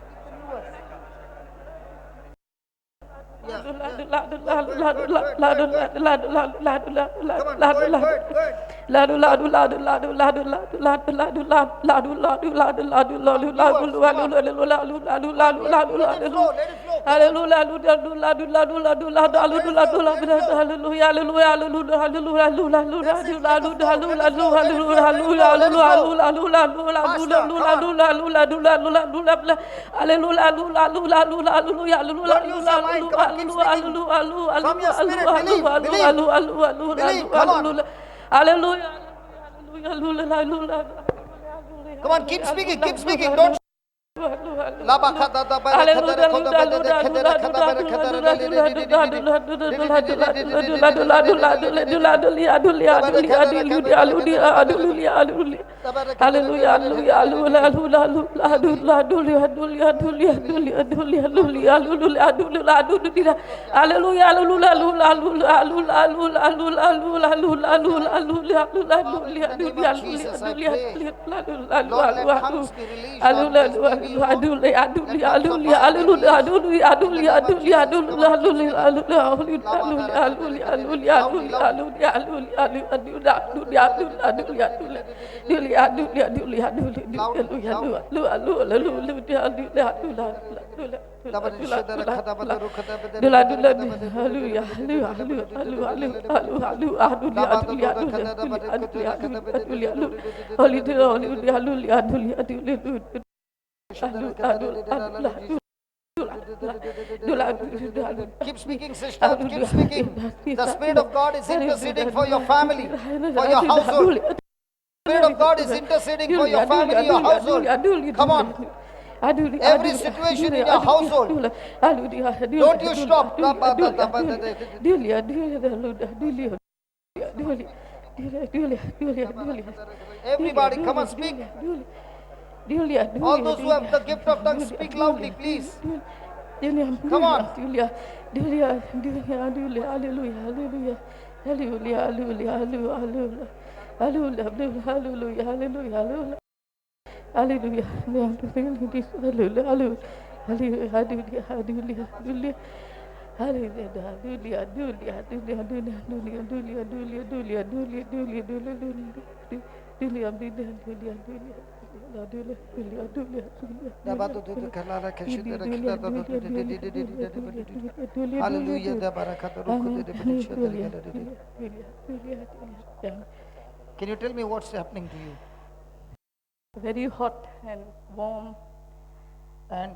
come on, keep speaking, don't keep speaking, sister. Keep speaking. The Spirit of God is interceding for your family, for your household. The Spirit of God is interceding for your family, your household. Come on. Every situation in your household. Don't you stop. Everybody, come on, speak. All those who have the gift of tongues, speak loudly, please. Come on. Can you tell me what's happening to you? Very hot and warm. And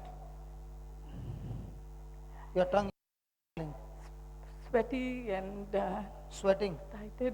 your tongue sweaty and sweating. excited.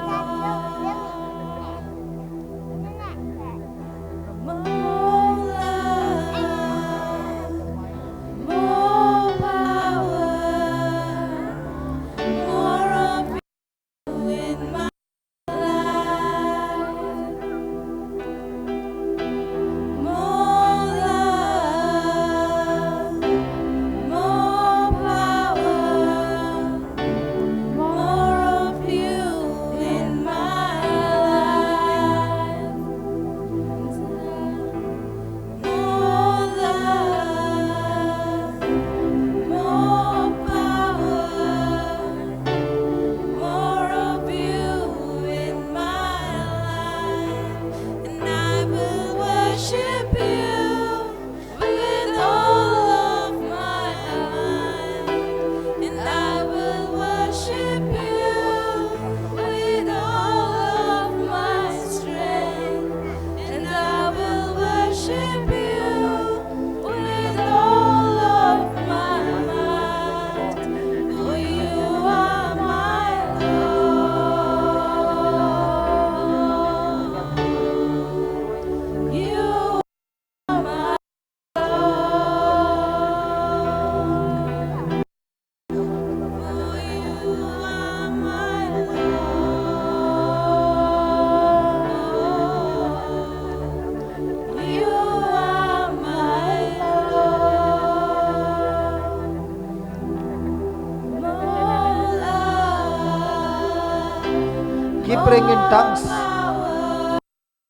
Keep praying in tongues.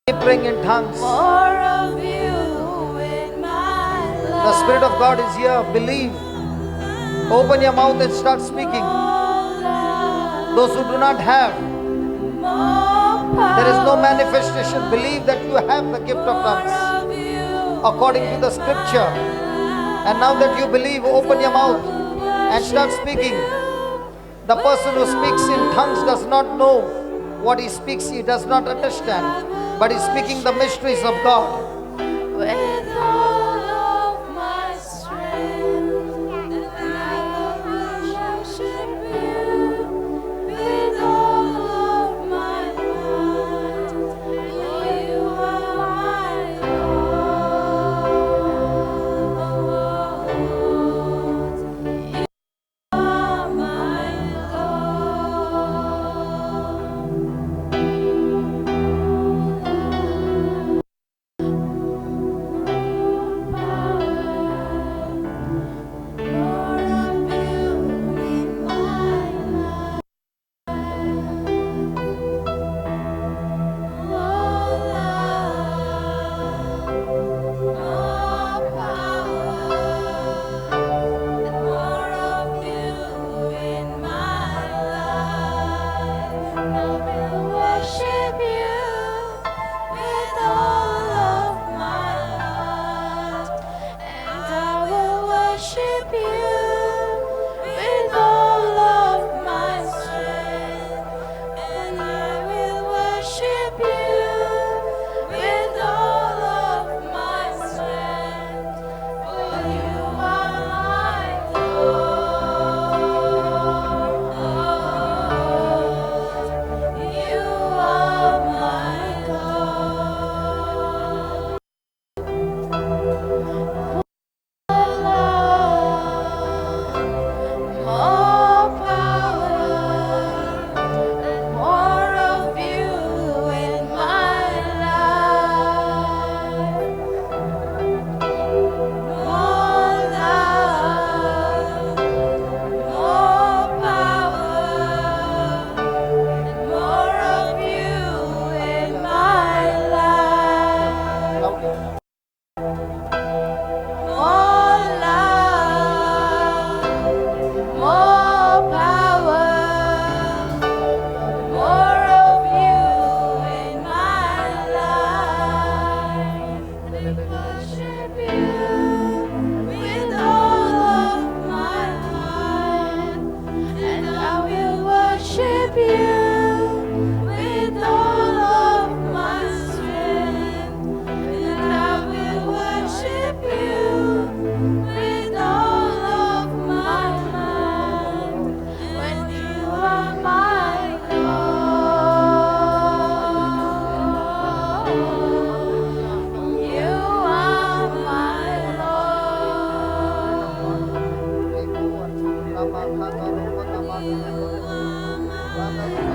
Keep praying in tongues. The Spirit of God is here. Believe. Open your mouth and start speaking. Those who do not have, there is no manifestation. Believe that you have the gift of tongues according to the scripture. And now that you believe, open your mouth and start speaking. The person who speaks in tongues does not know what he speaks. He does not understand. But he's speaking the mysteries of God. With all of my strength, and I will worship you. With all of my might, for you are my Lord. You are my worship you with all of my heart, and I will worship you with all of my strength, and I will worship you with all of my strength, for you are my Lord. You are my God. More power, more of you in my life. More love, more power, more of you in my life. More love, more power, more of you in my life. And I worship you with all of my heart, and I will worship you with all of my strength, and I will worship you with all of my mind, when you are my Lord. You are my Lord.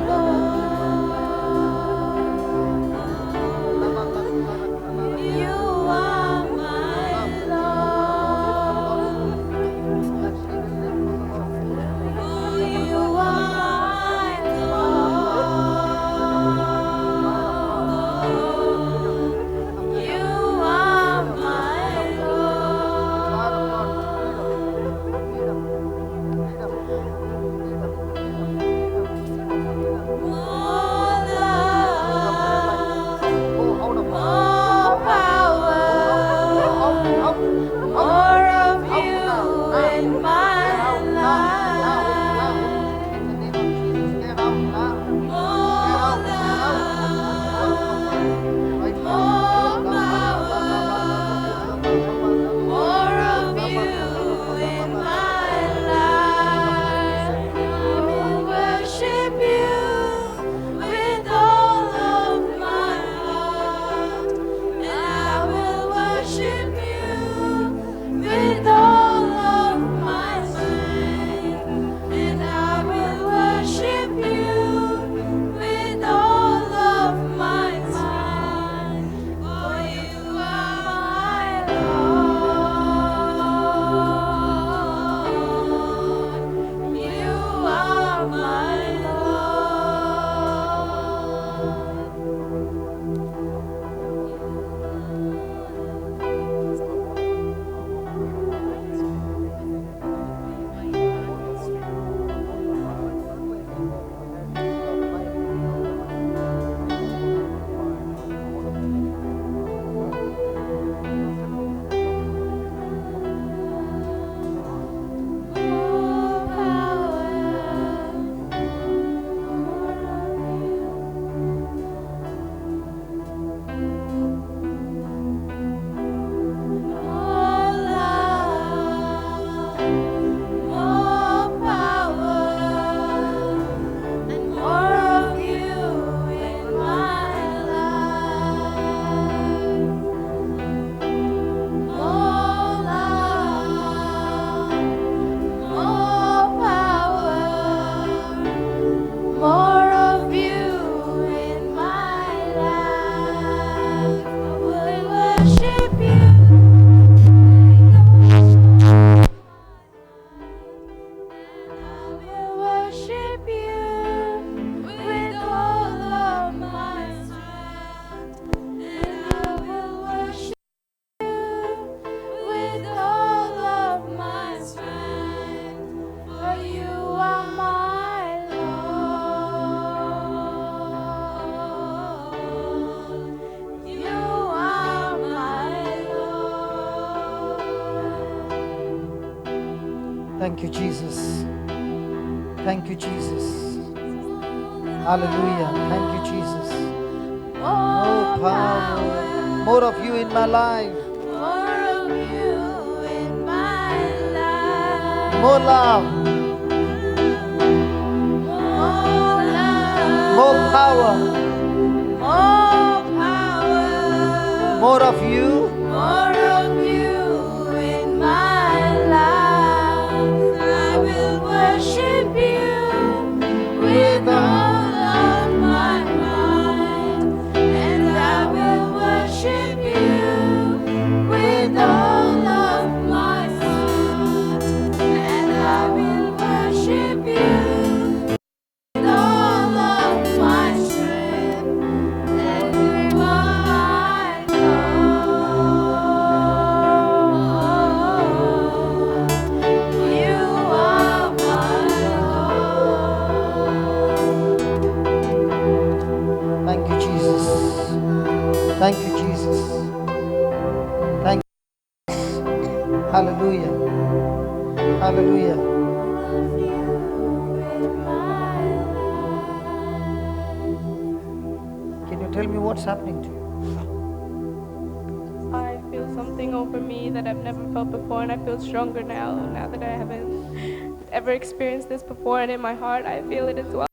Thank you, Jesus. Thank you, Jesus. Hallelujah. Thank you, Jesus. More power. More of you in my life. More of you in my life. More love. More love. More power. More power. More of you. More of you in my life. I will worship you with all of my mind, and I will worship you with all of my heart, and I will worship you with all of my strength, and you are my God. You are my Thank you, Jesus. Thank you, Jesus. Thank you. Hallelujah. Hallelujah. Can you tell me what's happening to you? I feel something over me that I've never felt before, and I feel stronger now that I haven't ever experienced this before, and in my heart I feel it as well.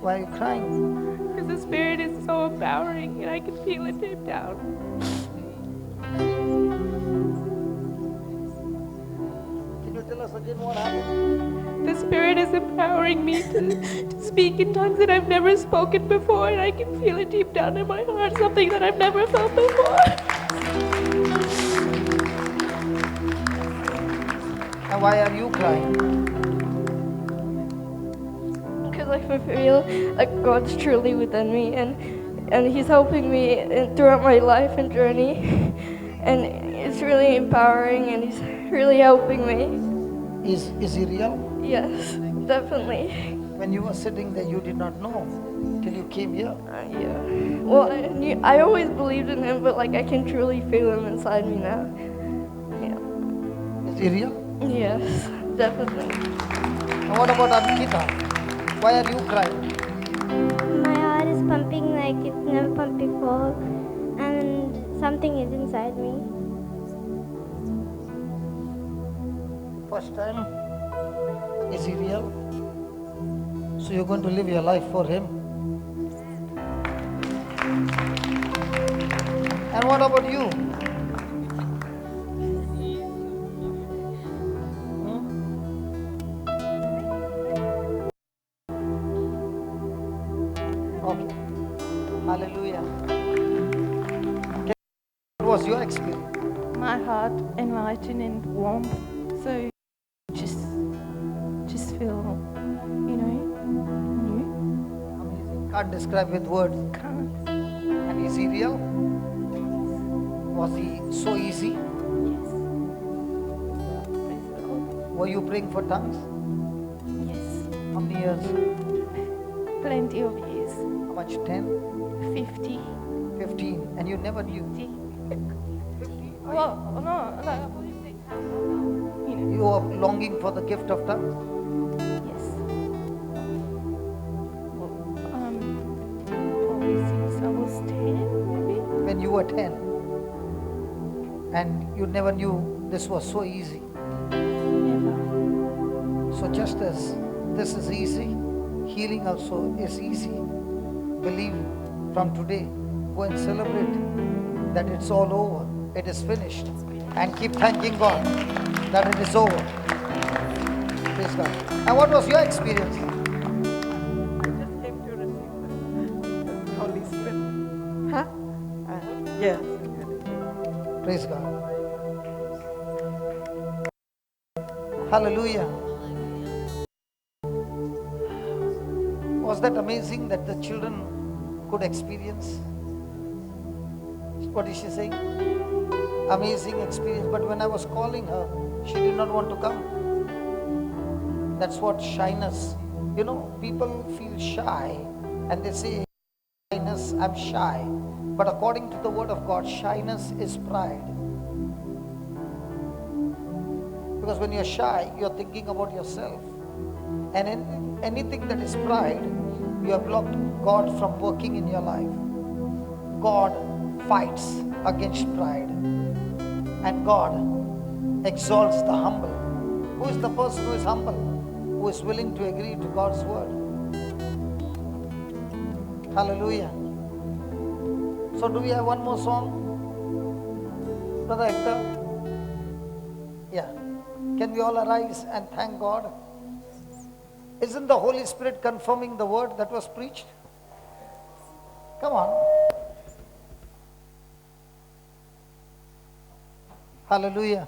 Why are you crying? Because the Spirit is so empowering, and I can feel it deep down. Can you tell us again what happened? The Spirit is empowering me to speak in tongues that I've never spoken before, and I can feel it deep down in my heart, something that I've never felt before. And why are you crying? Because I feel like God's truly within me, and He's helping me throughout my life and journey, and it's really empowering, and He's really helping me. Is he real? Yes, definitely. When you were sitting there, you did not know till you came here. Yeah. Well, I always believed in Him, but like I can truly feel Him inside me now. Yeah. Is he real? Yes, definitely. And what about Ankita? Why are you crying? My heart is pumping like it's never pumped before, and something is inside me. First time? Is he real? So you're going to live your life for him? And what about you? Okay. Hallelujah. What was your experience? My heart enlightened and warm, so just feel, new. Amazing. Can't describe with words. Can't. And is he real? Was he so easy? Yes. Were you praying for tongues? Yes. How many years? Plenty of years. How much? 10? 50. 15. And you never knew? 50. Well, no, like I believe they You are longing for the gift of tongues? Yes. Probably since I was 10, maybe. When you were 10. And you never knew this was so easy. Never. So just as this is easy, healing also is easy. Believe from today, go and celebrate that it's all over. It is finished. And keep thanking God that it is over. Praise God. And what was your experience? I just came to receive the Holy Spirit. Huh? Yes. Praise God. Hallelujah. Was that amazing that the children could experience? What is she saying? Amazing experience. But when I was calling her, she did not want to come. That's what shyness. People feel shy and they say, shyness, I'm shy. But according to the word of God, shyness is pride. Because when you're shy, you're thinking about yourself. And in anything that is pride, you have blocked God from working in your life. God fights against pride. And God exalts the humble. Who is the person who is humble? Who is willing to agree to God's word. Hallelujah. So do we have one more song? Brother Hector? Yeah. Can we all arise and thank God? Isn't the Holy Spirit confirming the word that was preached? Come on. Hallelujah.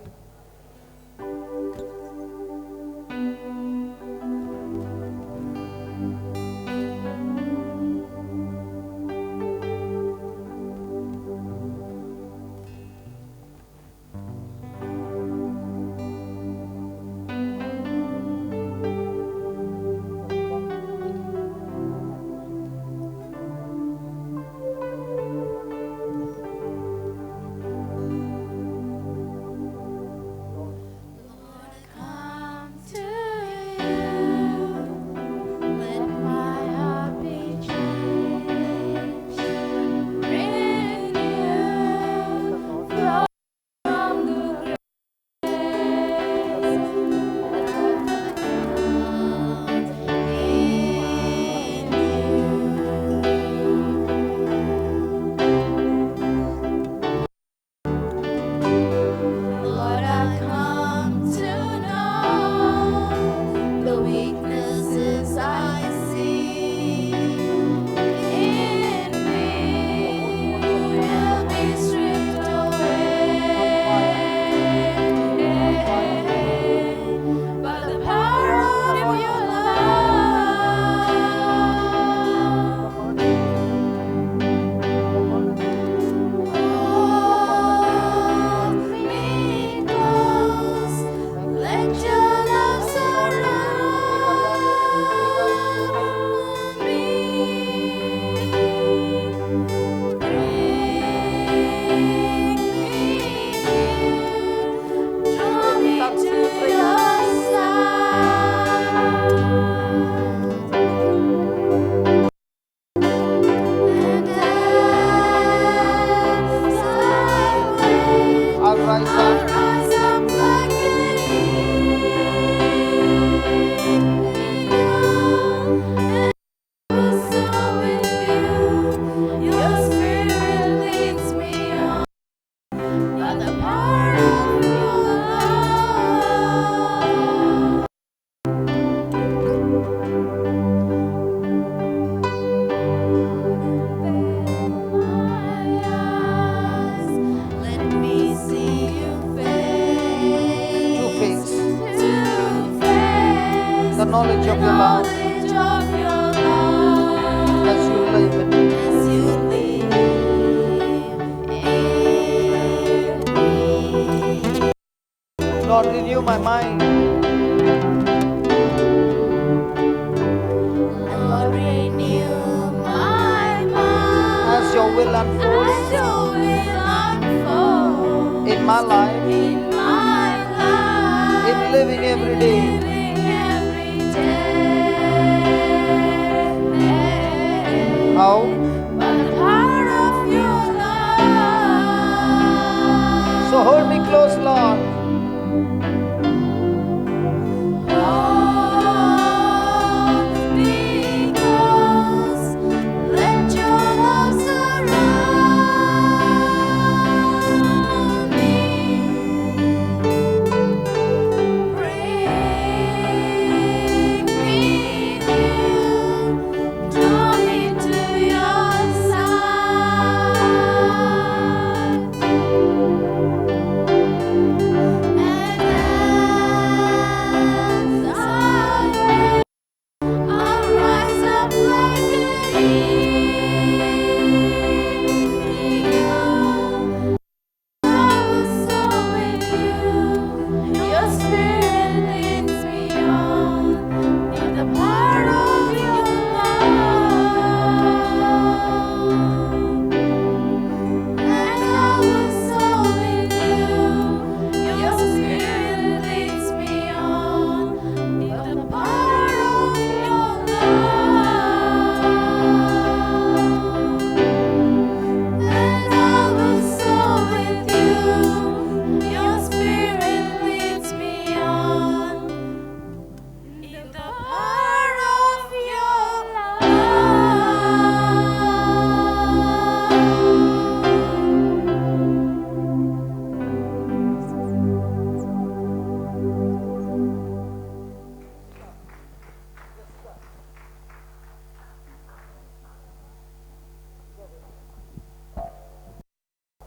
Lord, renew my mind. Lord, renew my mind. As your will unfolds. As your will unfolds. In my life. In my life. In living every day. Living every day. How? By the power of your love. So hold me close, Lord.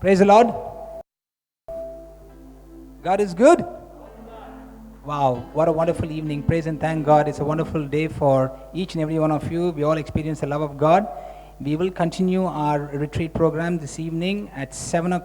Praise the Lord. God is good. Wow, what a wonderful evening. Praise and thank God. It's a wonderful day for each and every one of you. We all experience the love of God. We will continue our retreat program this evening at 7 o'clock.